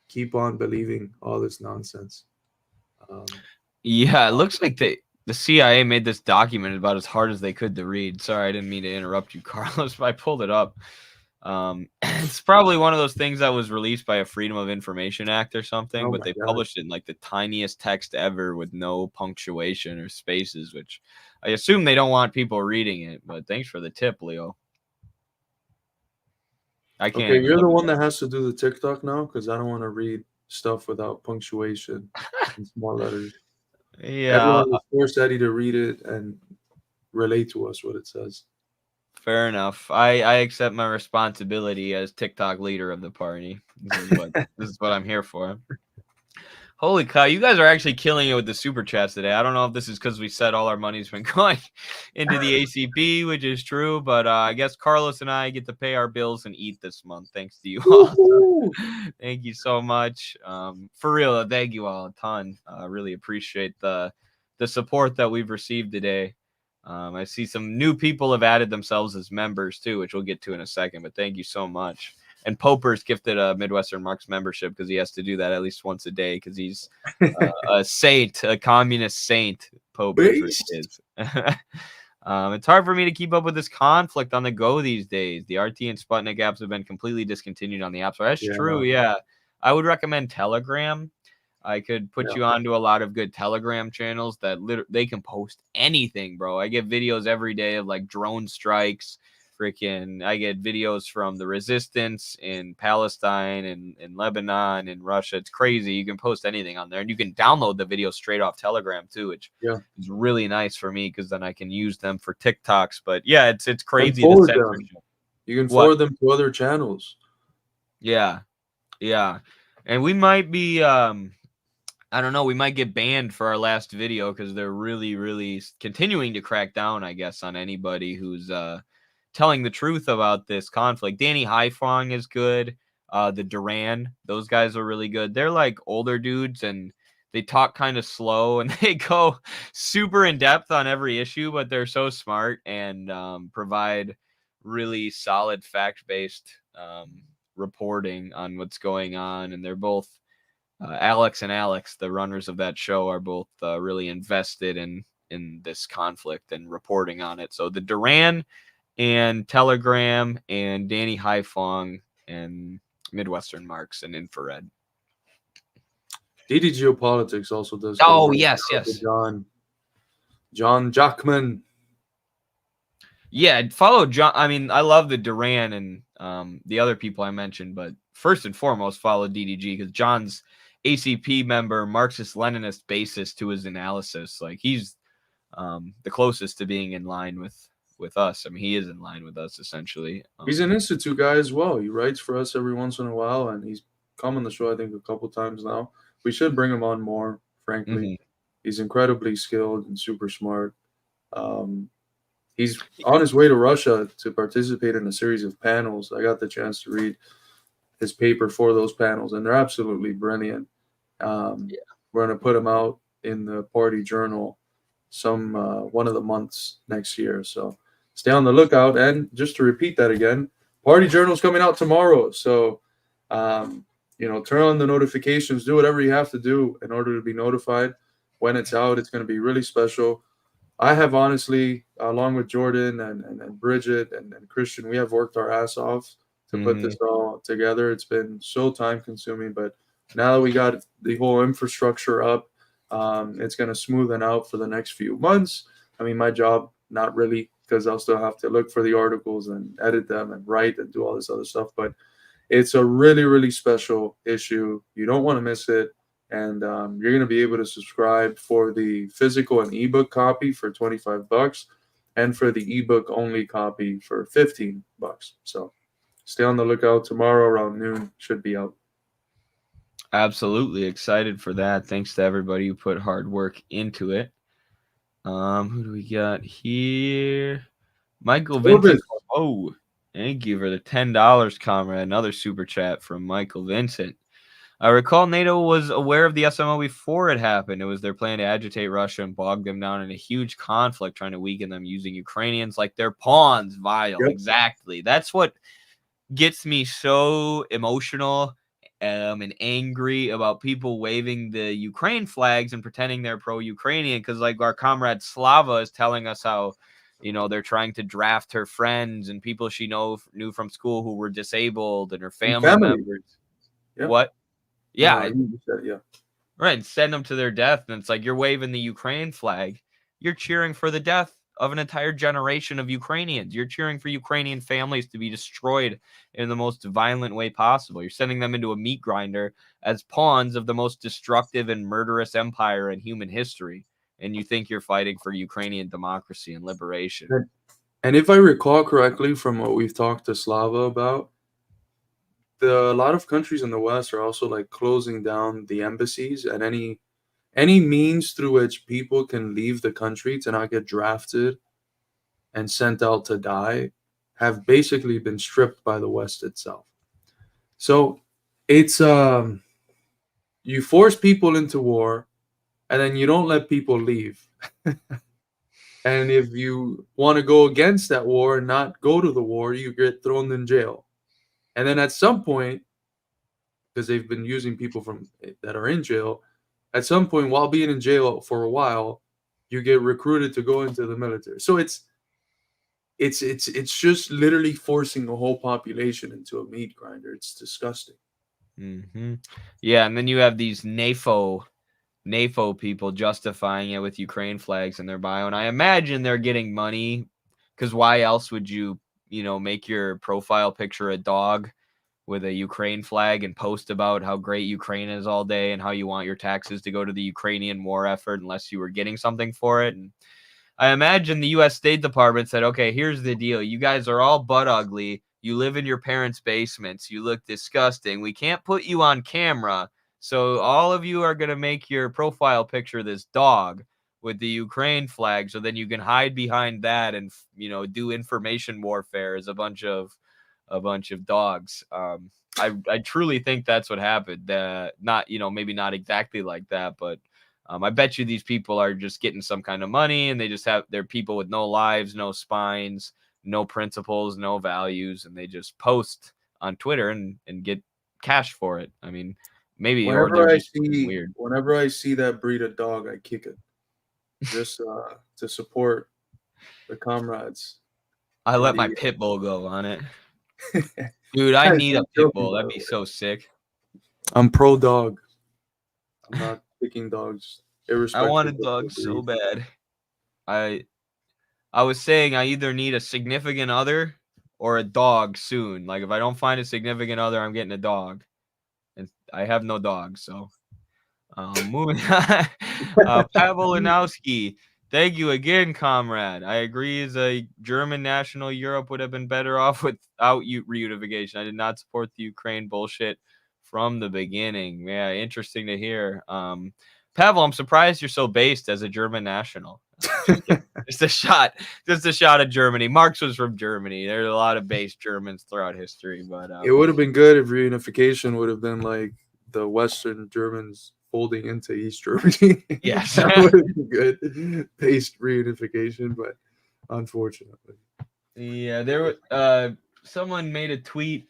keep on believing all this nonsense. Yeah, it looks like the CIA made this document about as hard as they could to read. Sorry, I didn't mean to interrupt you, Carlos, but I pulled it up. It's probably one of those things that was released by a Freedom of Information Act or something, but they published it in like the tiniest text ever with no punctuation or spaces, which I assume they don't want people reading it. But thanks for the tip, Leo. I can't. Okay, even you're the look one at that has to do the TikTok now because I don't want to read stuff without punctuation and small letters. it. Yeah, Everyone will force Eddie to read it and relate to us what it says. fair enough. I accept my responsibility as TikTok leader of the party. This is what I'm here for. Holy cow, you guys are actually killing it with the super chats today. I don't know if this is because we said all our money's been going into the ACP, which is true, but I guess Carlos and I get to pay our bills and eat this month. Thanks to you all. So, thank you so much. For real, thank you all a ton. Really appreciate the support that we've received today. I see some new people have added themselves as members too, which we'll get to in a second, but thank you so much. And Poper's gifted a Midwestern Marx membership because he has to do that at least once a day because he's a saint, a communist saint. Poper is. It's hard for me to keep up with this conflict on the go these days. The RT and Sputnik apps have been completely discontinued on the App Store. That's true, yeah. I would recommend Telegram. I could put you onto a lot of good Telegram channels that they can post anything, bro. I get videos every day of like drone strikes. I get videos from the resistance in Palestine and in Lebanon and Russia. It's crazy. You can post anything on there, and you can download the video straight off Telegram too, which is really nice for me because then I can use them for TikToks. But yeah, it's crazy the censorship. You can forward them to other channels. Yeah, and we might be I don't know. We might get banned for our last video because they're really, really continuing to crack down, I guess, on anybody who's telling the truth about this conflict. Danny Haifong is good. The Duran, those guys are really good. They're like older dudes and they talk kind of slow and they go super in depth on every issue, but they're so smart and provide really solid fact-based reporting on what's going on. And they're both Alex and Alex, the runners of that show, are both really invested in this conflict and reporting on it. So the Duran and Telegram and Danny Haifong and Midwestern Marx and Infrared. DD Geopolitics also does. Oh, yes. John Jackman. Yeah, follow John. I mean, I love the Duran and the other people I mentioned, but first and foremost, follow DDG because John's ACP member, Marxist-Leninist basis to his analysis. Like he's the closest to being in line with us. I mean, he is in line with us essentially. He's an Institute guy as well. He writes for us every once in a while, and he's come on the show I think a couple times now. We should bring him on more. Frankly, he's incredibly skilled and super smart. He's on his way to Russia to participate in a series of panels. I got the chance to read his paper for those panels, and they're absolutely brilliant. We're going to put them out in the party journal one of the months next year. So stay on the lookout. And just to repeat that again, party journal's coming out tomorrow. So, turn on the notifications, do whatever you have to do in order to be notified when it's out. It's going to be really special. I have honestly, along with Jordan and Bridget and Christian, we have worked our ass off to put this all together. It's been so time consuming, but now that we got the whole infrastructure up, it's going to smoothen out for the next few months. I mean, my job, not really, because I'll still have to look for the articles and edit them and write and do all this other stuff. But it's a really, really special issue. You don't want to miss it. And you're going to be able to subscribe for the physical and ebook copy for $25 and for the ebook only copy for $15. So stay on the lookout. Tomorrow around noon should be out. Absolutely excited for that. Thanks to everybody who put hard work into it. Who do we got here? Michael Vincent. Oh, thank you for the $10, comrade. Another super chat from Michael Vincent. I recall NATO was aware of the SMO before it happened. It was their plan to agitate Russia and bog them down in a huge conflict, trying to weaken them using Ukrainians like their pawns. Vile. Yep. Exactly. That's what gets me so emotional and angry about people waving the Ukraine flags and pretending they're pro-Ukrainian, because like our comrade Slava is telling us how, they're trying to draft her friends and people she knew from school who were disabled and her family members. Yep. What? Yeah. Right. And send them to their death. And it's like, you're waving the Ukraine flag. You're cheering for the death of an entire generation of Ukrainians. You're cheering for Ukrainian families to be destroyed in the most violent way possible. You're sending them into a meat grinder as pawns of the most destructive and murderous empire in human history. And you think you're fighting for Ukrainian democracy and liberation. And if I recall correctly from what we've talked to Slava about, a lot of countries in the West are also like closing down the embassies and any means through which people can leave the country to not get drafted and sent out to die have basically been stripped by the West itself. So it's you force people into war and then you don't let people leave. And if you want to go against that war and not go to the war, you get thrown in jail. And then at some point, because they've been using people from that are in jail, at some point while being in jail for a while, you get recruited to go into the military. So it's just literally forcing a whole population into a meat grinder. It's disgusting. Mm-hmm. Yeah, and then you have these NAFO people justifying it with Ukraine flags in their bio, and I imagine they're getting money, because why else would you make your profile picture a dog with a Ukraine flag and post about how great Ukraine is all day and how you want your taxes to go to the Ukrainian war effort unless you were getting something for it? And I imagine the U.S. State Department said, okay, here's the deal. You guys are all butt ugly. You live in your parents' basements. You look disgusting. We can't put you on camera. So all of you are going to make your profile picture this dog with the Ukraine flag. So then you can hide behind that and, do information warfare as a bunch of dogs. I truly think that's what happened. Not, maybe not exactly like that, but I bet you these people are just getting some kind of money, and they're people with no lives, no spines, no principles, no values, and they just post on Twitter and get cash for it. I mean, maybe or they're just weird. Whenever I see that breed of dog, I kick it just to support the comrades. I let my pit bull go on it. Dude, I need a pit bull. That'd be so sick. I'm pro dog. I'm not picking dogs. I want a dog so bad. I was saying I either need a significant other or a dog soon. Like if I don't find a significant other, I'm getting a dog. And I have no dog, so moving on. Pavel Lanowski, thank you again, comrade. I agree, as a German national, Europe would have been better off without reunification. I did not support the Ukraine bullshit from the beginning. Yeah, interesting to hear. Pavel, I'm surprised you're so based as a German national. Just a shot at Germany. Marx was from Germany. There's a lot of based Germans throughout history, but it would have been good if reunification would have been like the Western Germans folding into East Germany. Yes, that would have been good, based reunification, but unfortunately, yeah, there. Someone made a tweet.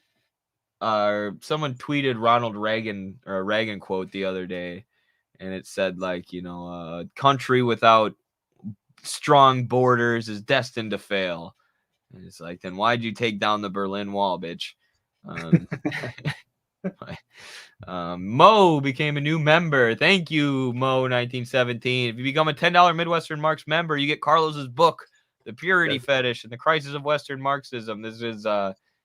Someone tweeted Ronald Reagan or a Reagan quote the other day, and it said like, a country without strong borders is destined to fail. And it's like, then why'd you take down the Berlin Wall, bitch? Mo became a new member. Thank you, Mo1917. If you become a $10 Midwestern Marx member, you get Carlos's book, The Purity Fetish and the Crisis of Western Marxism. This is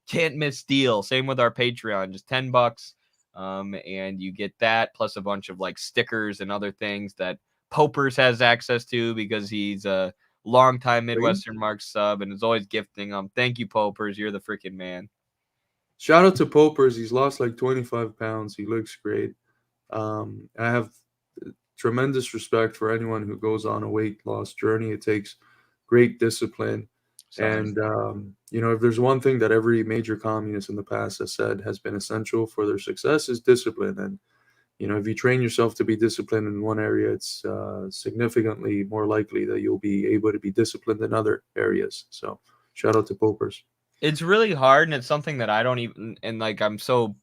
can't miss deal. Same with our Patreon, just $10. And you get that plus a bunch of like stickers and other things that Popers has access to because he's a longtime Midwestern Marx sub and is always gifting them. Thank you, Popers. You're the freaking man. Shout out to Popers. He's lost like 25 pounds. He looks great. I have tremendous respect for anyone who goes on a weight loss journey. It takes great discipline. And, if there's one thing that every major communist in the past has said has been essential for their success is discipline. And, if you train yourself to be disciplined in one area, it's significantly more likely that you'll be able to be disciplined in other areas. So shout out to Popers. It's really hard, and it's something that I don't even, and like, I'm so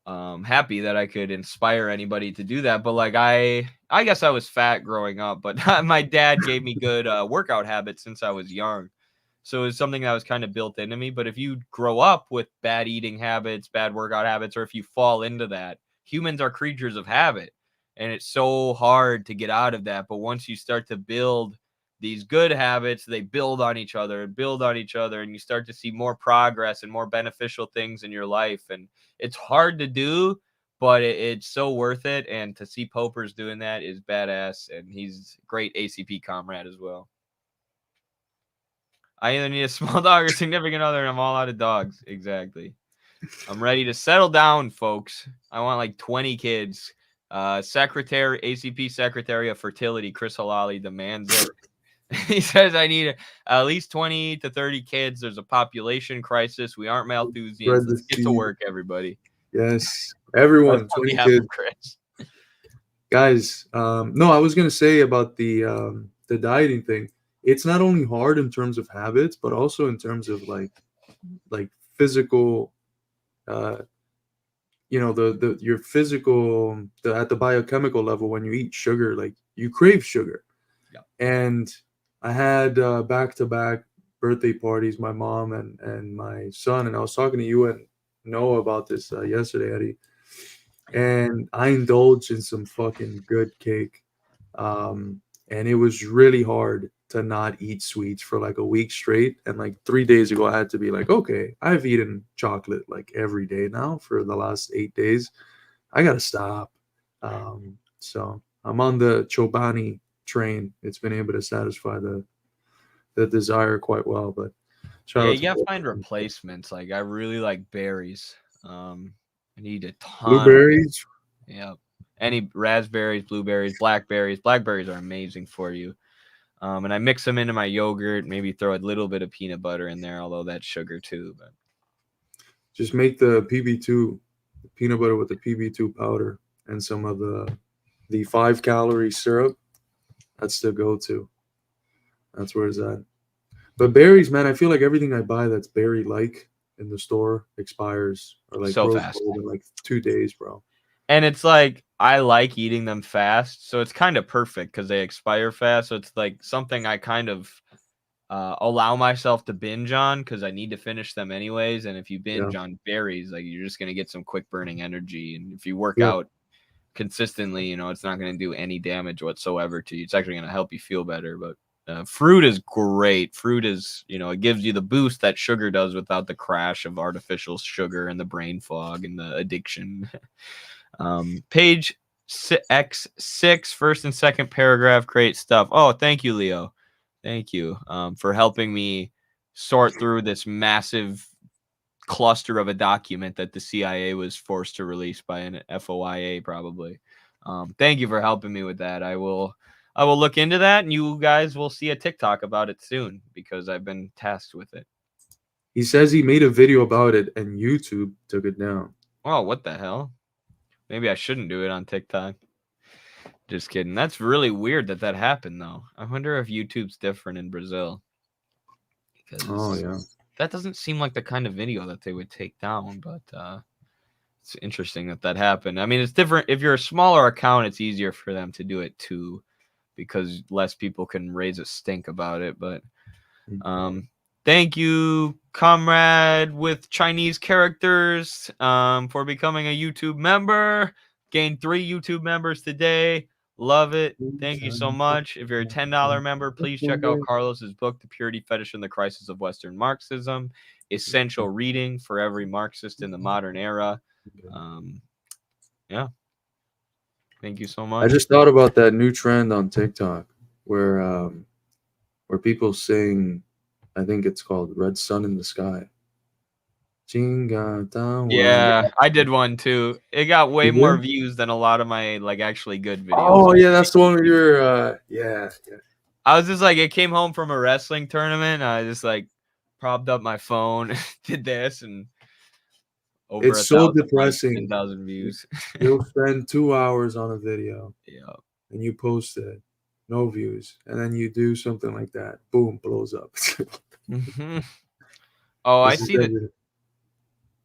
happy that I could inspire anybody to do that. But like, I guess I was fat growing up, but my dad gave me good workout habits since I was young. So it's something that was kind of built into me. But if you grow up with bad eating habits, bad workout habits, or if you fall into that, humans are creatures of habit, and it's so hard to get out of that. But once you start to build these good habits, they build on each other and build on each other, and you start to see more progress and more beneficial things in your life. And it's hard to do, but it's so worth it. And to see Popers doing that is badass, and he's a great ACP comrade as well. I either need a small dog or significant other, and I'm all out of dogs. Exactly. I'm ready to settle down, folks. I want like 20 kids. Secretary, ACP Secretary of Fertility, Chris Halali, demands it. He says I need at least 20 to 30 kids. There's a population crisis. We aren't Malthusians. Let's get to work, everybody. Yes, everyone. 20 kids. Chris. Guys, no, I was gonna say about the dieting thing. It's not only hard in terms of habits, but also in terms of like physical, your physical, at the biochemical level, when you eat sugar, like you crave sugar. Yeah. And I had back-to-back birthday parties, my mom and my son, and I was talking to you and Noah about this yesterday, Eddie. And I indulged in some fucking good cake. And it was really hard to not eat sweets for like a week straight. And like 3 days ago, I had to be like, okay, I've eaten chocolate like every day now for the last 8 days. I got to stop. So I'm on the Chobani train. It's been able to satisfy the desire quite well. But yeah, you got to find replacements. Like I really like berries. I need a ton. Blueberries. Yeah. Any raspberries, blueberries, blackberries. Blackberries are amazing for you. And I mix them into my yogurt, maybe throw a little bit of peanut butter in there, although that's sugar too. But just make the PB2 peanut butter with the PB2 powder and some of the 5-calorie syrup. That's the go-to. That's where it's at. But berries, man, I feel like everything I buy that's berry-like in the store expires or like so fast in like 2 days, bro. And it's like I like eating them fast, so it's kind of perfect because they expire fast. So it's like something I kind of allow myself to binge on because I need to finish them anyways. And if you binge on berries, like you're just gonna get some quick burning energy. And if you work out consistently, it's not gonna do any damage whatsoever to you. It's actually gonna help you feel better. But fruit is great. Fruit is, it gives you the boost that sugar does without the crash of artificial sugar and the brain fog and the addiction. Page X6, first and second paragraph, great stuff. Oh, thank you, Leo. Thank you for helping me sort through this massive cluster of a document that the CIA was forced to release by an FOIA, probably. Thank you for helping me with that. I will look into that, and you guys will see a TikTok about it soon because I've been tasked with it. He says he made a video about it and YouTube took it down. Oh, what the hell? Maybe I shouldn't do it on TikTok. Just kidding. That's really weird that happened, though. I wonder if YouTube's different in Brazil. Because that doesn't seem like the kind of video that they would take down, but it's interesting that happened. I mean, it's different. If you're a smaller account, it's easier for them to do it, too, because less people can raise a stink about it. But thank you, comrade with Chinese characters, for becoming a YouTube member. Gained 3 YouTube members today. Love it. Thank you so much. If you're a $10 member, please check out Carlos's book, The Purity, Fetish, and the Crisis of Western Marxism. Essential reading for every Marxist in the modern era. Yeah. Thank you so much. I just thought about that new trend on TikTok where people sing, I think it's called Red Sun in the Sky. Yeah, I did one too. It got way more views than a lot of my actually good videos. Oh yeah, that's the one where you're yeah. I was just like, it came home from a wrestling tournament. I just propped up my phone, did this, and over it's so depressing. 10,000 views. You'll spend 2 hours on a video, and you post it, no views, and then you do something like that, boom, blows up. Oh, I see that.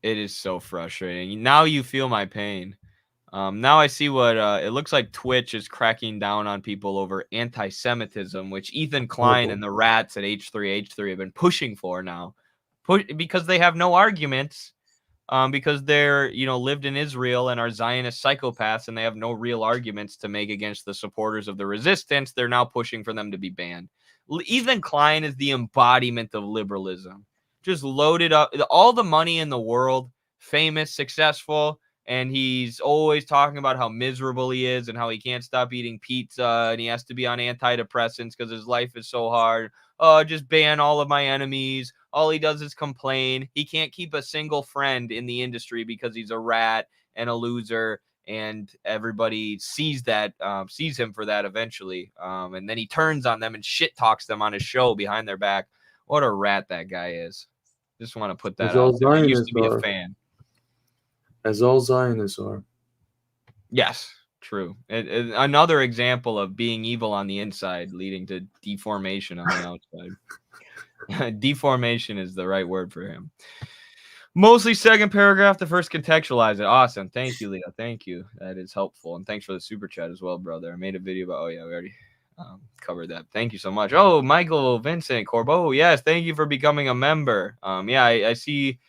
It is so frustrating. Now you feel my pain. Now I see what it looks like. Twitch is cracking down on people over anti-Semitism, which Ethan Klein and the rats at H3H3 have been pushing for now, because they have no arguments because they're, lived in Israel and are Zionist psychopaths, and they have no real arguments to make against the supporters of the resistance. They're now pushing for them to be banned. Ethan Klein is the embodiment of liberalism. Just loaded up all the money in the world, famous, successful, and he's always talking about how miserable he is and how he can't stop eating pizza and he has to be on antidepressants because his life is so hard. Oh, just ban all of my enemies. All he does is complain. He can't keep a single friend in the industry because he's a rat and a loser, and everybody sees him for that eventually. And then he turns on them and shit talks them on his show behind their back. What a rat that guy is. Just want to put that out there. I used to be a fan. As all Zionists are. Yes, true. Another example of being evil on the inside leading to deformation on the outside. Deformation is the right word for him. Mostly second paragraph, the first contextualize it. Awesome. Thank you, Leo. Thank you. That is helpful. And thanks for the super chat as well, brother. I made a video about, we already covered that. Thank you so much. Oh, Michael Vincent Corbeau. Yes, thank you for becoming a member. I see.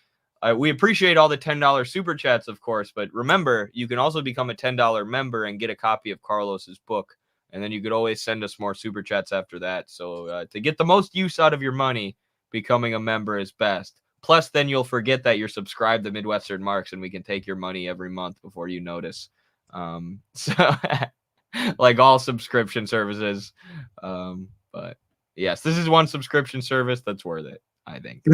We appreciate all the $10 super chats, of course, but remember, you can also become a $10 member and get a copy of Carlos's book, and then you could always send us more super chats after that. So to get the most use out of your money, becoming a member is best. Plus, then you'll forget that you're subscribed to Midwestern Marks, and we can take your money every month before you notice. So, like all subscription services. But yes, this is one subscription service that's worth it, I think.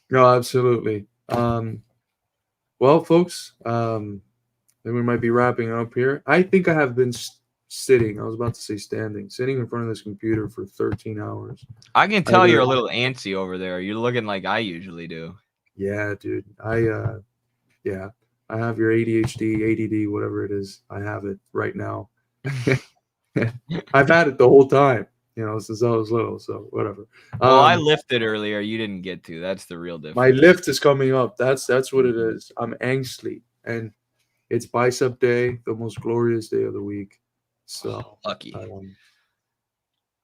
No, absolutely. Well, folks, then we might be wrapping up here. I think I have been sitting. I was about to say sitting in front of this computer for 13 hours. I can tell you're a little antsy over there. You're looking like I usually do. Yeah, dude. I have your ADHD, ADD, whatever it is. I have it right now. I've had it the whole time. Since I was little, so whatever. Well, I lifted earlier. You didn't get to. That's the real difference. My lift is coming up. That's what it is. I'm angsty, and it's bicep day, the most glorious day of the week. So lucky.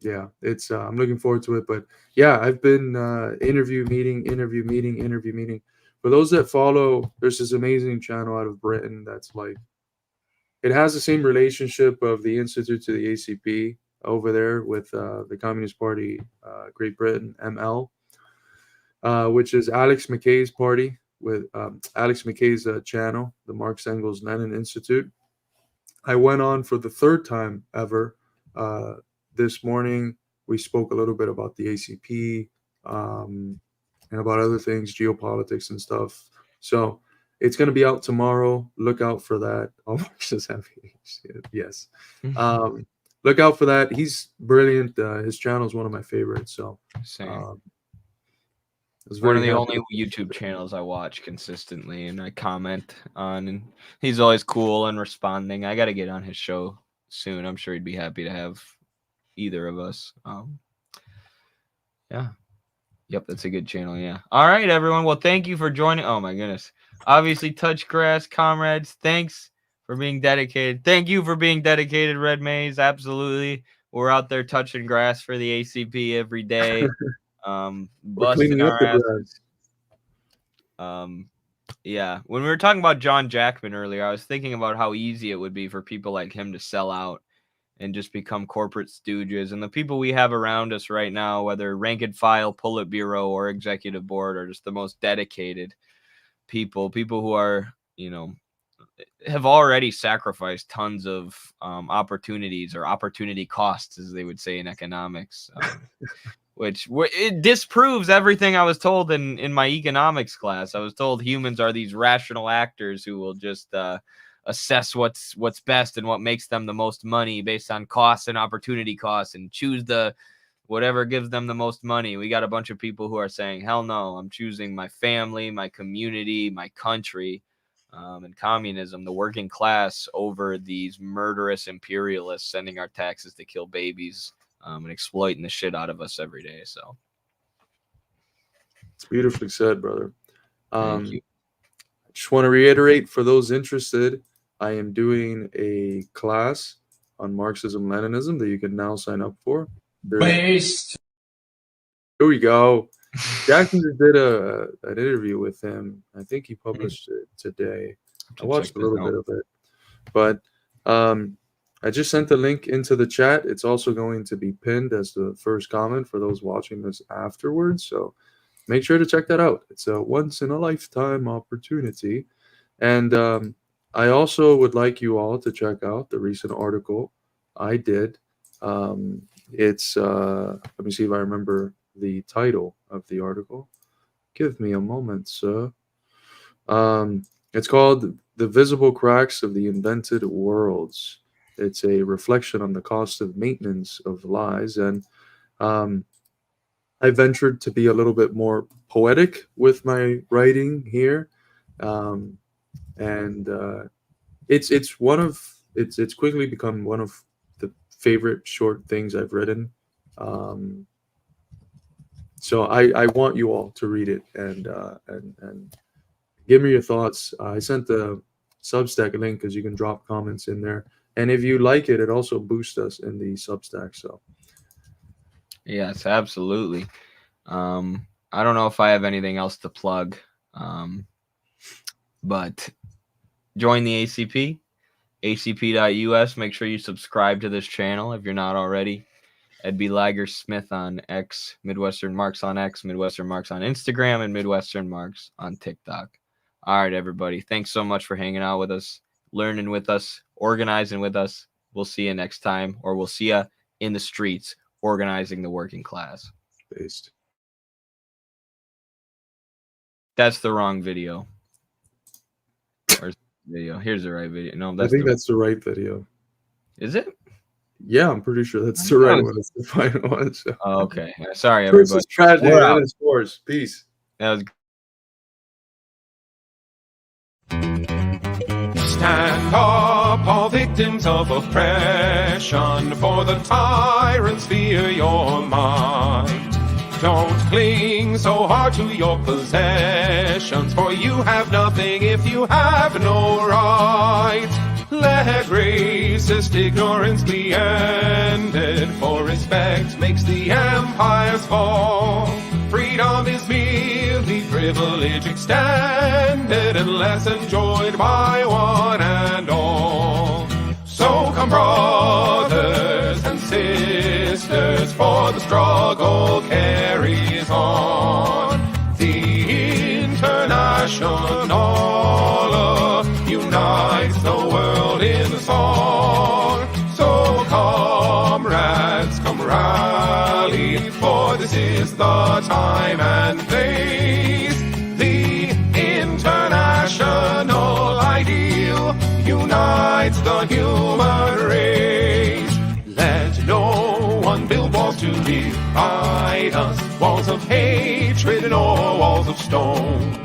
Yeah, it's. I'm looking forward to it. But yeah, I've been interview meeting. For those that follow, there's this amazing channel out of Britain that's like, it has the same relationship of the Institute to the ACP over there with the Communist Party, Great Britain, ML, which is Alex McKay's party with Alex McKay's channel, the Marx Engels Lenin Institute. I went on for the third time ever. This morning, we spoke a little bit about the ACP and about other things, geopolitics and stuff. So it's going to be out tomorrow. Look out for that. Oh, Marxist heavy. Yes. Look out for that. He's brilliant. His channel is one of my favorites. So, same. It's one of the only YouTube channels I watch consistently and I comment on. And he's always cool and responding. I got to get on his show soon. I'm sure he'd be happy to have either of us. Yeah. Yep, that's a good channel. Yeah. All right, everyone. Well, thank you for joining. Oh, my goodness. Obviously, touch grass, comrades. Thanks for being dedicated. Thank you for being dedicated, Red Maze. Absolutely. We're out there touching grass for the ACP every day. Busting our asses. Yeah. When we were talking about John Jackman earlier, I was thinking about how easy it would be for people like him to sell out and just become corporate stooges. And the people we have around us right now, whether rank and file, Politburo, or executive board, are just the most dedicated people who are, have already sacrificed tons of opportunities or opportunity costs, as they would say in economics, which it disproves everything I was told in my economics class. I was told humans are these rational actors who will just assess what's best and what makes them the most money based on costs and opportunity costs and choose the whatever gives them the most money. We got a bunch of people who are saying, hell no, I'm choosing my family, my community, my country, and communism, the working class, over these murderous imperialists sending our taxes to kill babies and exploiting the shit out of us every day. So it's beautifully said, brother. Thank you. I just want to reiterate for those interested, I am doing a class on Marxism, Leninism that you can now sign up for. Here we go. Jackson just did an interview with him. I think he published it today. I watched a little bit of it, but I just sent the link into the chat. It's also going to be pinned as the first comment for those watching this afterwards. So make sure to check that out. It's a once-in-a-lifetime opportunity. And I also would like you all to check out the recent article I did. It's, let me see if I remember the title of the article. Give me a moment, sir. It's called The Visible Cracks of the Invented Worlds. It's a reflection on the cost of maintenance of lies. And I ventured to be a little bit more poetic with my writing here. It's quickly become one of the favorite short things I've written. So I want you all to read it and give me your thoughts. I sent the Substack link because you can drop comments in there. And if you like it, it also boosts us in the Substack. So, yes, absolutely. I don't know if I have anything else to plug, but join the ACP, acp.us. Make sure you subscribe to this channel if you're not already. Ed B. Lager Smith on X, Midwestern Marks on X, Midwestern Marks on Instagram, and Midwestern Marks on TikTok. All right, everybody. Thanks so much for hanging out with us, learning with us, organizing with us. We'll see you next time, or we'll see you in the streets organizing the working class. based. That's the wrong video. Where's the video? Here's the right video. No, I think that's the right video. Is it? Yeah, I'm pretty sure that's the right one. It's the final one. So. Oh, okay. Sorry, Chris everybody. is tragedy We're out. and his force. Peace. That was Stand up, all victims of oppression, for the tyrants fear your might. Don't cling so hard to your possessions, for you have nothing if you have no right. Let racist ignorance be ended, for respect makes the empires fall. Freedom is merely privilege extended, unless enjoyed by one and all. So come, brothers and sisters, for the struggle carries on. The International unites the world in song. So comrades, come rally, for this is the time and place. The international ideal unites the human race. Let no one build walls to divide us, walls of hatred nor walls of stone.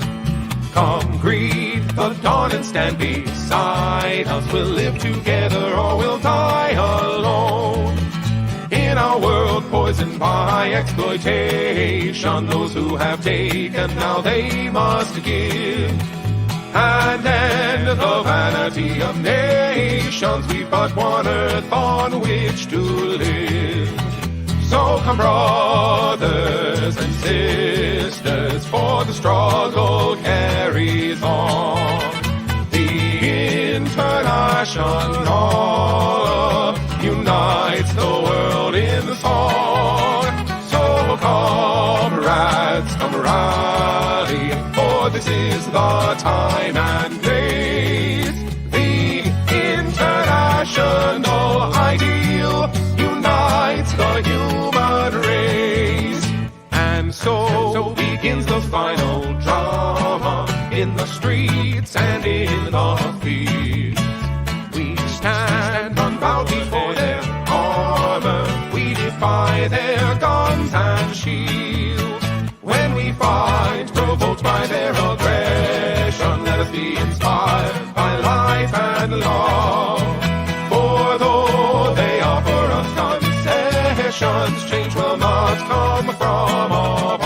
Come greet the dawn and stand beside us. We'll live together or we'll die alone. In our world poisoned by exploitation, those who have taken, now they must give. And end the vanity of nations, we've but one earth on which to live. So come, brothers and sisters, for the struggle carries on. The International unites the world in the song. So comrades, come rally, for this is the time and place. The international ideal unites the human race. And so begins the final drama, in the streets and in the fields. We stand unbowed before their armor, we defy their guns and shields. When we fight, provoked by their aggression, let us be inspired by life and love. For though they offer us concessions, change will not come from above.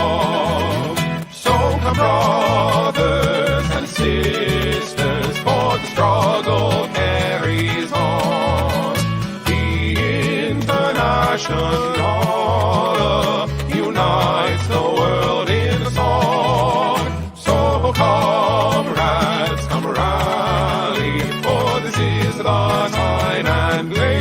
So come, brothers and sisters, for the struggle carries on. The International unites the world in and blame.